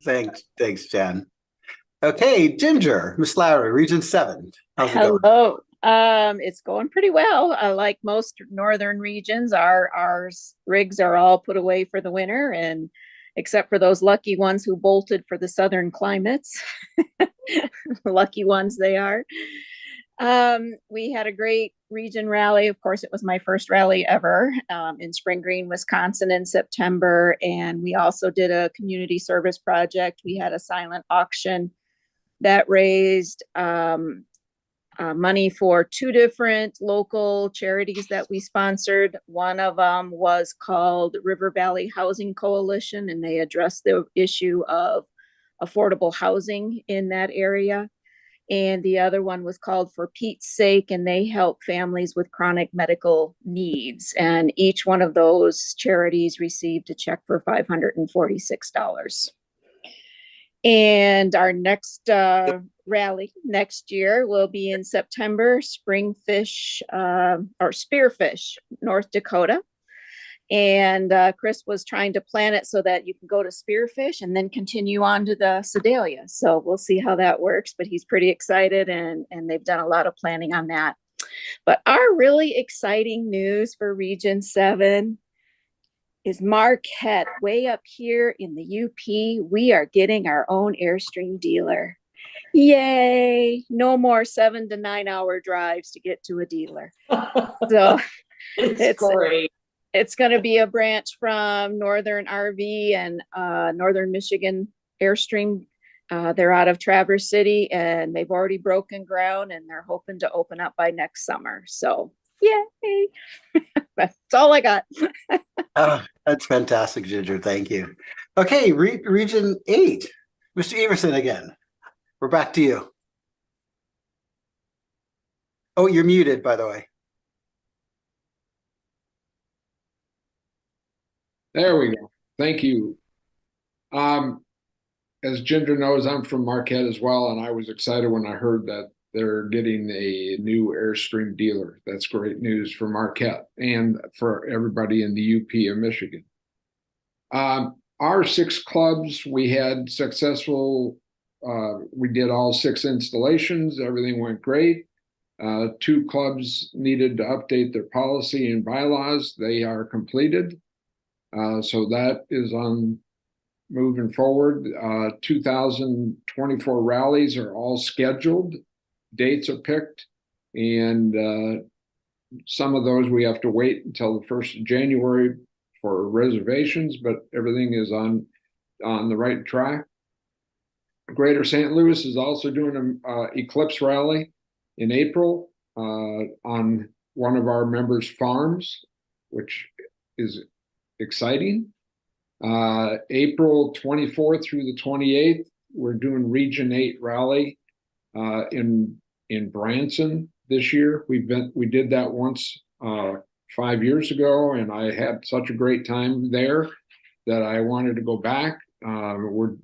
Thanks, Jen. Okay, Ginger, Miss Lowry, Region 7. How's it going? Hello. It's going pretty well. Like most northern regions, our rigs are all put away for the winter, and except for those lucky ones who bolted for the southern climates. Lucky ones they are. We had a great region rally. Of course, it was my first rally ever in Spring Green, Wisconsin in September. And we also did a community service project. We had a silent auction that raised money for two different local charities that we sponsored. One of them was called River Valley Housing Coalition, and they addressed the issue of affordable housing in that area. And the other one was called For Pete's Sake, and they help families with chronic medical needs. And each one of those charities received a check for $546. And our next rally next year will be in September, Springfish or Spearfish, North Dakota. And Chris was trying to plan it so that you can go to Spearfish and then continue on to the Sedalia. So we'll see how that works, but he's pretty excited, and they've done a lot of planning on that. But our really exciting news for Region 7 is Marquette, way up here in the UP. We are getting our own Airstream dealer. Yay! No more 7 to 9 hour drives to get to a dealer. So it's great. It's going to be a branch from Northern RV and Northern Michigan Airstream. They're out of Traverse City, and they've already broken ground, and they're hoping to open up by next summer. So yay! That's all I got. That's fantastic, Ginger. Thank you. Okay, Region 8, Mr. Everson again. We're back to you. Oh, you're muted, by the way. There we go. Thank you. As Ginger knows, I'm from Marquette as well, and I was excited when I heard that they're getting a new Airstream dealer. That's great news for Marquette and for everybody in the UP of Michigan. Our 6 clubs, we had successful, we did all 6 installations. Everything went great. 2 clubs needed to update their policy and bylaws. They are completed. So that is on moving forward. 2024 rallies are all scheduled. Dates are picked, and some of those we have to wait until the 1st of January for reservations, but everything is on the right track. Greater St. Louis is also doing an Eclipse rally in April on one of our members' farms, which is exciting. April 24th through the 28th, we're doing Region 8 rally in Branson this year. We did that once 5 years ago, and I had such a great time there that I wanted to go back. We're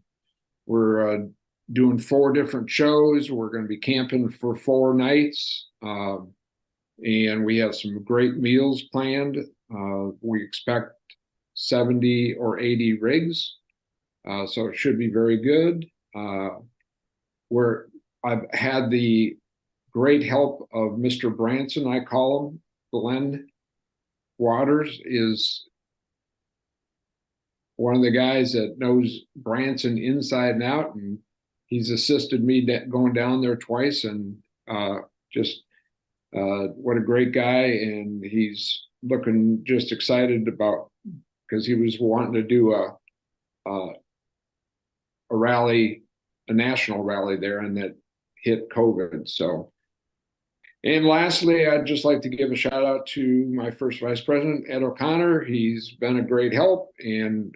doing 4 different shows. We're going to be camping for 4 nights, and we have some great meals planned. We expect 70 or 80 rigs, so it should be very good. I've had the great help of Mr. Branson, I call him. Glenn Waters is one of the guys that knows Branson inside and out, and he's assisted me going down there twice, and just what a great guy. And he's looking just excited about, because he was wanting to do a rally, a national rally there, and that hit COVID. So, and lastly, I'd just like to give a shout out to my first vice president, Ed O'Connor. He's been a great help. And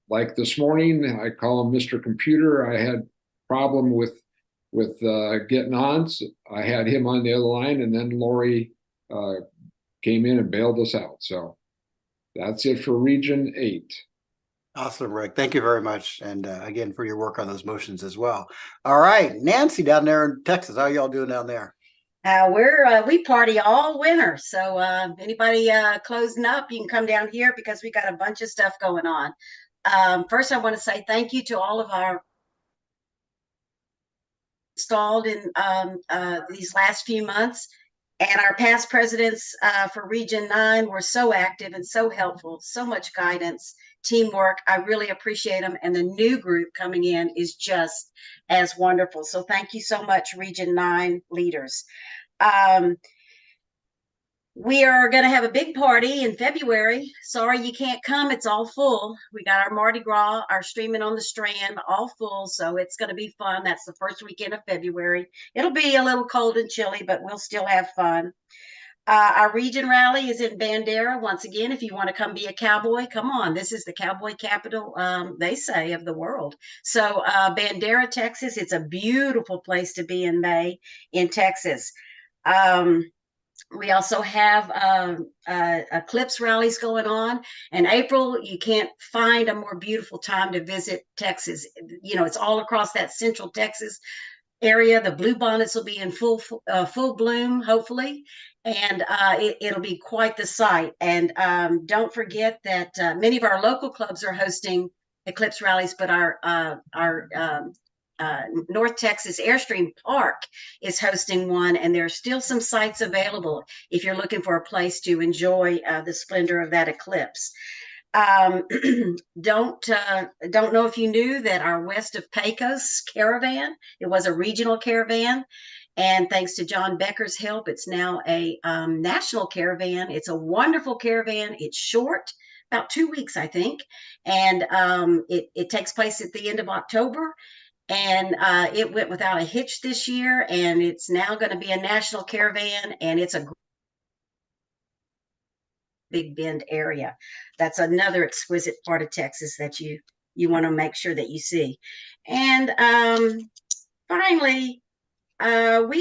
like this morning, I call him Mr. Computer. I had problem with getting on. So I had him on the other line, and then Lori came in and bailed us out. So that's it for Region 8. Awesome, Rick. Thank you very much. And again, for your work on those motions as well. All right, Nancy down there in Texas, how y'all doing down there? We party all winter. So anybody closing up, you can come down here because we got a bunch of stuff going on. First, I want to say thank you to all of our installed in these last few months. And our past presidents for Region 9 were so active and so helpful, so much guidance, teamwork. I really appreciate them. And the new group coming in is just as wonderful. So thank you so much, Region 9 leaders. We are going to have a big party in February. Sorry you can't come. It's all full. We got our Mardi Gras, our streaming on the Strand, all full. So it's going to be fun. That's the first weekend of February. It'll be a little cold and chilly, but we'll still have fun. Our region rally is in Bandera. Once again, if you want to come be a cowboy, come on. This is the cowboy capital, they say, of the world. So Bandera, Texas, it's a beautiful place to be in May in Texas. We also have eclipse rallies going on. In April, you can't find a more beautiful time to visit Texas. You know, it's all across that central Texas area. The bluebonnets will be in full bloom, hopefully, and it'll be quite the sight. And don't forget that many of our local clubs are hosting eclipse rallies, but our North Texas Airstream Park is hosting one, and there's still some sites available if you're looking for a place to enjoy the splendor of that eclipse. Don't know if you knew that our West of Pecos caravan, it was a regional caravan, and thanks to John Becker's help, it's now a national caravan. It's a wonderful caravan. It's short, about 2 weeks, I think, and it takes place at the end of October. And it went without a hitch this year, and it's now going to be a national caravan, and it's a Big Bend area. That's another exquisite part of Texas that you want to make sure that you see. And finally, we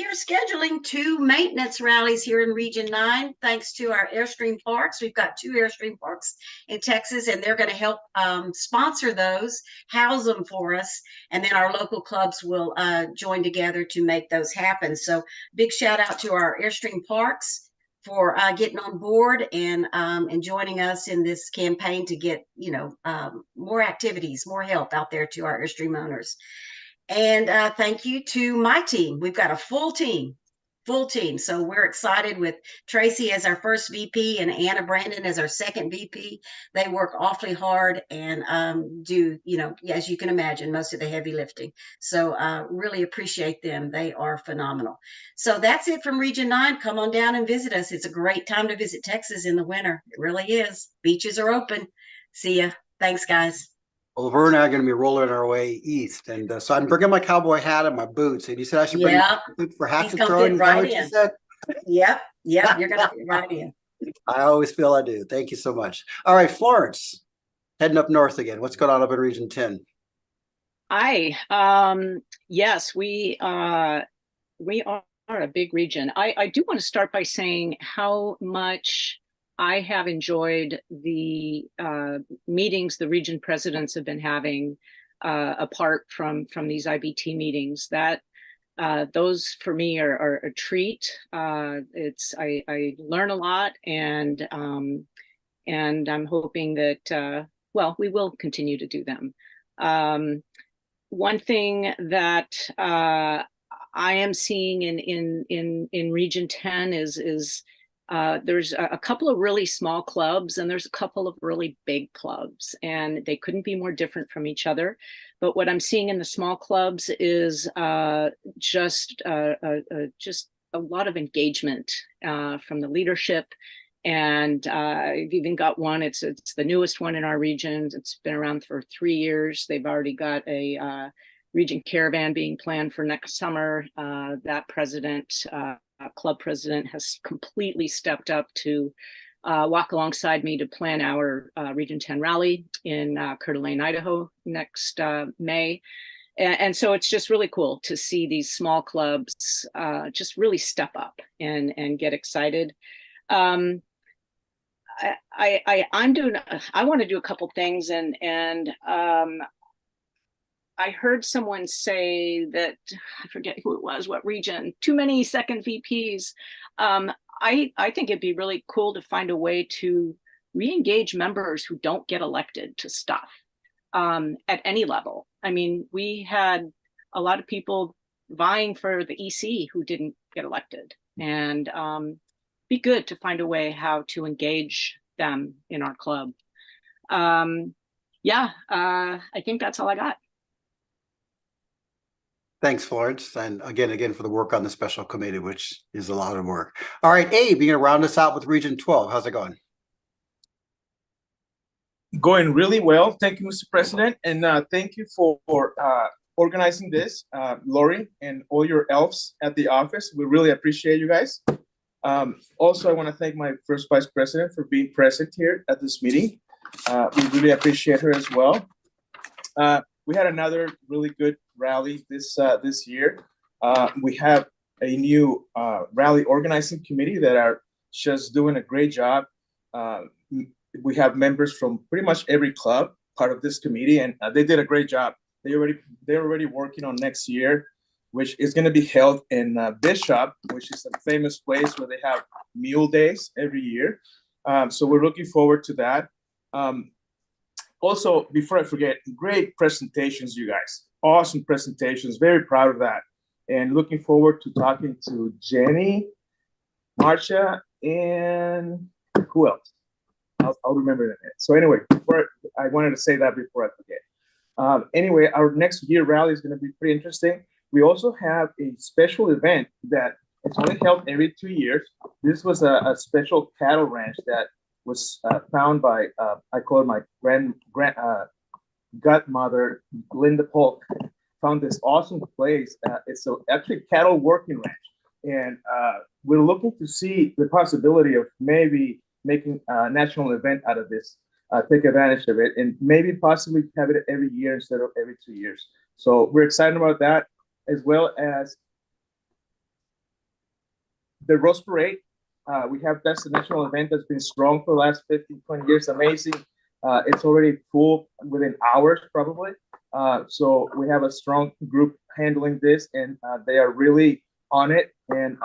are scheduling 2 maintenance rallies here in Region 9, thanks to our Airstream Parks. We've got 2 Airstream Parks in Texas, and they're going to help sponsor those, house them for us, and then our local clubs will join together to make those happen. So big shout out to our Airstream Parks for getting on board and joining us in this campaign to get, more activities, more help out there to our Airstream owners. And thank you to my team. We've got a full team. So we're excited with Tracy as our first VP and Anna Brandon as our second VP. They work awfully hard and do, as you can imagine, most of the heavy lifting. So really appreciate them. They are phenomenal. So that's it from Region 9. Come on down and visit us. It's a great time to visit Texas in the winter. It really is. Beaches are open. See ya. Thanks, guys. Well, Vern and I are going to be rolling our way east, and so I'm bringing my cowboy hat and my boots. And you said I should bring my boot for hatchet throwing. Is that what you said? Yep, you're going to fit right in. I always feel I do. Thank you so much. All right, Florence, heading up north again. What's going on up in Region 10? Yes, we are a big region. I do want to start by saying how much I have enjoyed the meetings the region presidents have been having apart from these IBT meetings. That those for me are a treat. I learn a lot, and I'm hoping that we will continue to do them. One thing that I am seeing in Region 10 is there's a couple of really small clubs and there's a couple of really big clubs, and they couldn't be more different from each other. But what I'm seeing in the small clubs is just a lot of engagement from the leadership. And I've even got one, it's the newest one in our region. It's been around for 3 years. They've already got a region caravan being planned for next summer. That club president has completely stepped up to walk alongside me to plan our Region 10 rally in Coeur d'Alene, Idaho next May. And so it's just really cool to see these small clubs just really step up and get excited. I want to do a couple things, and I heard someone say that, I forget who it was, what region, too many second VPs. I think it'd be really cool to find a way to re-engage members who don't get elected to stuff at any level. I mean, we had a lot of people vying for the EC who didn't get elected, and be good to find a way how to engage them in our club. I think that's all I got. Thanks, Florence. And again, for the work on the special committee, which is a lot of work. All right, Abe, you're going to round us out with Region 12. How's it going? Going really well. Thank you, Mr. President. And thank you for organizing this, Lori, and all your elves at the office. We really appreciate you guys. Also, I want to thank my first vice president for being present here at this meeting. We really appreciate her as well. We had another really good rally this year. We have a new rally organizing committee that are just doing a great job. We have members from pretty much every club part of this committee, and they did a great job. They're already working on next year, which is going to be held in Bishop, which is a famous place where they have mule days every year. So we're looking forward to that. Also, before I forget, great presentations, you guys. Awesome presentations. Very proud of that. And looking forward to talking to Jenny, Marcia, and who else? I'll remember that. So anyway, I wanted to say that before I forget. Anyway, our next year rally is going to be pretty interesting. We also have a special event that it's only held every 2 years. This was a special cattle ranch that was found by, I call her my godmother, Linda Polk, found this awesome place. It's actually cattle working ranch. And we're looking to see the possibility of maybe making a national event out of this, take advantage of it, and maybe possibly have it every year instead of every 2 years. So we're excited about that, as well as the Rose Parade. We have that's a national event that's been strong for the last 15, 20 years. Amazing. It's already full within hours, probably. So we have a strong group handling this, and they are really on it. And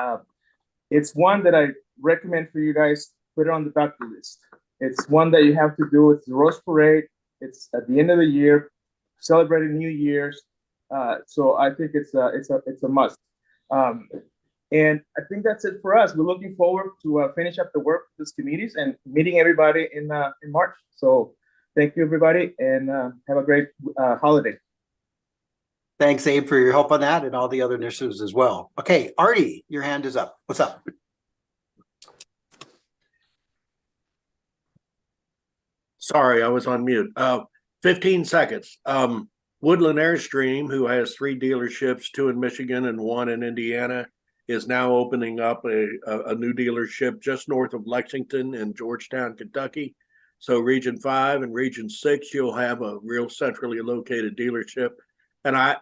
it's one that I recommend for you guys. Put it on the bucket list. It's one that you have to do. It's the Rose Parade. It's at the end of the year, celebrating New Year's. So I think it's a must. And I think that's it for us. We're looking forward to finish up the work of these committees and meeting everybody in March. So thank you, everybody, and have a great holiday. Thanks, Abe, for your help on that and all the other initiatives as well. Okay, Artie, your hand is up. What's up? Sorry, I was on mute. 15 seconds. Woodland Airstream, who has 3 dealerships, 2 in Michigan and 1 in Indiana, is now opening up a new dealership just north of Lexington in Georgetown, Kentucky. So Region 5 and Region 6, you'll have a real centrally located dealership. And I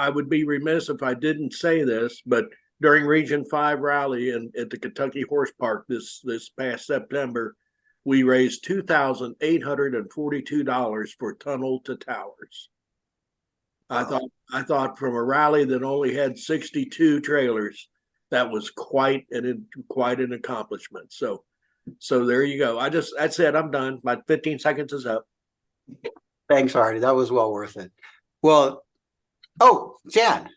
would be remiss if I didn't say this, but during Region 5 rally at the Kentucky Horse Park this past September, we raised $2,842 for Tunnel to Towers. Wow. I thought from a rally that only had 62 trailers, that was quite an accomplishment. So there you go. That's it. I'm done. My 15 seconds is up. Thanks, Artie. That was well worth it. Well, Jan.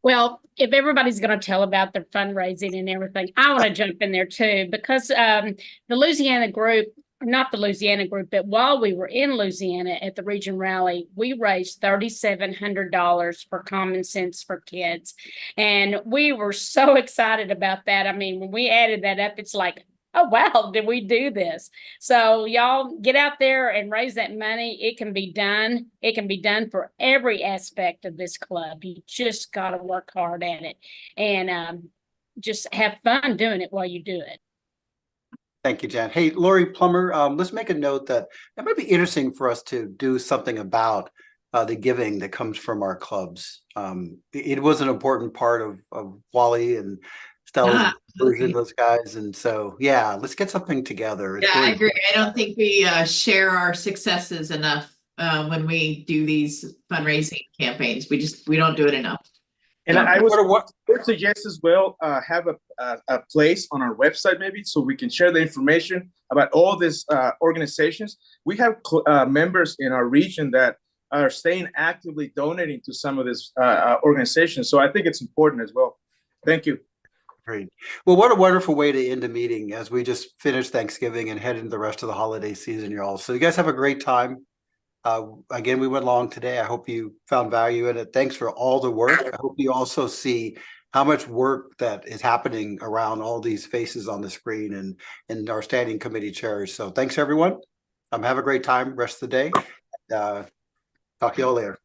Well, if everybody's going to tell about their fundraising and everything, I want to jump in there too, because the Louisiana group, not the Louisiana group, but while we were in Louisiana at the region rally, we raised $3,700 for Common Sense for Kids. And we were so excited about that. I mean, when we added that up, it's like, oh, wow, did we do this? So y'all get out there and raise that money. It can be done. It can be done for every aspect of this club. You just got to work hard at it and just have fun doing it while you do it. Thank you, Jan. Hey, Lori Plummer, let's make a note that it might be interesting for us to do something about the giving that comes from our clubs. It was an important part of Wally and Stella's version of those guys. And so, yeah, let's get something together. Yeah, I agree. I don't think we share our successes enough when we do these fundraising campaigns. We don't do it enough. And I would suggest as well, have a place on our website maybe so we can share the information about all these organizations. We have members in our region that are staying actively donating to some of these organizations. So I think it's important as well. Thank you. Great. Well, what a wonderful way to end a meeting as we just finished Thanksgiving and head into the rest of the holiday season, y'all. So you guys have a great time. Again, we went long today. I hope you found value in it. Thanks for all the work. I hope you also see how much work that is happening around all these faces on the screen and our standing committee chairs. So thanks, everyone. Have a great time rest of the day. Talk to you all later.